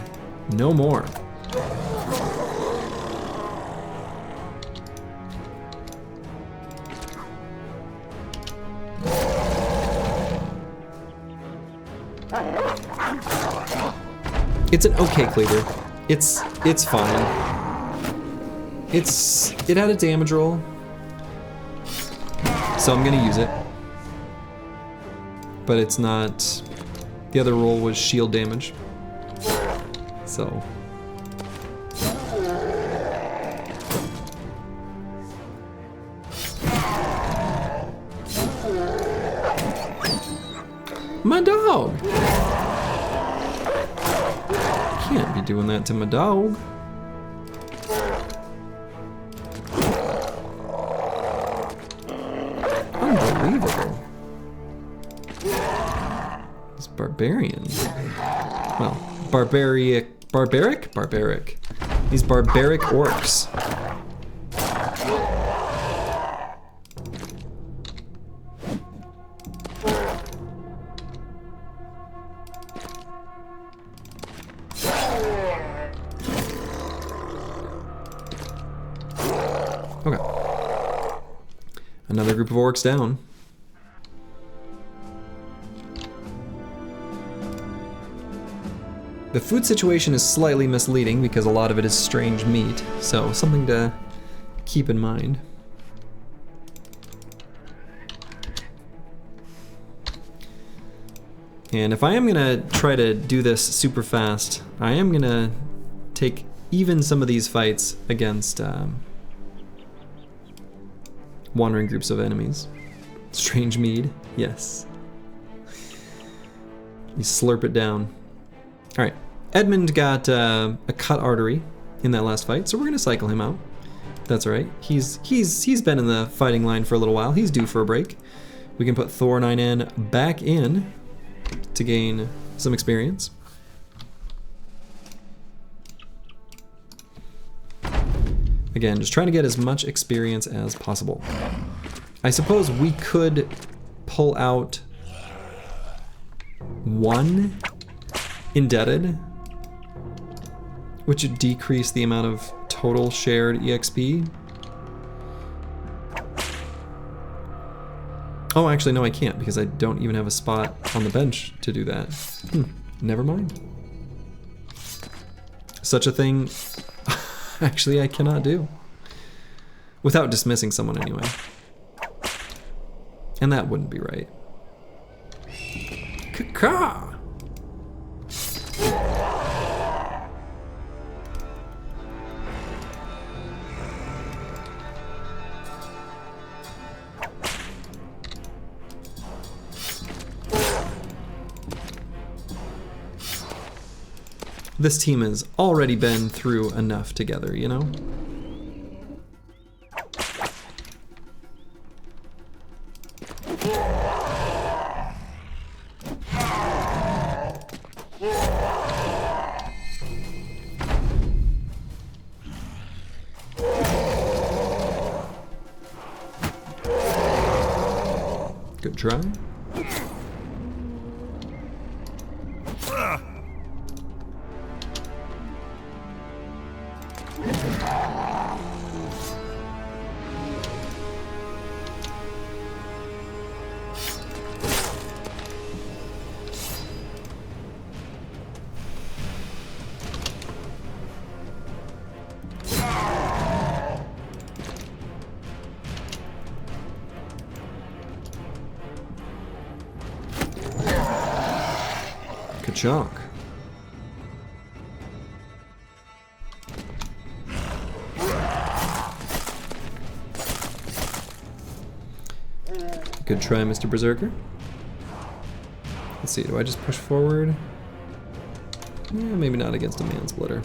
no more. It's an okay cleaver. It's fine. It had a damage roll, so I'm gonna use it. But it's not. The other roll was shield damage, so. My dog! Can't be doing that to my dog. Unbelievable. These barbarians. Well, barbaric. These barbaric orcs. Okay. Another group of orcs down. The food situation is slightly misleading because a lot of it is strange meat, so something to keep in mind. And if I am gonna try to do this super fast, I am gonna take even some of these fights against wandering groups of enemies. Strange mead, yes. You slurp it down. All right, Edmund got a cut artery in that last fight, so we're gonna cycle him out. That's all right. He's been in the fighting line for a little while. He's due for a break. We can put Thor 9N back in to gain some experience. Again, just trying to get as much experience as possible. I suppose we could pull out one indebted, which would decrease the amount of total shared EXP. Oh, actually, no, I can't because I don't even have a spot on the bench to do that. Never mind. Such a thing, actually, I cannot do. Without dismissing someone anyway. And that wouldn't be right. Caw! This team has already been through enough together, you know? Good try. Kachok. Good try, Mr. Berserker. Let's see, do I just push forward? Yeah, maybe not against a man-splitter.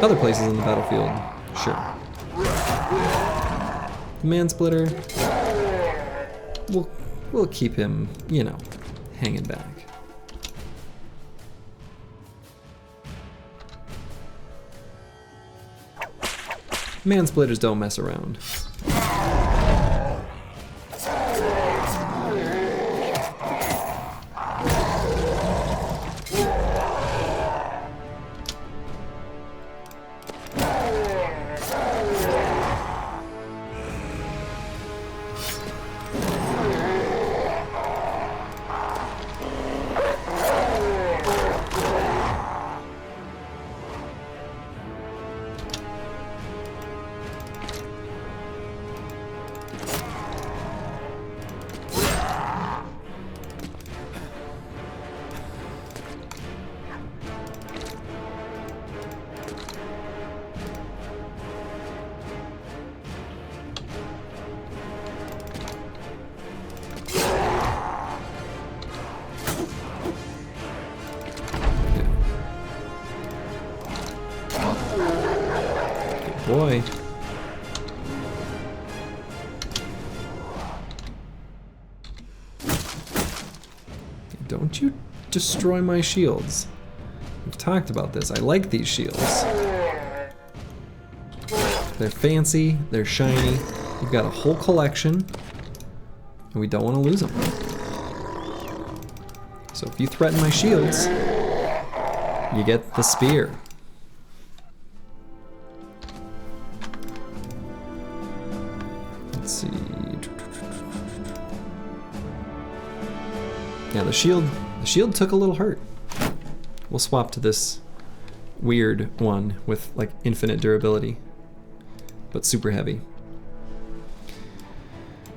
Other places in the battlefield, sure. The man-splitter, we'll keep him, you know, hanging back. Man-splitters don't mess around. Boy. Don't you destroy my shields. We've talked about this. I like these shields. They're fancy, they're shiny. We've got a whole collection, and we don't want to lose them. So if you threaten my shields, you get the spear. Let's see. Yeah, the shield took a little hurt. We'll swap to this weird one with like infinite durability, but super heavy.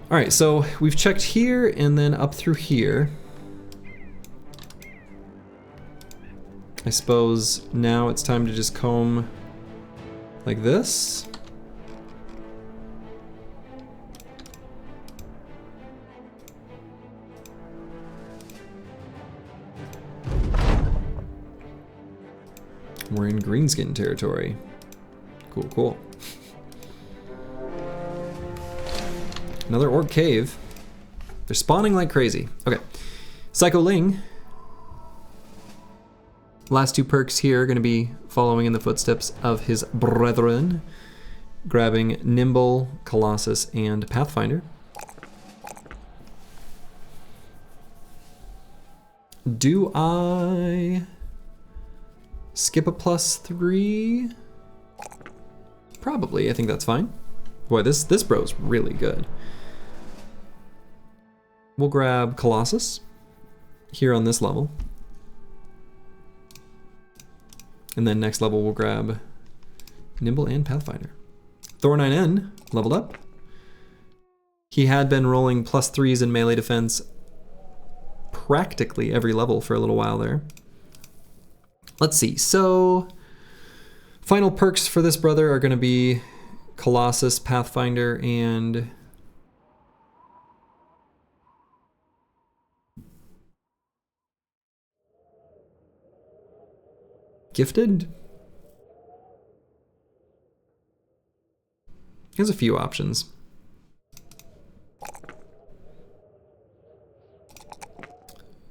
All right, so we've checked here and then up through here. I suppose now it's time to just comb like this. We're in greenskin territory. Cool, cool. Another orc cave. They're spawning like crazy. Okay, Psycho Ling. Last two perks here are gonna be following in the footsteps of his brethren, grabbing Nimble, Colossus, and Pathfinder. Do I skip a +3? Probably, I think that's fine. Boy, this bro's really good. We'll grab Colossus here on this level. And then next level we'll grab Nimble and Pathfinder. Thor9N leveled up. He had been rolling +3s in melee defense practically every level for a little while there. Let's see, so final perks for this brother are gonna be Colossus, Pathfinder, and Gifted? Here's a few options.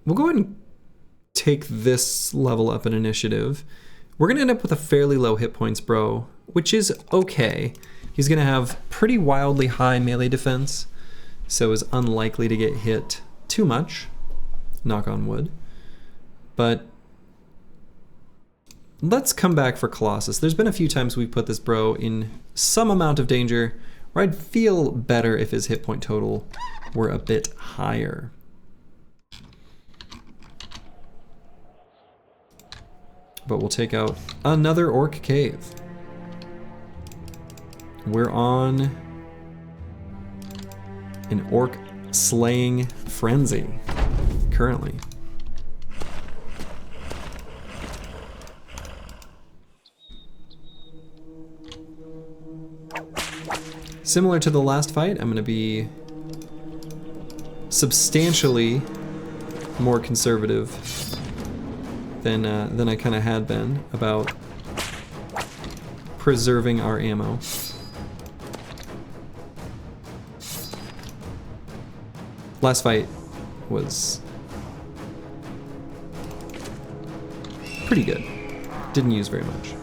We'll go ahead and take this level up in initiative. We're gonna end up with a fairly low hit points bro, which is okay. He's gonna have pretty wildly high melee defense, so is unlikely to get hit too much, knock on wood. But let's come back for Colossus. There's been a few times we've put this bro in some amount of danger where I'd feel better if his hit point total were a bit higher. But we'll take out another orc cave. We're on an orc slaying frenzy currently. Similar to the last fight, I'm going to be substantially more conservative than I kind of had been about preserving our ammo. Last fight was pretty good. Didn't use very much.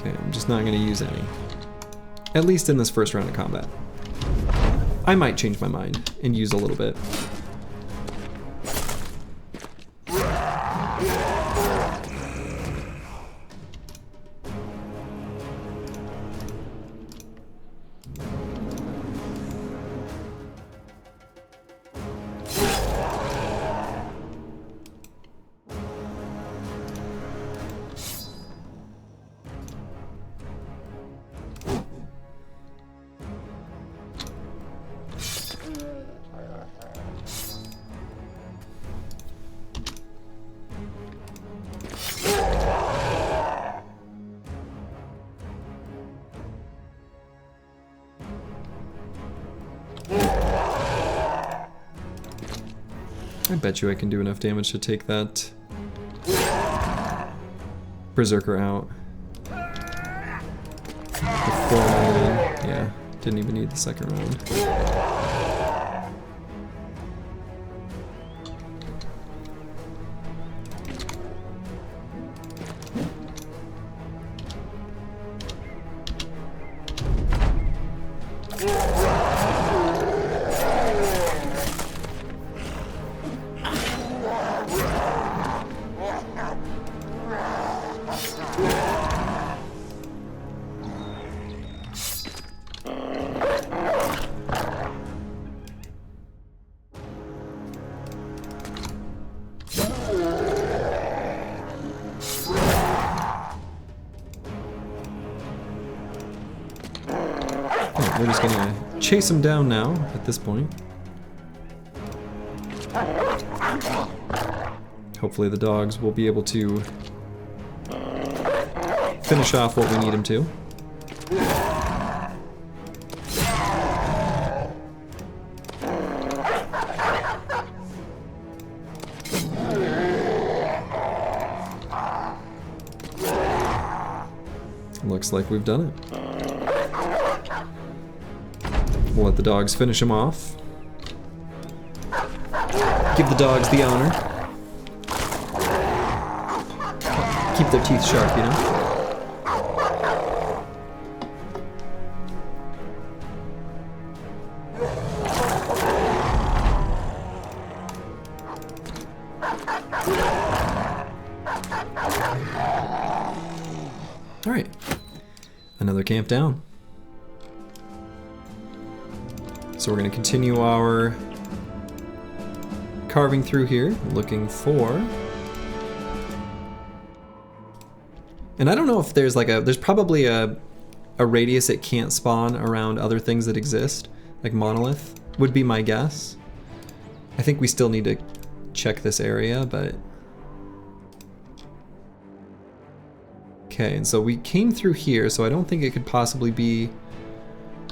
Okay, I'm just not going to use any. At least in this first round of combat. I might change my mind and use a little bit. I bet you I can do enough damage to take that Berserker out. Before yeah, didn't even need the second round. We're just gonna chase him down now at this point. Hopefully the dogs will be able to finish off what we need him to. Looks like we've done it. We'll let the dogs finish him off. Give the dogs the honor. Keep their teeth sharp, you know? All right, another camp down. So we're going to continue our carving through here, looking for... And I don't know if there's like there's probably a radius it can't spawn around other things that exist, like Monolith would be my guess. I think we still need to check this area, but... Okay, and so we came through here, so I don't think it could possibly be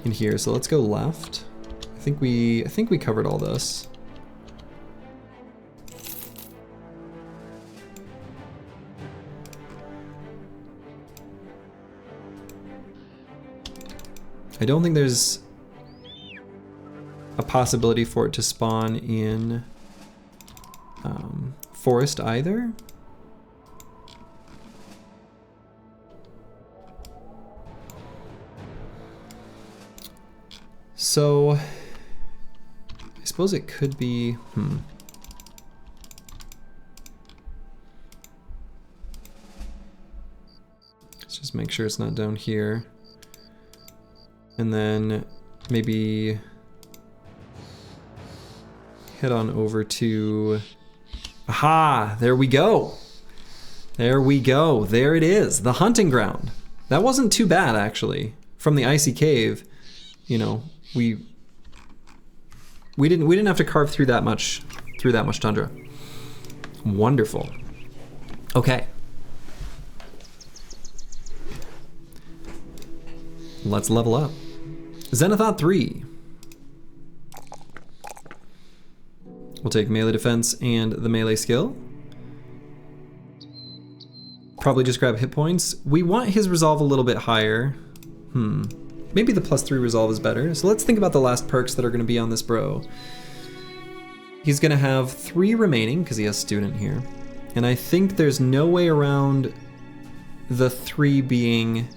in here, so let's go left. I think we covered all this. I don't think there's a possibility for it to spawn in forest either. So I suppose it could be, Let's just make sure it's not down here. And then maybe head on over to Aha, there we go. There we go. There it is. The hunting ground. That wasn't too bad, actually. From the icy cave, you know, we didn't have to carve through that much tundra. Wonderful. Okay. Let's level up. Zenithot 3. We'll take melee defense and the melee skill. Probably just grab hit points. We want his resolve a little bit higher. Maybe the +3 resolve is better. So let's think about the last perks that are going to be on this bro. He's going to have 3 remaining because he has student here. And I think there's no way around the 3 being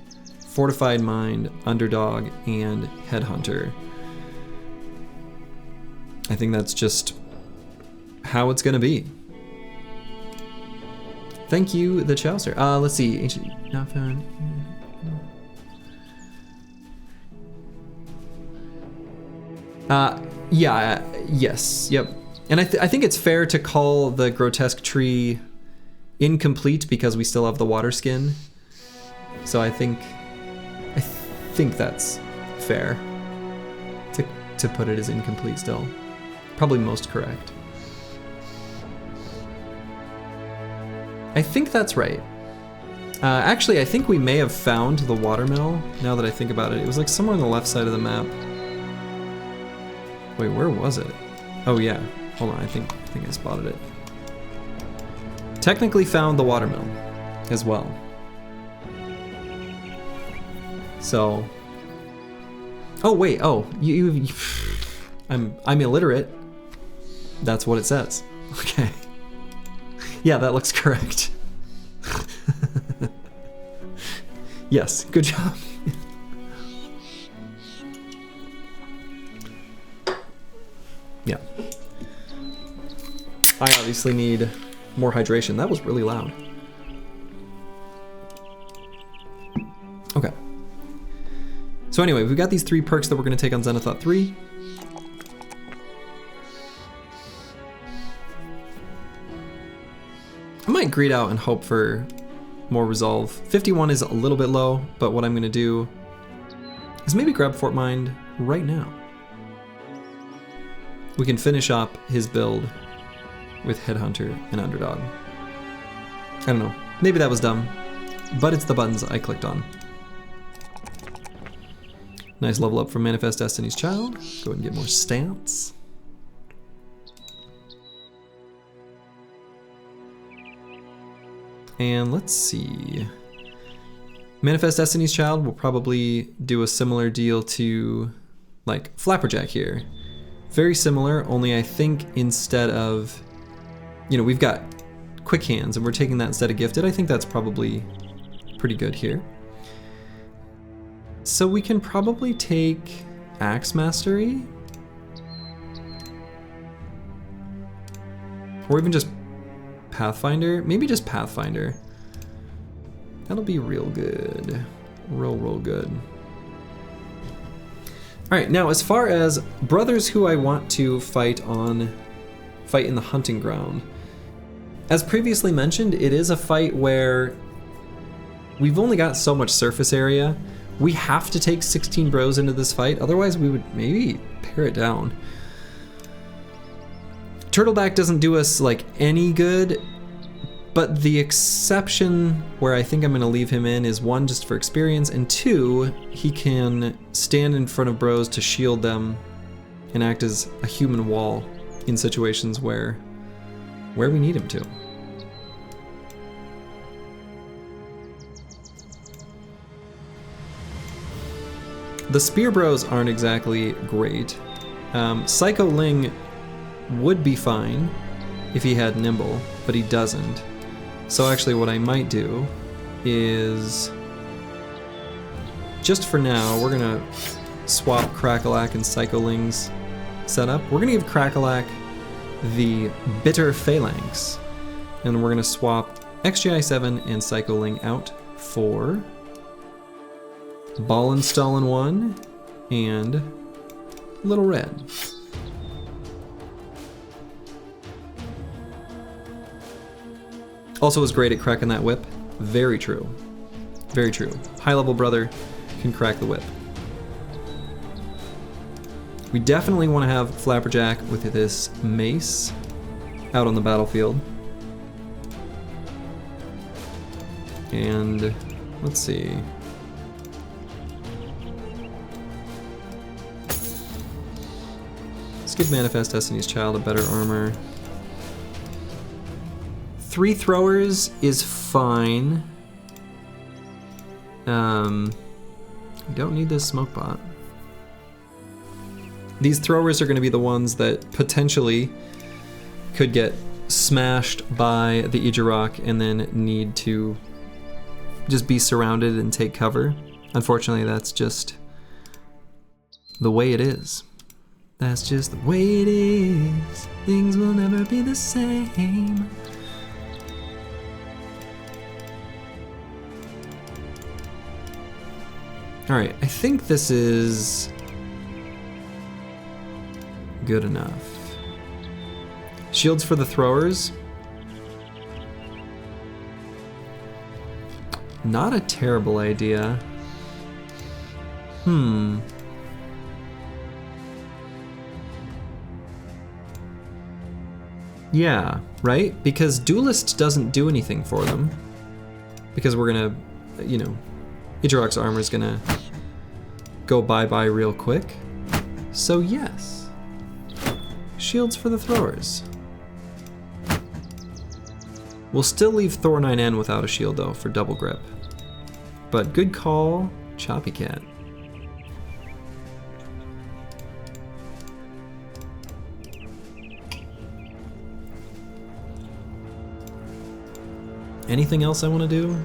Fortified Mind, Underdog, and Headhunter. I think that's just how it's going to be. Thank you, the Chaucer. Let's see. Ancient, not found. Yeah, yes, yep. And I think it's fair to call the grotesque tree incomplete because we still have the water skin. So I think that's fair to put it as incomplete still. Probably most correct. I think that's right. Actually, I think we may have found the watermill now that I think about it. It was like somewhere on the left side of the map. Wait, where was it? Oh yeah, hold on, I think I spotted it. Technically found the watermill as well. So, oh wait, oh, I'm illiterate. That's what it says. Okay. Yeah, that looks correct. Yes, good job. Yeah. I obviously need more hydration. That was really loud. Okay. So anyway, we've got these 3 perks that we're going to take on Zenithot 3. I might greed out and hope for more resolve. 51 is a little bit low, but what I'm going to do is maybe grab Fort Mind right now. We can finish up his build with Headhunter and Underdog. I don't know, maybe that was dumb, but it's the buttons I clicked on. Nice level up from Manifest Destiny's Child. Go ahead and get more stats. And let's see. Manifest Destiny's Child will probably do a similar deal to like Flapperjack here. Very similar, only I think instead of, you know, we've got quick hands and we're taking that instead of gifted. I think that's probably pretty good here. So we can probably take Axe Mastery. Or even just Pathfinder. Maybe just Pathfinder. That'll be real good. Real good. Alright, now as far as brothers who I want to fight in the hunting ground. As previously mentioned, it is a fight where we've only got so much surface area. We have to take 16 bros into this fight, otherwise we would maybe pare it down. Turtleback doesn't do us like any good, but the exception where I think I'm gonna leave him in is 1, just for experience, and 2, he can stand in front of bros to shield them and act as a human wall in situations where we need him to. The Spear Bros aren't exactly great. Psycho Ling would be fine if he had Nimble, but he doesn't. So actually what I might do is, just for now, we're gonna swap Crackalack and Psycho Ling's setup. We're gonna give Crackalack the Bitter Phalanx, and we're gonna swap XGI7 and Psycho Ling out for Ball and Stallin 1 and Little Red. Also is great at cracking that whip. Very true. Very true. High level brother can crack the whip. We definitely want to have Flapperjack with this mace out on the battlefield. And let's see. Let's give Manifest Destiny's Child a better armor. 3 throwers is fine. We don't need this smoke bot. These throwers are going to be the ones that potentially could get smashed by the Ijirok and then need to just be surrounded and take cover. Unfortunately, that's just the way it is. That's just the way it is. Things will never be the same. Alright, I think this is good enough. Shields for the throwers. Not a terrible idea. Yeah, right? Because Duelist doesn't do anything for them. Because we're gonna, you know, Ijirok's armor is gonna go bye-bye real quick. So yes. Shields for the throwers. We'll still leave Thor 9N without a shield though for double grip. But good call, Choppy Cat. Anything else I want to do?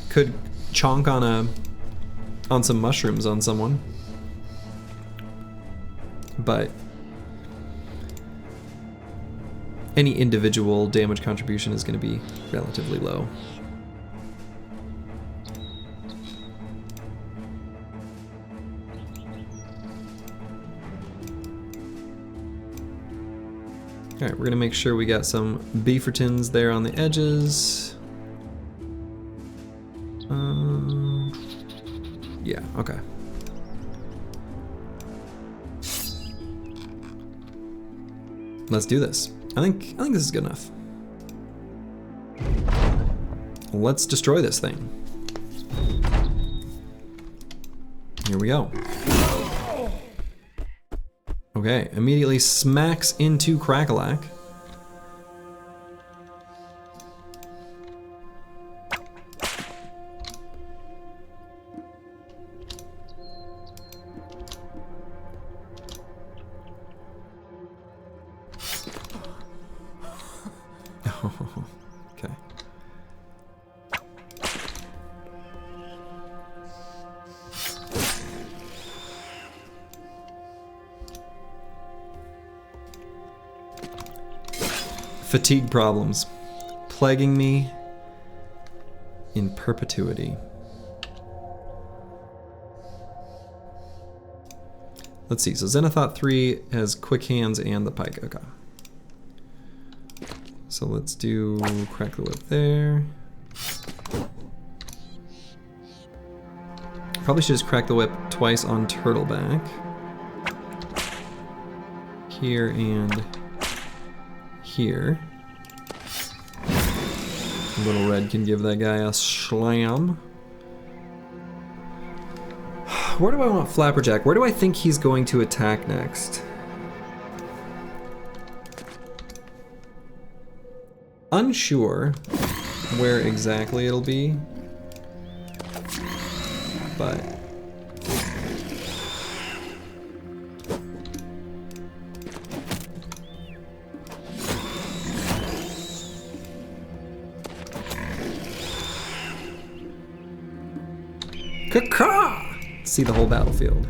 Could chonk on some mushrooms on someone. But any individual damage contribution is going to be relatively low. Alright, we're going to make sure we got some Beefertons there on the edges. Yeah, okay. Let's do this. I think this is good enough. Let's destroy this thing. Here we go. Okay, immediately smacks into Crackalack. Okay. Fatigue problems plaguing me in perpetuity. Let's see, so Xenothot 3 has quick hands and the pike. Okay. So let's do crack the whip there. Probably should just crack the whip twice on Turtleback. Here and here. Little Red can give that guy a slam. Where do I want Flapperjack? Where do I think he's going to attack next? Unsure where exactly it'll be, but Caw-caw! See the whole battlefield.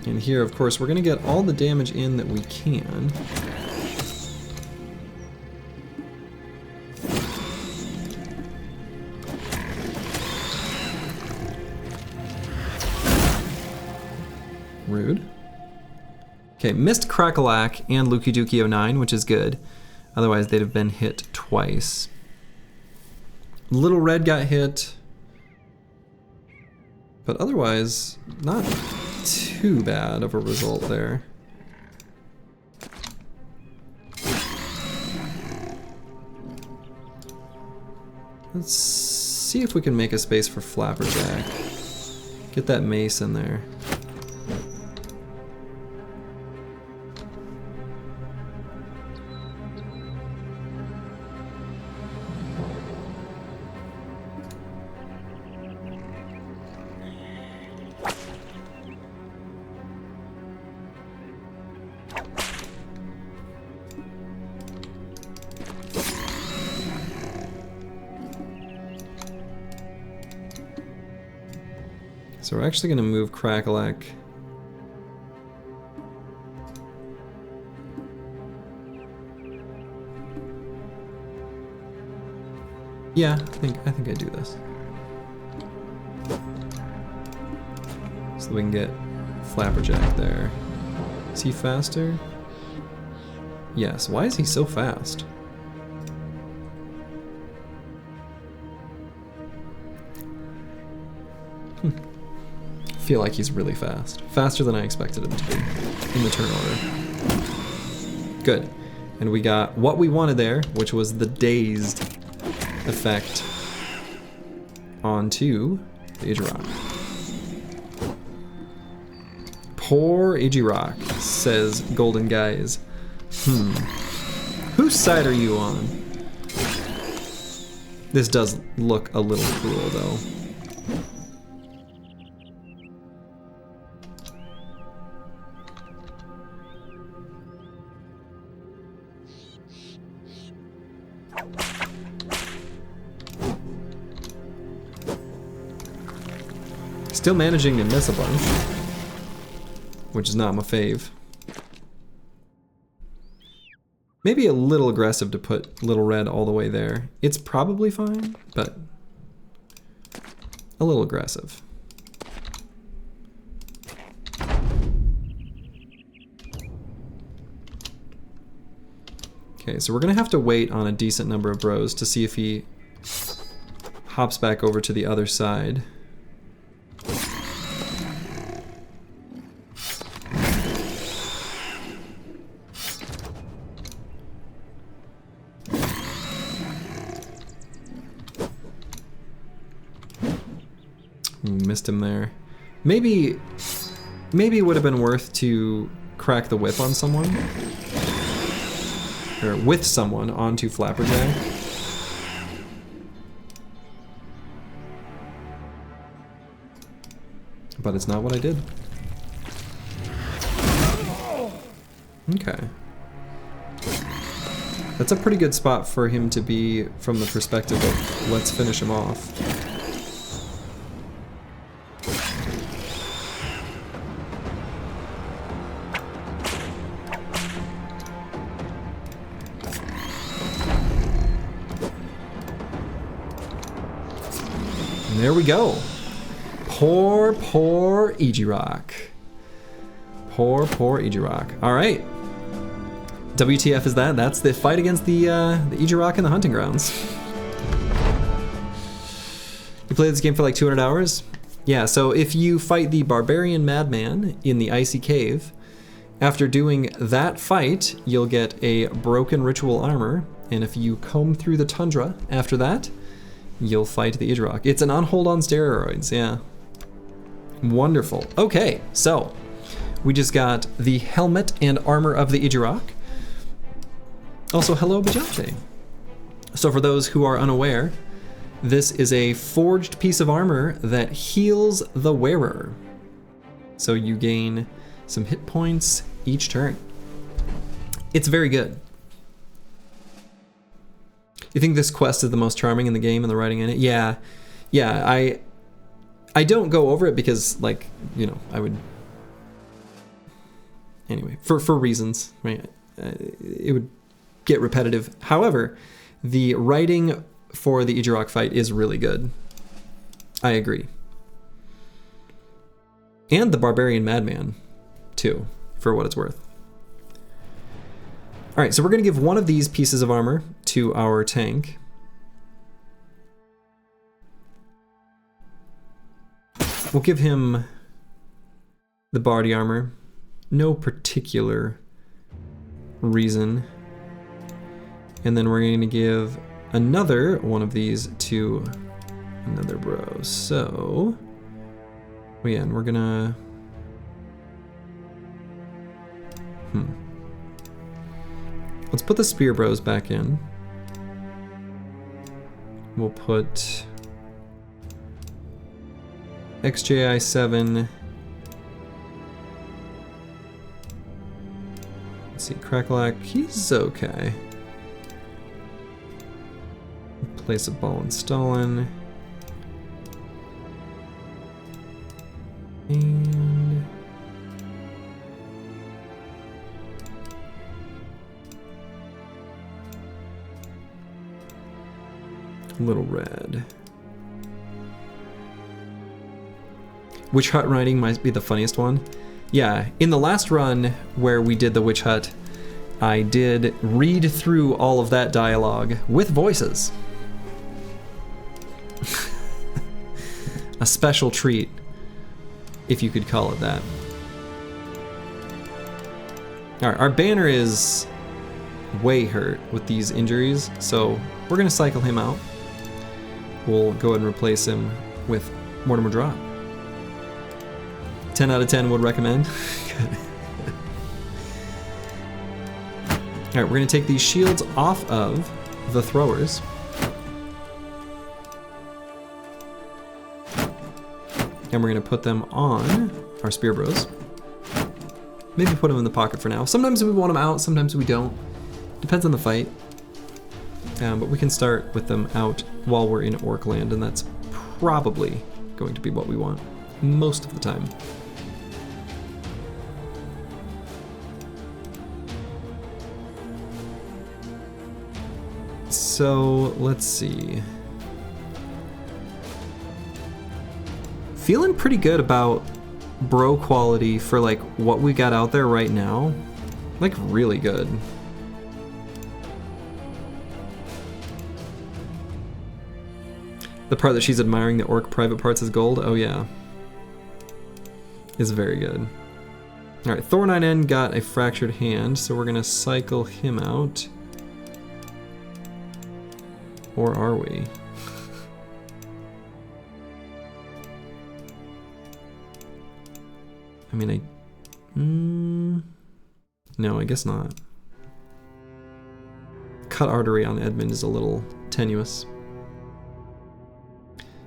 And here, of course, we're going to get all the damage in that we can. rude. Okay, missed Crackalack and Lukey Dookie 09, which is good. Otherwise, they'd have been hit twice. Little Red got hit. But otherwise, not too bad of a result there. Let's see if we can make a space for Flapperjack. Get that mace in there. So we're actually going to move Crackalack. Yeah, I think I do this. So we can get Flapperjack there. Is he faster? Yes. Why is he so fast? Feel like he's really fast. Faster than I expected him to be in the turn order. Good. And we got what we wanted there, which was the dazed effect onto the Ijirock. Poor Ijirock, says Golden Guys. Whose side are you on? This does look a little cruel though. Still managing to miss a bunch, which is not my fave. Maybe a little aggressive to put Little Red all the way there. It's probably fine, but a little aggressive. Okay, so we're gonna have to wait on a decent number of bros to see if he hops back over to the other side. Missed him there. Maybe it would have been worth to crack the whip on someone. Or with someone onto Flapperjack. But it's not what I did. Okay. That's a pretty good spot for him to be from the perspective of let's finish him off. There we go. Poor Ijirock. Poor Ijirock. All right. WTF is that? That's the fight against the Ijirock in the hunting grounds. You played this game for like 200 hours? Yeah, so if you fight the Barbarian Madman in the Icy Cave, after doing that fight, you'll get a broken ritual armor, and if you comb through the tundra after that, you'll fight the Ijirock. It's an on-hold on steroids, yeah. Wonderful. Okay, so we just got the helmet and armor of the Ijirock. Also, hello, Bajante. So for those who are unaware, this is a forged piece of armor that heals the wearer. So you gain some hit points each turn. It's very good. You think this quest is the most charming in the game and the writing in it? Yeah, I don't go over it because, like, you know, I would... Anyway, for reasons, right? It would get repetitive. However, the writing for the Ijirock fight is really good. I agree. And the Barbarian Madman. too, for what it's worth. All right, so we're going to give one of these pieces of armor to our tank. We'll give him the body armor. No particular reason. And then we're going to give another one of these to another bro. So, yeah, and we're gonna... Let's put the spear bros back in. We'll put XJI 7. Let's see, Crackalack, he's okay. Place a ball and Stalin. And Little Red. Witch Hut riding might be the funniest one. Yeah, in the last run where we did the Witch Hut, I did read through all of that dialogue with voices. A special treat, if you could call it that. All right, our banner is way hurt with these injuries, so we're gonna cycle him out. We'll go ahead and replace him with Mortimer Drop. 10 out of 10 would recommend. All right, we're gonna take these shields off of the throwers. And we're gonna put them on our spear bros. Maybe put them in the pocket for now. Sometimes we want them out, sometimes we don't. Depends on the fight. But we can start with them out while we're in Orc land, and that's probably going to be what we want most of the time. So let's see. Feeling pretty good about bro quality for like what we got out there right now. Like really good. The part that she's admiring the orc private parts as gold, oh yeah. Is very good. Alright, Thornine End got a fractured hand, so we're gonna cycle him out. Or are we? I mean, no, I guess not. Cut artery on Edmund is a little tenuous.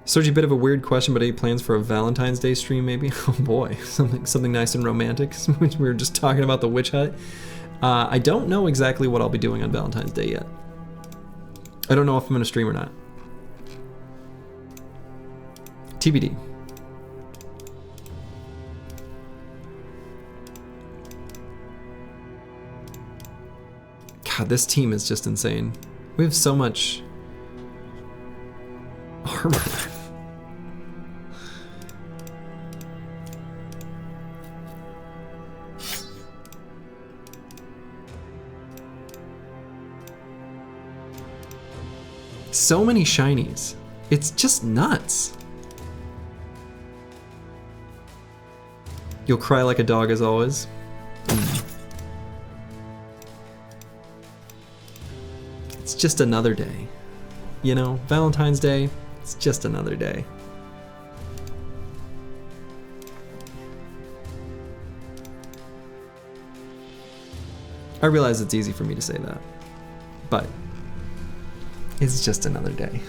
Sergi, a bit of a weird question, but any plans for a Valentine's Day stream maybe? Oh boy, something nice and romantic. We were just talking about the Witch Hut. I don't know exactly what I'll be doing on Valentine's Day yet. I don't know if I'm gonna stream or not. TBD. God, this team is just insane. We have so much armor. So many shinies. It's just nuts. You'll cry like a dog as always. It's just another day. You know, Valentine's Day, it's just another day. I realize it's easy for me to say that, but it's just another day.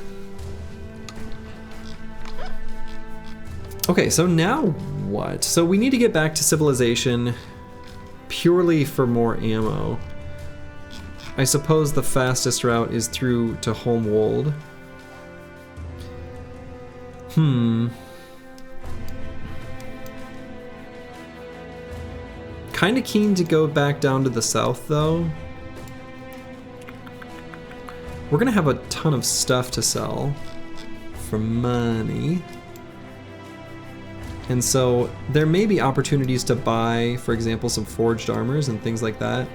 Okay, so now what? So we need to get back to civilization purely for more ammo. I suppose the fastest route is through to Homewold. Kinda keen to go back down to the south though. We're gonna have a ton of stuff to sell for money. And so there may be opportunities to buy, for example, some forged armors and things like that.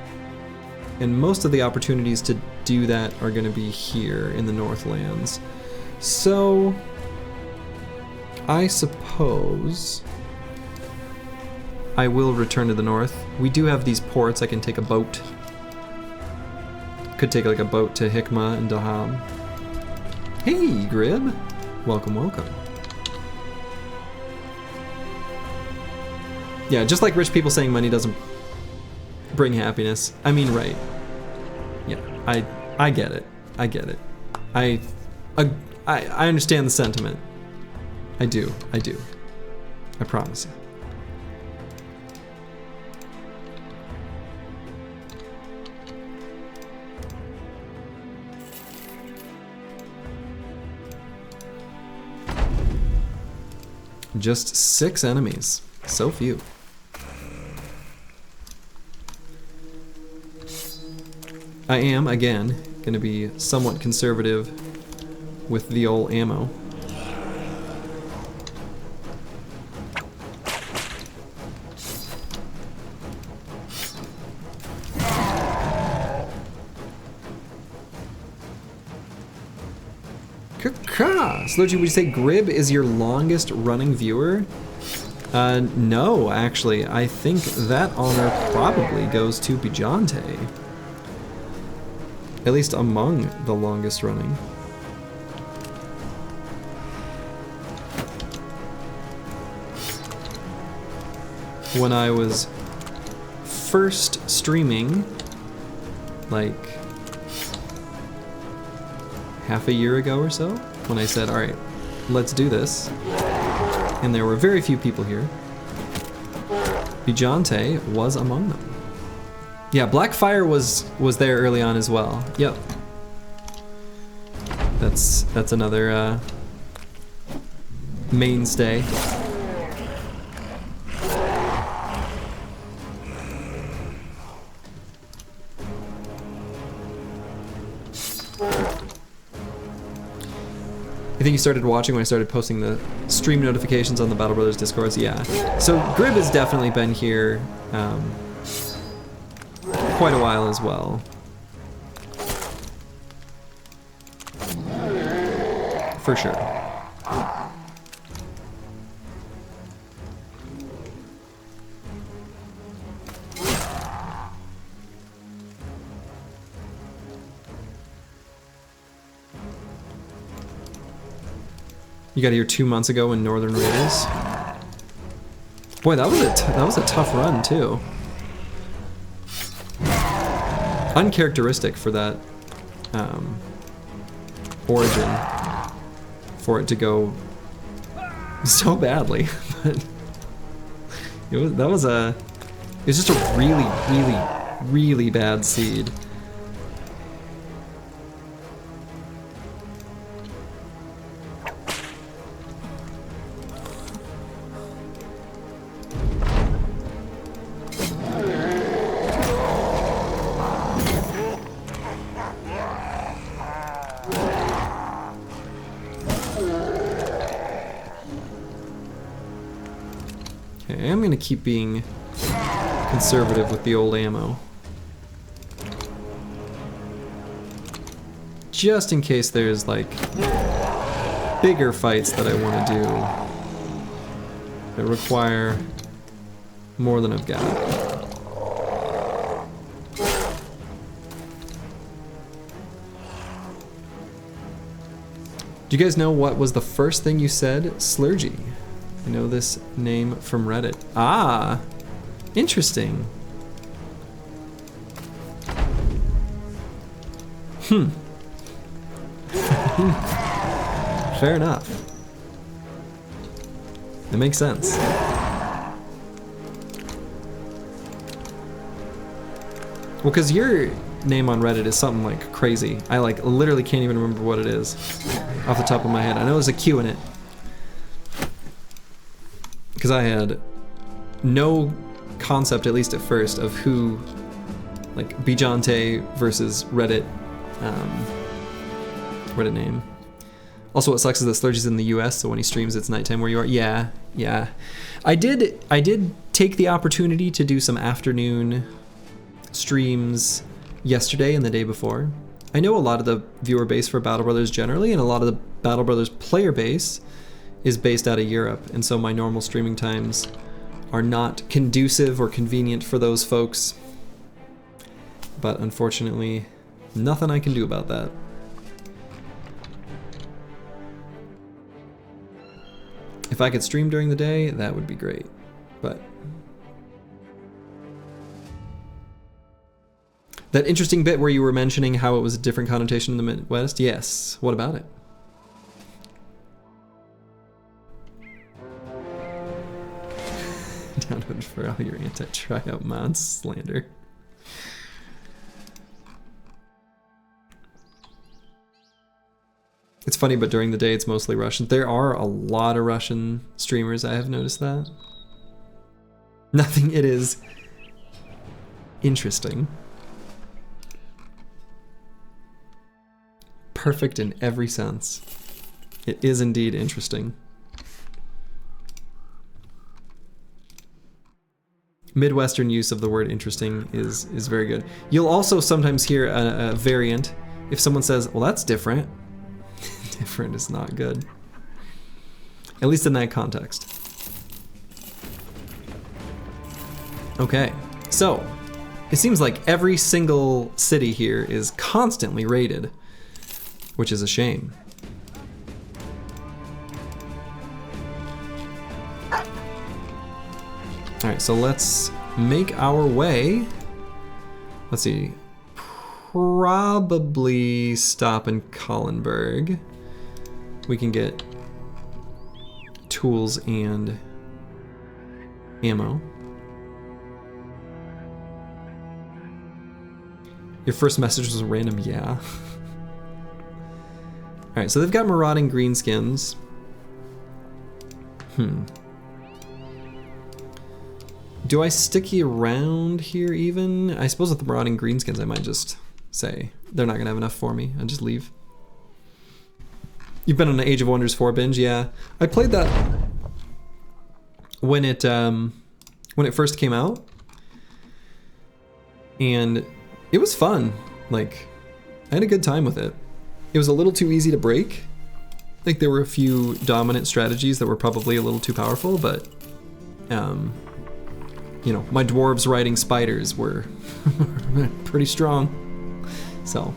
And most of the opportunities to do that are going to be here in the Northlands. So I suppose I will return to the north. We do have these ports. I can take a boat. Could take like a boat to Hikmah and Dahab. Hey, Grib. Welcome, welcome. Yeah, just like rich people saying money doesn't bring happiness. I mean, right. Yeah, I get it. I get it. I understand the sentiment. I do. I promise you. Just 6 enemies. So few. I am, again, going to be somewhat conservative with the old ammo. Slurgy, would you say Grib is your longest running viewer? No, actually. I think that honor probably goes to Bijante. At least among the longest running. When I was first streaming, like half a year ago or so, when I said, all right, let's do this, and there were very few people here, Bijante was among them. Yeah, Blackfire was there early on as well. Yep. That's another mainstay. I think you started watching when I started posting the stream notifications on the Battle Brothers Discords. Yeah. So Grib has definitely been here quite a while as well. For sure. You got here 2 months ago in Northern Raiders. Boy, that was a tough run too. Uncharacteristic for that origin, for it to go so badly. But it was just a really bad seed. I'm gonna keep being conservative with the old ammo. Just in case there's like bigger fights that I want to do that require more than I've got. Do you guys know what was the first thing you said? Slurgy. I know this name from Reddit. Ah, interesting. Fair enough. It makes sense. Well, because your name on Reddit is something like crazy. I like literally can't even remember what it is off the top of my head. I know there's a Q in it. Because I had no concept, at least at first, of who, like, Bijante versus Reddit, Reddit name. Also, what sucks is that Slurgy's in the US, so when he streams, it's nighttime where you are. Yeah, yeah. I did take the opportunity to do some afternoon streams yesterday and the day before. I know a lot of the viewer base for Battle Brothers generally, and a lot of the Battle Brothers player base is based out of Europe, and so my normal streaming times are not conducive or convenient for those folks. But unfortunately, nothing I can do about that. If I could stream during the day, that would be great, but... That interesting bit where you were mentioning how it was a different connotation in the Midwest, yes. What about it? Download for all your anti-tryout mods slander. It's funny, but during the day it's mostly Russian. There are a lot of Russian streamers, I have noticed that. Nothing, it is interesting. Perfect in every sense. It is indeed interesting. Midwestern use of the word interesting is very good. You'll also sometimes hear a variant if someone says, well, that's different. Different is not good. At least in that context. Okay, so it seems like every single city here is constantly raided, which is a shame. All right, so let's make our way. Let's see, probably stop in Collenberg. We can get tools and ammo. Your first message was random, yeah. Alright, so they've got marauding greenskins. Do I sticky around here even? I suppose with the marauding greenskins I might just say they're not gonna have enough for me and just leave. You've been on an Age of Wonders 4 binge, yeah. I played that when it first came out, and it was fun. Like, I had a good time with it. It was a little too easy to break. I think there were a few dominant strategies that were probably a little too powerful, but you know, my dwarves riding spiders were pretty strong. So.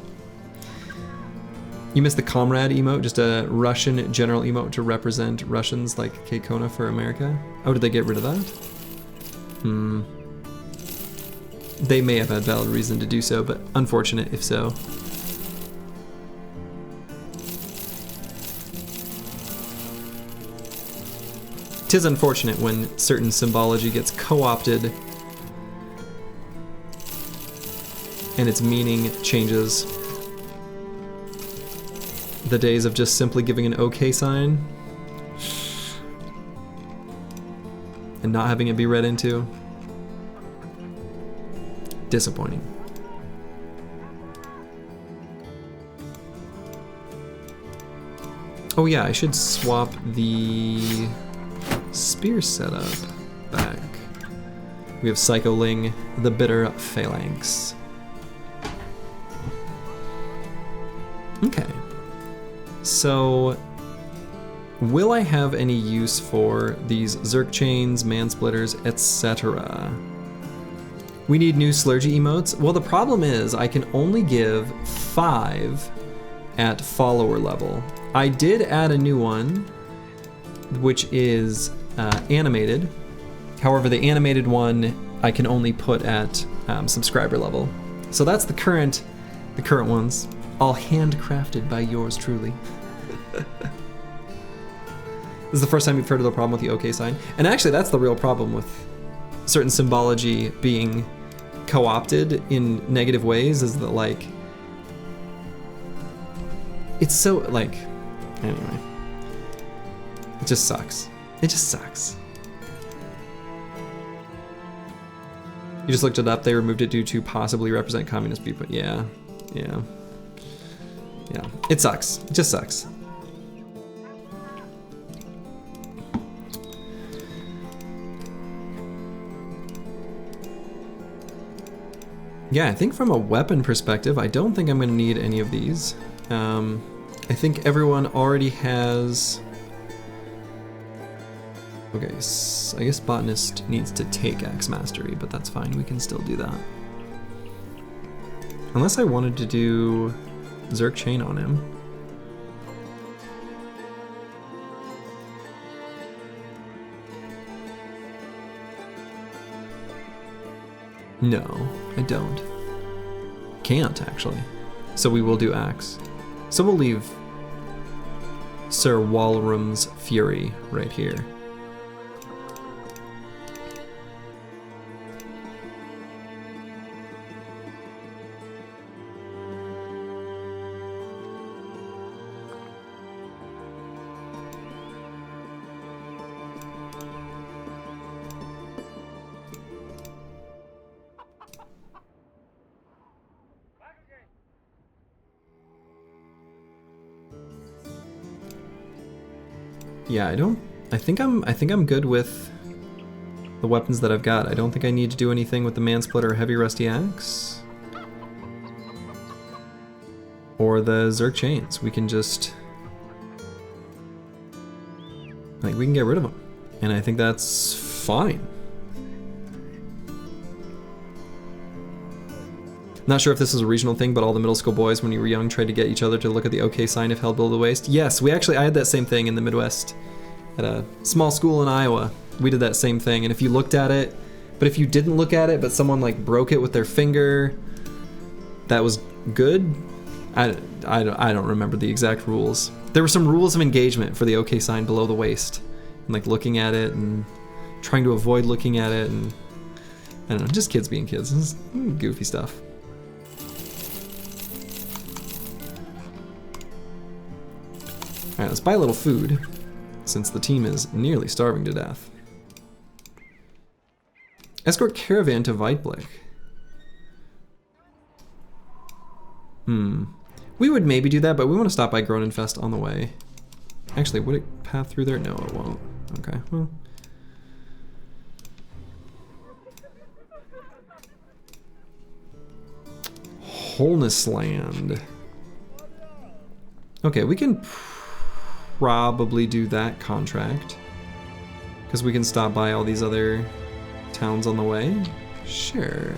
You missed the comrade emote, just a Russian general emote to represent Russians like Kekona for America. Oh, did they get rid of that? They may have had valid reason to do so, but unfortunate if so. Tis unfortunate when certain symbology gets co-opted and its meaning changes. The days of just simply giving an OK sign and not having it be read into. Disappointing. Oh yeah, I should swap the spear setup back. We have Psycholing, the Bitter Phalanx. Okay. So, will I have any use for these Zerk chains, mansplitters, etc.? We need new Slurgy emotes. Well, the problem is I can only give 5 at follower level. I did add a new one, which is animated. However, the animated one I can only put at subscriber level. So that's the current ones. All handcrafted by yours truly. This is the first time you've heard of the problem with the OK sign. And actually that's the real problem with certain symbology being co-opted in negative ways, is that like, it's so like, anyway. It just sucks. It just sucks. You just looked it up, they removed it due to possibly represent communist people. Yeah, yeah. Yeah, it sucks. It just sucks. Yeah, I think from a weapon perspective, I don't think I'm going to need any of these. I think everyone already has... Okay, so I guess Botanist needs to take Axe Mastery, but that's fine, we can still do that. Unless I wanted to do Zerk Chain on him. No, I don't. Can't, actually. So we will do Axe. So we'll leave Sir Walrum's Fury right here. Yeah, I think I'm good with the weapons that I've got. I don't think I need to do anything with the Mansplitter or Heavy Rusty Axe. Or the Zerk Chains. We can just... like, we can get rid of them. And I think that's fine. Not sure if this is a regional thing, but all the middle school boys when you were young tried to get each other to look at the OK sign if held below the waist. Yes, I had that same thing in the Midwest. At a small school in Iowa, we did that same thing, and if you looked at it, but if you didn't look at it, but someone like broke it with their finger, that was good. I don't remember the exact rules. There were some rules of engagement for the OK sign below the waist, and like looking at it and trying to avoid looking at it, and I don't know, just kids being kids. This is goofy stuff. Alright, let's buy a little food, since the team is nearly starving to death. Escort caravan to Weitblick. We would maybe do that, but we want to stop by Gronenfest on the way. Actually, would it path through there? No, it won't. Okay, well. Wholeness Land. Okay, we can probably do that contract because we can stop by all these other towns on the way. Sure.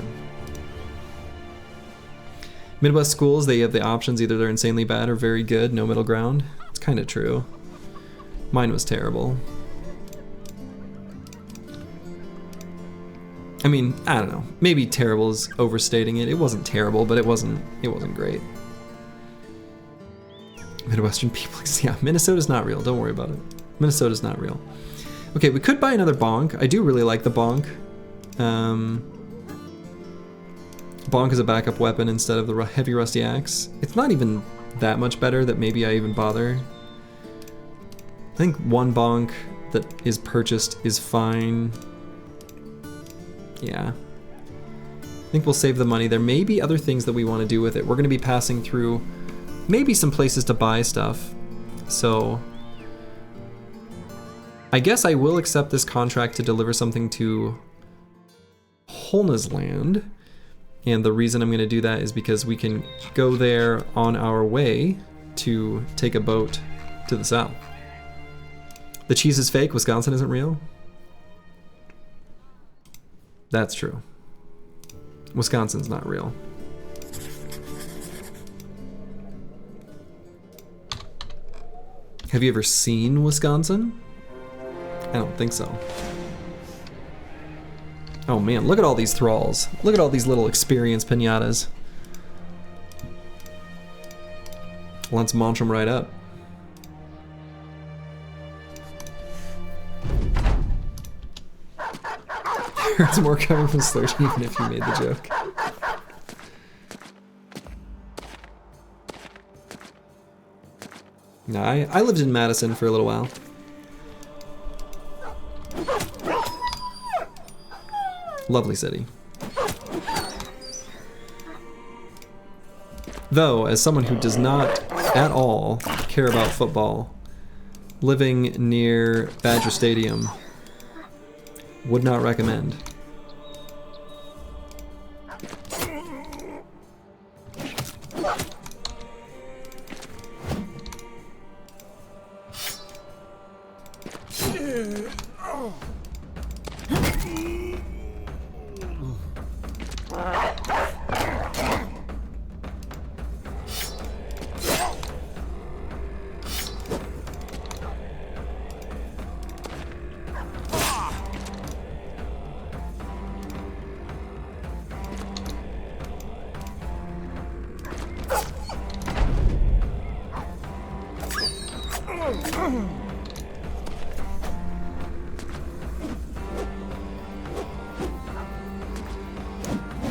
Midwest schools, they have the options, either they're insanely bad or very good, no middle ground. It's kind of true. Mine was terrible. I mean, I don't know. Maybe terrible is overstating it. It wasn't terrible, but it wasn't great. Midwestern people, yeah, Minnesota's not real, don't worry about it. Minnesota's not real. Okay, we could buy another bonk. I do really like the bonk. Bonk is a backup weapon instead of the heavy rusty axe. It's not even that much better that maybe I even bother. I think one bonk that is purchased is fine. Yeah. I think we'll save the money. There may be other things that we want to do with it. We're going to be passing through maybe some places to buy stuff. So I guess I will accept this contract to deliver something to Wholeness Land. And the reason I'm going to do that is because we can go there on our way to take a boat to the south. The cheese is fake, Wisconsin isn't real. That's true. Wisconsin's not real. Have you ever seen Wisconsin? I don't think so. Oh man, look at all these thralls. Look at all these little experience pinatas. Let's launch them right up. There's more coming from Slurch even if you made the joke. No, I lived in Madison for a little while. Lovely city. Though, as someone who does not at all care about football, living near Badger Stadium would not recommend.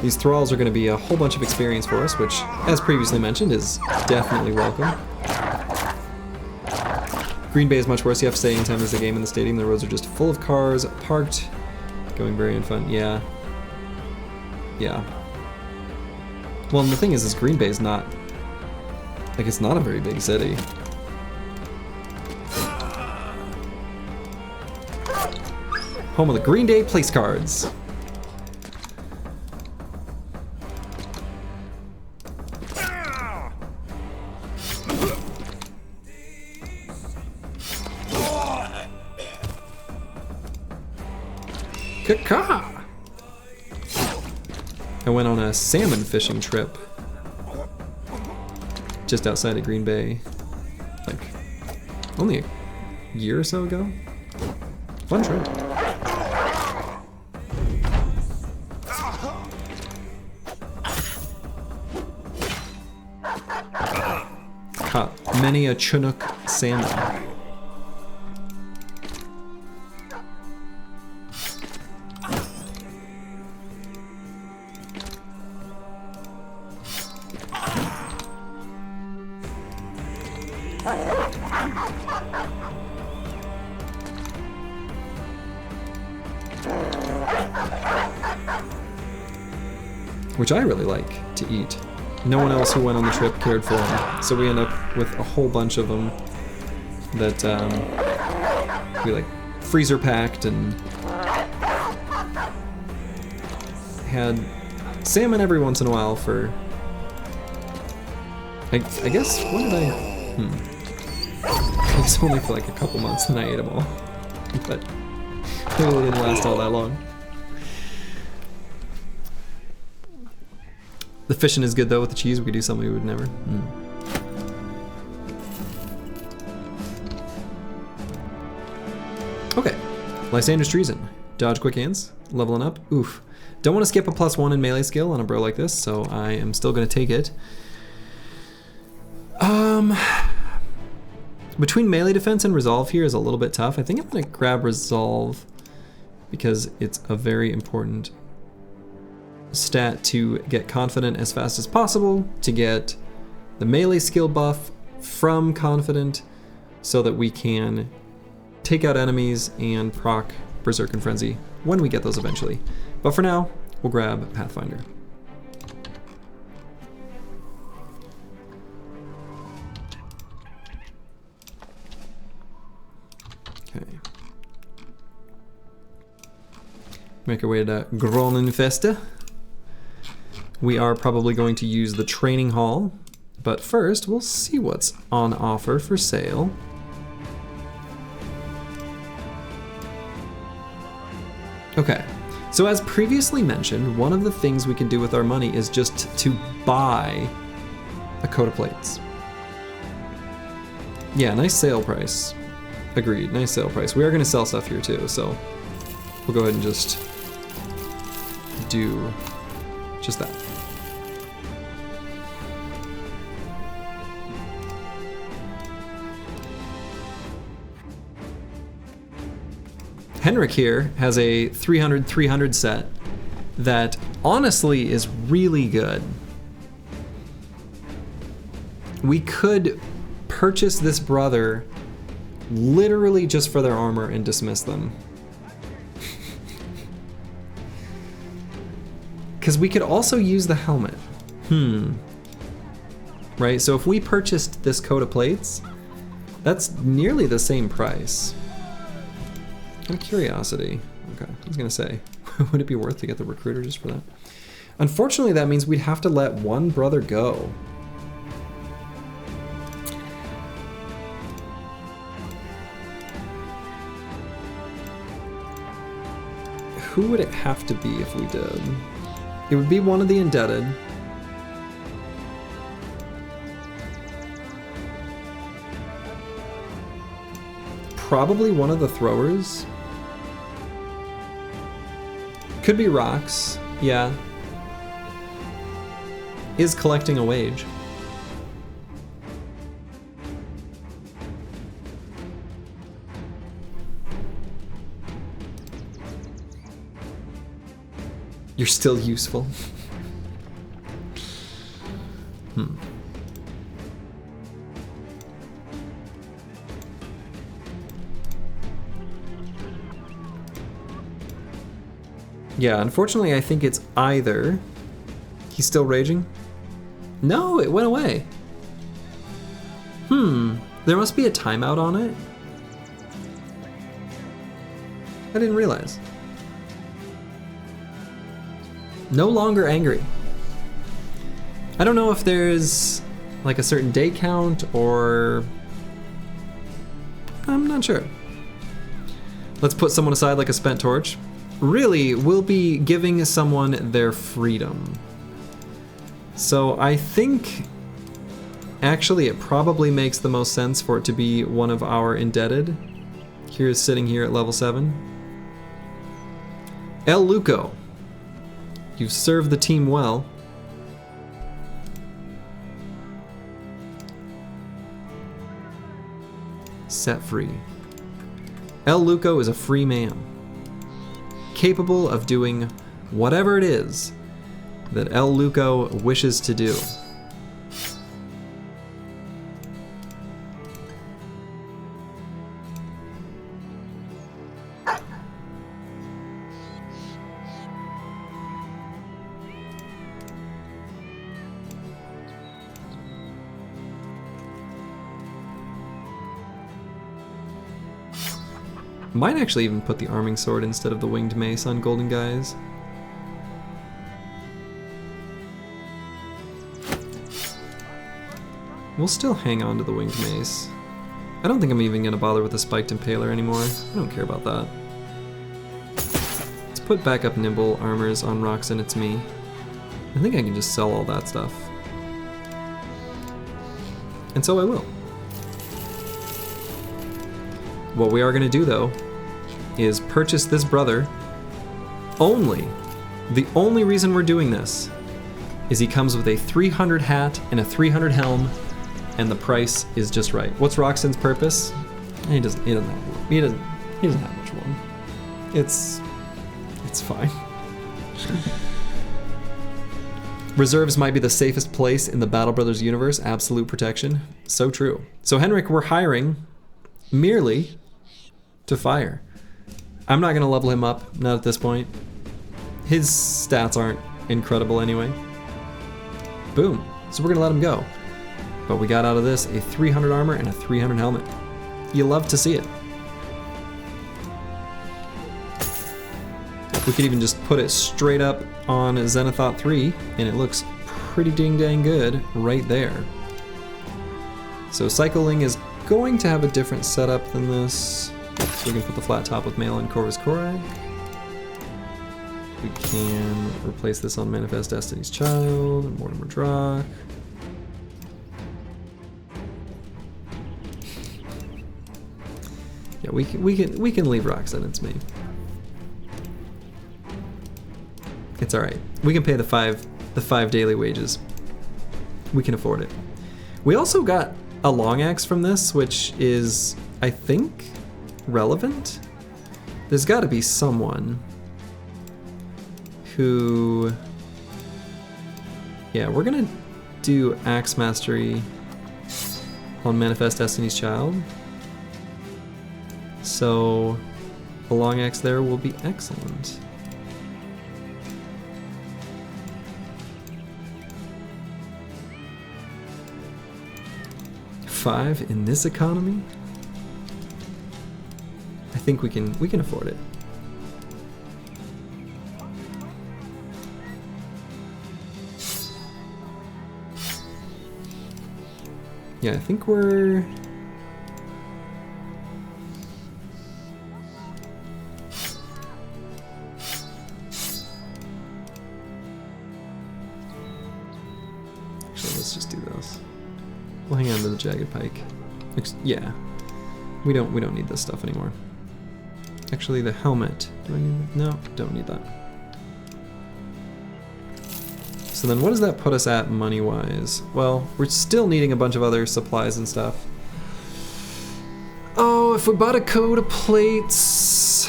These thralls are going to be a whole bunch of experience for us, which, as previously mentioned, is definitely welcome. Green Bay is much worse. You have staying time as the game in the stadium. The roads are just full of cars parked, going very unfun. Yeah. Yeah. Well, and the thing is Green Bay is not, like, it's not a very big city. Home of the Green Day place cards. Caca! I went on a salmon fishing trip just outside of Green Bay, like only a year or so ago. Fun trip. Caught many a Chinook salmon. Which I really like to eat. No one else who went on the trip cared for them, so we end up with a whole bunch of them that we like freezer packed and had salmon every once in a while for, I guess, when did I guess only for like a couple months, and I ate them all, but they really didn't last all that long. The fishing is good though with the cheese. We could do something we would never. Okay, Lysander's Treason. Dodge quick hands, leveling up. Oof. Don't want to skip a +1 in melee skill on a bro like this, so I am still going to take it. Between melee defense and resolve here is a little bit tough. I think I'm going to grab resolve because it's a very important stat to get confident as fast as possible, to get the melee skill buff from confident so that we can take out enemies and proc Berserk and Frenzy when we get those eventually. But for now, we'll grab Pathfinder. Okay. Make our way to Gronenfeste. We are probably going to use the training hall, but first we'll see what's on offer for sale. Okay, so as previously mentioned, one of the things we can do with our money is just to buy a coat of plates. Yeah, nice sale price. Agreed, nice sale price. We are going to sell stuff here too, so we'll go ahead and just do just that. Henrik here has a 300-300 set that honestly is really good. We could purchase this brother literally just for their armor and dismiss them. Because we could also use the helmet. Right, so if we purchased this coat of plates, that's nearly the same price. Out of curiosity, okay, I was gonna say, would it be worth to get the recruiter just for that? Unfortunately, that means we'd have to let one brother go. Who would it have to be if we did? It would be one of the indebted. Probably one of the throwers. Could be rocks, yeah. Is collecting a wage. You're still useful. Yeah, unfortunately I think it's either... He's still raging? No, it went away. There must be a timeout on it. I didn't realize. No longer angry. I don't know if there's like a certain day count or... I'm not sure. Let's put someone aside like a spent torch. Really, we'll be giving someone their freedom. So I think actually it probably makes the most sense for it to be one of our indebted. Here's sitting here at level 7. El Luco. You've served the team well. Set free. El Luco is a free man, capable of doing whatever it is that El Luco wishes to do. Might actually even put the arming sword instead of the winged mace on Golden Guys. We'll still hang on to the winged mace. I don't think I'm even gonna bother with the spiked impaler anymore. I don't care about that. Let's put back up nimble armors on Roxanne, it's me. I think I can just sell all that stuff. And so I will. What we are gonna do though is purchase this brother only. The only reason we're doing this is he comes with a 300 hat and a 300 helm, and the price is just right. What's Roxanne's purpose? He doesn't have much one. It's fine. Reserves might be the safest place in the Battle Brothers universe. Absolute protection. So true. So Henrik, we're hiring merely to fire. I'm not gonna level him up, not at this point. His stats aren't incredible anyway. Boom. So we're gonna let him go. But we got out of this a 300 armor and a 300 helmet. You love to see it. We could even just put it straight up on Zenithot 3, and it looks pretty dang good right there. So cycling is going to have a different setup than this. So we can put the flat top with Mail and Corvus Corae. We can replace this on Manifest Destiny's Child and Mortimer Drock. Yeah, we can leave Roxanne, it's me. It's alright. We can pay the five daily wages. We can afford it. We also got a long axe from this, which is, I think, relevant. There's got to be someone who... Yeah, we're gonna do Axe Mastery on Manifest Destiny's Child. So a long axe there will be excellent. $5 in this economy? I think we can afford it. Yeah, I think we're... Actually, let's just do this. We'll hang on to the jagged pike. Yeah, we don't need this stuff anymore. Actually, the helmet. Do I need? No, don't need that. So then, what does that put us at money-wise? Well, we're still needing a bunch of other supplies and stuff. Oh, if we bought a coat of plates.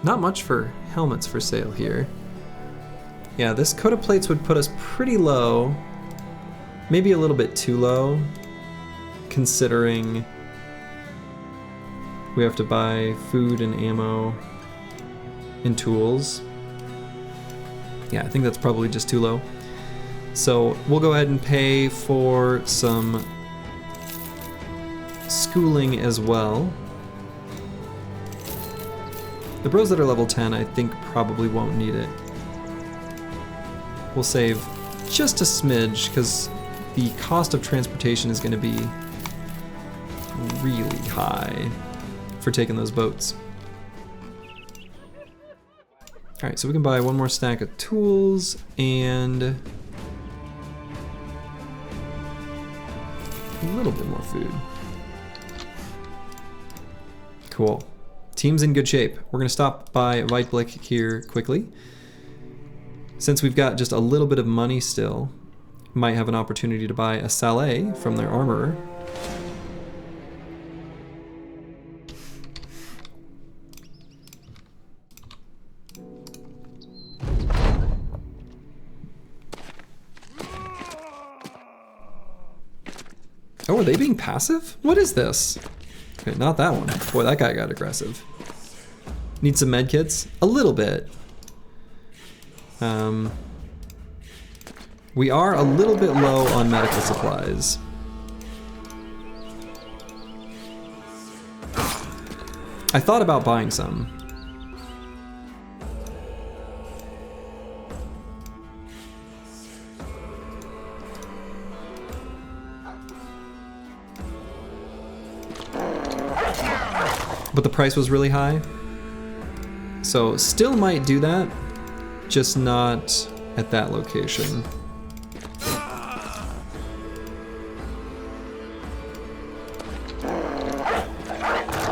Not much for helmets for sale here. Yeah, this coat of plates would put us pretty low. Maybe a little bit too low, considering we have to buy food and ammo and tools. Yeah, I think that's probably just too low. So we'll go ahead and pay for some schooling as well. The bros that are level 10, I think probably won't need it. We'll save just a smidge, because the cost of transportation is going to be really high for taking those boats. Alright, so we can buy one more stack of tools and a little bit more food. Cool. Team's in good shape. We're going to stop by Weitblick here quickly. Since we've got just a little bit of money still, might have an opportunity to buy a Saleh from their armorer. Oh, are they being passive? What is this? Okay, not that one. Boy, that guy got aggressive. Need some med kits? A little bit. We are a little bit low on medical supplies. I thought about buying some. But the price was really high. So still might do that, just not at that location.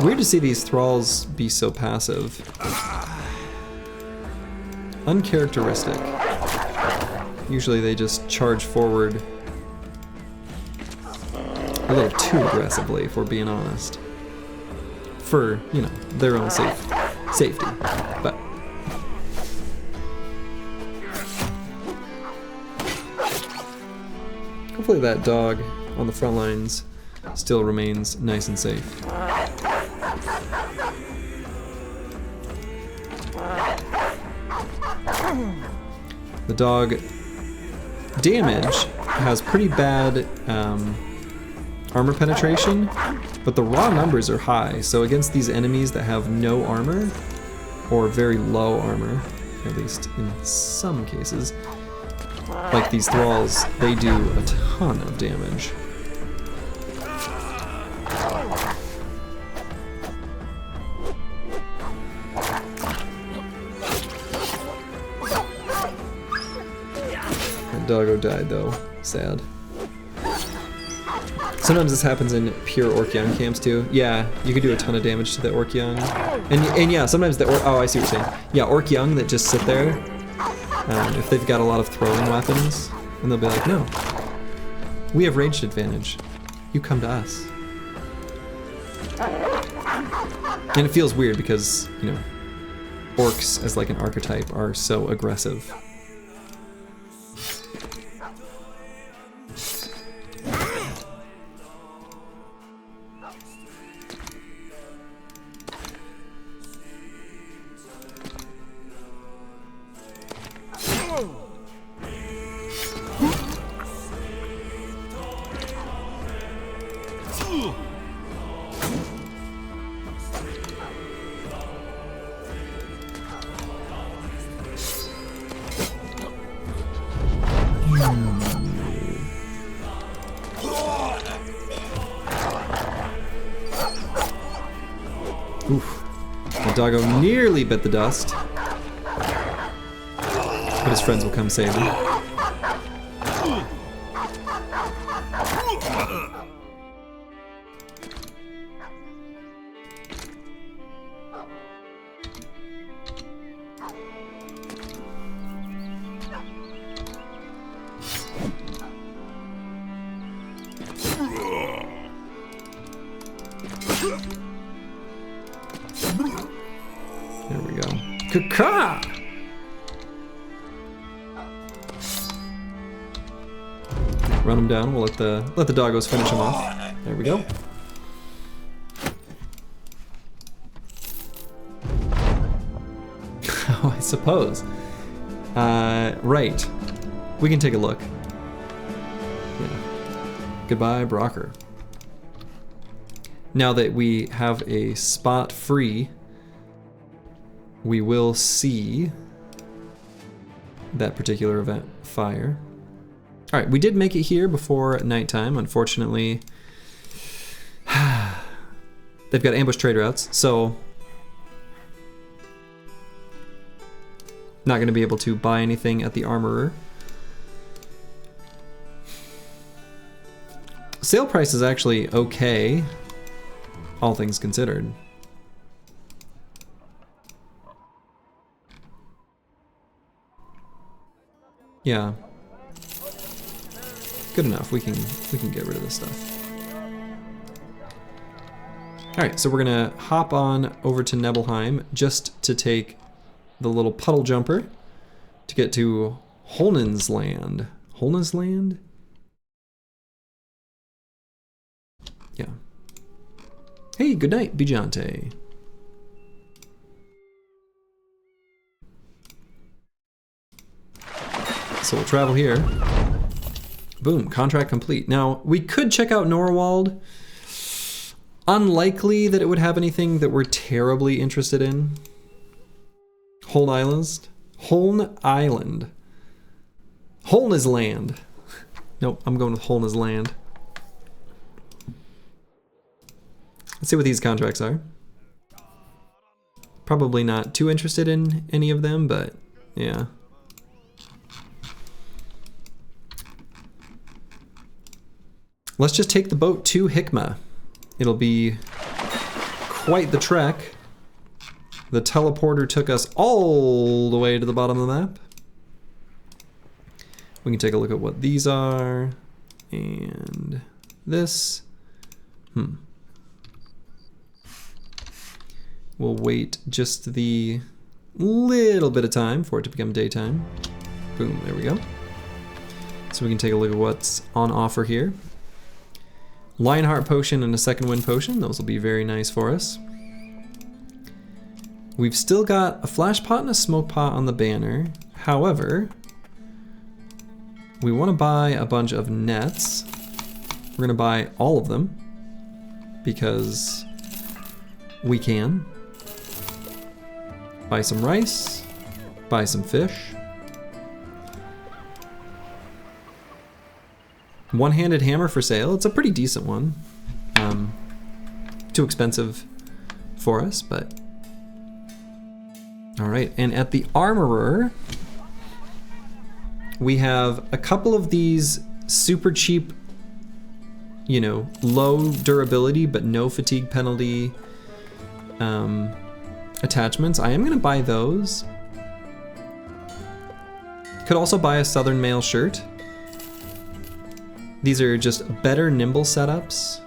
Weird to see these thralls be so passive. Uncharacteristic. Usually they just charge forward a little too aggressively, if we're being honest. For, you know, their own safety. But hopefully that dog on the front lines still remains nice and safe. The dog damage has pretty bad armor penetration, but the raw numbers are high, so against these enemies that have no armor, or very low armor, at least in some cases, like these thralls, they do a ton of damage. That doggo died though, sad. Sometimes this happens in pure Orc Young camps too. Yeah, you could do a ton of damage to the Orc Young. And yeah, sometimes the oh, I see what you're saying. Yeah, Orc Young that just sit there, if they've got a lot of throwing weapons, and they'll be like, no, we have ranged advantage. You come to us. And it feels weird because, you know, orcs as like an archetype are so aggressive. Oof. The doggo nearly bit the dust. But his friends will come save him. There we go. Caca! Run him down. We'll let the doggos finish him off. There we go. Oh, I suppose. Right. We can take a look. Yeah. Goodbye, Brocker. Now that we have a spot free, we will see that particular event fire. All right, we did make it here before nighttime. Unfortunately, they've got ambush trade routes, so not going to be able to buy anything at the armorer. Sale price is actually okay, all things considered. Yeah. Good enough. We can get rid of this stuff. All right, so we're gonna hop on over to Nebelheim just to take the little puddle jumper to get to Holnen's Land. Holnen's Land? Yeah. Hey, good night, Bijante. So we'll travel here. Boom, contract complete. Now, we could check out Norwald. Unlikely that it would have anything that we're terribly interested in. Holn Island. Holn Island. Holn's Land. Nope, I'm going with Holn's Land. Let's see what these contracts are. Probably not too interested in any of them, but yeah. Let's just take the boat to Hikma. It'll be quite the trek. The teleporter took us all the way to the bottom of the map. We can take a look at what these are. And this. We'll wait just the little bit of time for it to become daytime. Boom, there we go. So we can take a look at what's on offer here. Lionheart Potion and a Second Wind Potion. Those will be very nice for us. We've still got a Flash Pot and a Smoke Pot on the banner. However, we want to buy a bunch of nets. We're going to buy all of them because we can. Buy some rice, buy some fish. One-handed hammer for sale. It's a pretty decent one. Too expensive for us, but all right. And at the armorer, we have a couple of these super cheap, you know, low durability but no fatigue penalty attachments. I am going to buy those. Could also buy a Southern Mail shirt. These are just better nimble setups,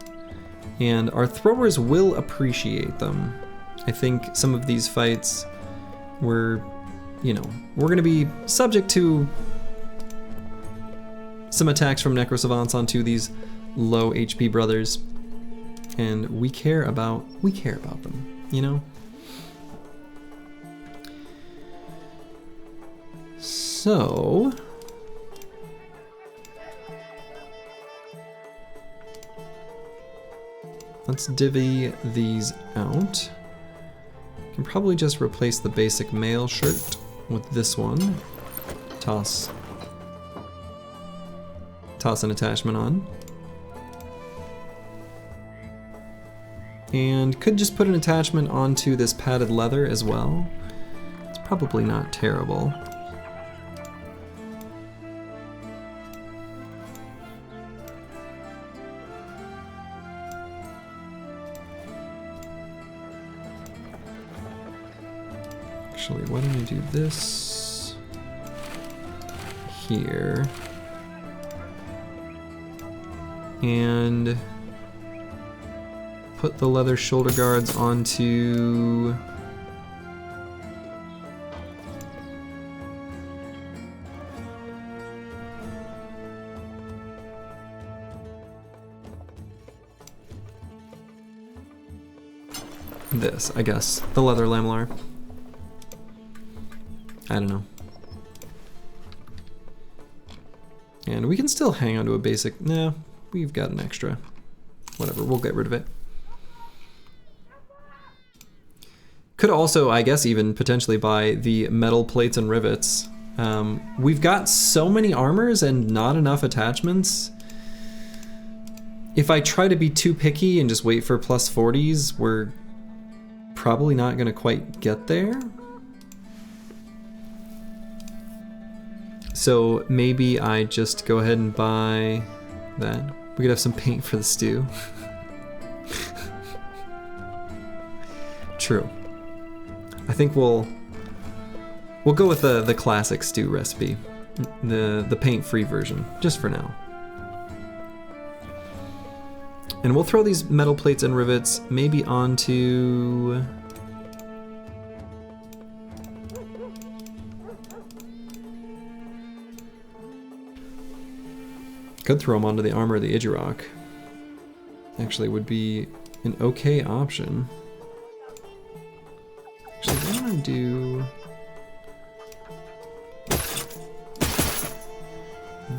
and our throwers will appreciate them. I think some of these fights we're going to be subject to some attacks from Necrosavants onto these low HP brothers, and we care about them, you know? So let's divvy these out. Can probably just replace the basic mail shirt with this one. Toss an attachment on. And could just put an attachment onto this padded leather as well. It's probably not terrible. Actually, why don't I do this here and put the leather shoulder guards onto this, I guess. The leather lamellar. I don't know. And we can still hang on to a basic. Nah, we've got an extra. Whatever, we'll get rid of it. Could also, I guess, even potentially buy the metal plates and rivets. We've got so many armors and not enough attachments. If I try to be too picky and just wait for plus 40s, we're probably not gonna quite get there. So maybe I just go ahead and buy that. We could have some paint for the stew. True. I think we'll go with the classic stew recipe, the paint-free version, just for now. And we'll throw these metal plates and rivets maybe onto. Could throw them onto the armor of the Idjirok. Actually, would be an okay option. Actually, what do I do?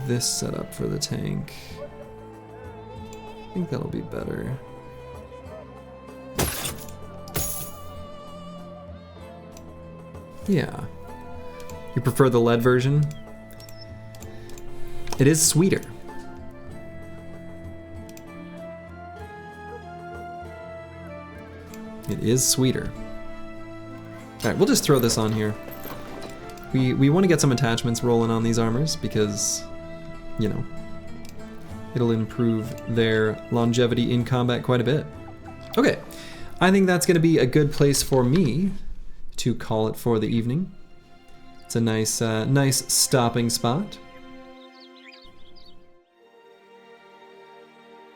This setup for the tank. I think that'll be better. Yeah. You prefer the lead version? It is sweeter. It is sweeter. Alright, we'll just throw this on here. We want to get some attachments rolling on these armors because, you know, it'll improve their longevity in combat quite a bit. Okay, I think that's going to be a good place for me to call it for the evening. It's a nice, nice stopping spot.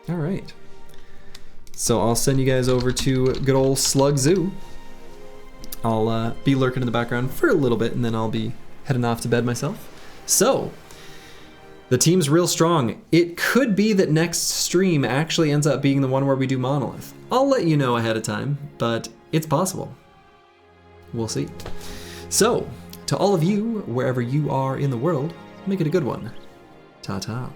All right. So I'll send you guys over to good old Slug Zoo. I'll be lurking in the background for a little bit, and then I'll be heading off to bed myself. So, the team's real strong. It could be that next stream actually ends up being the one where we do Monolith. I'll let you know ahead of time, but it's possible. We'll see. So, to all of you, wherever you are in the world, make it a good one. Ta-ta.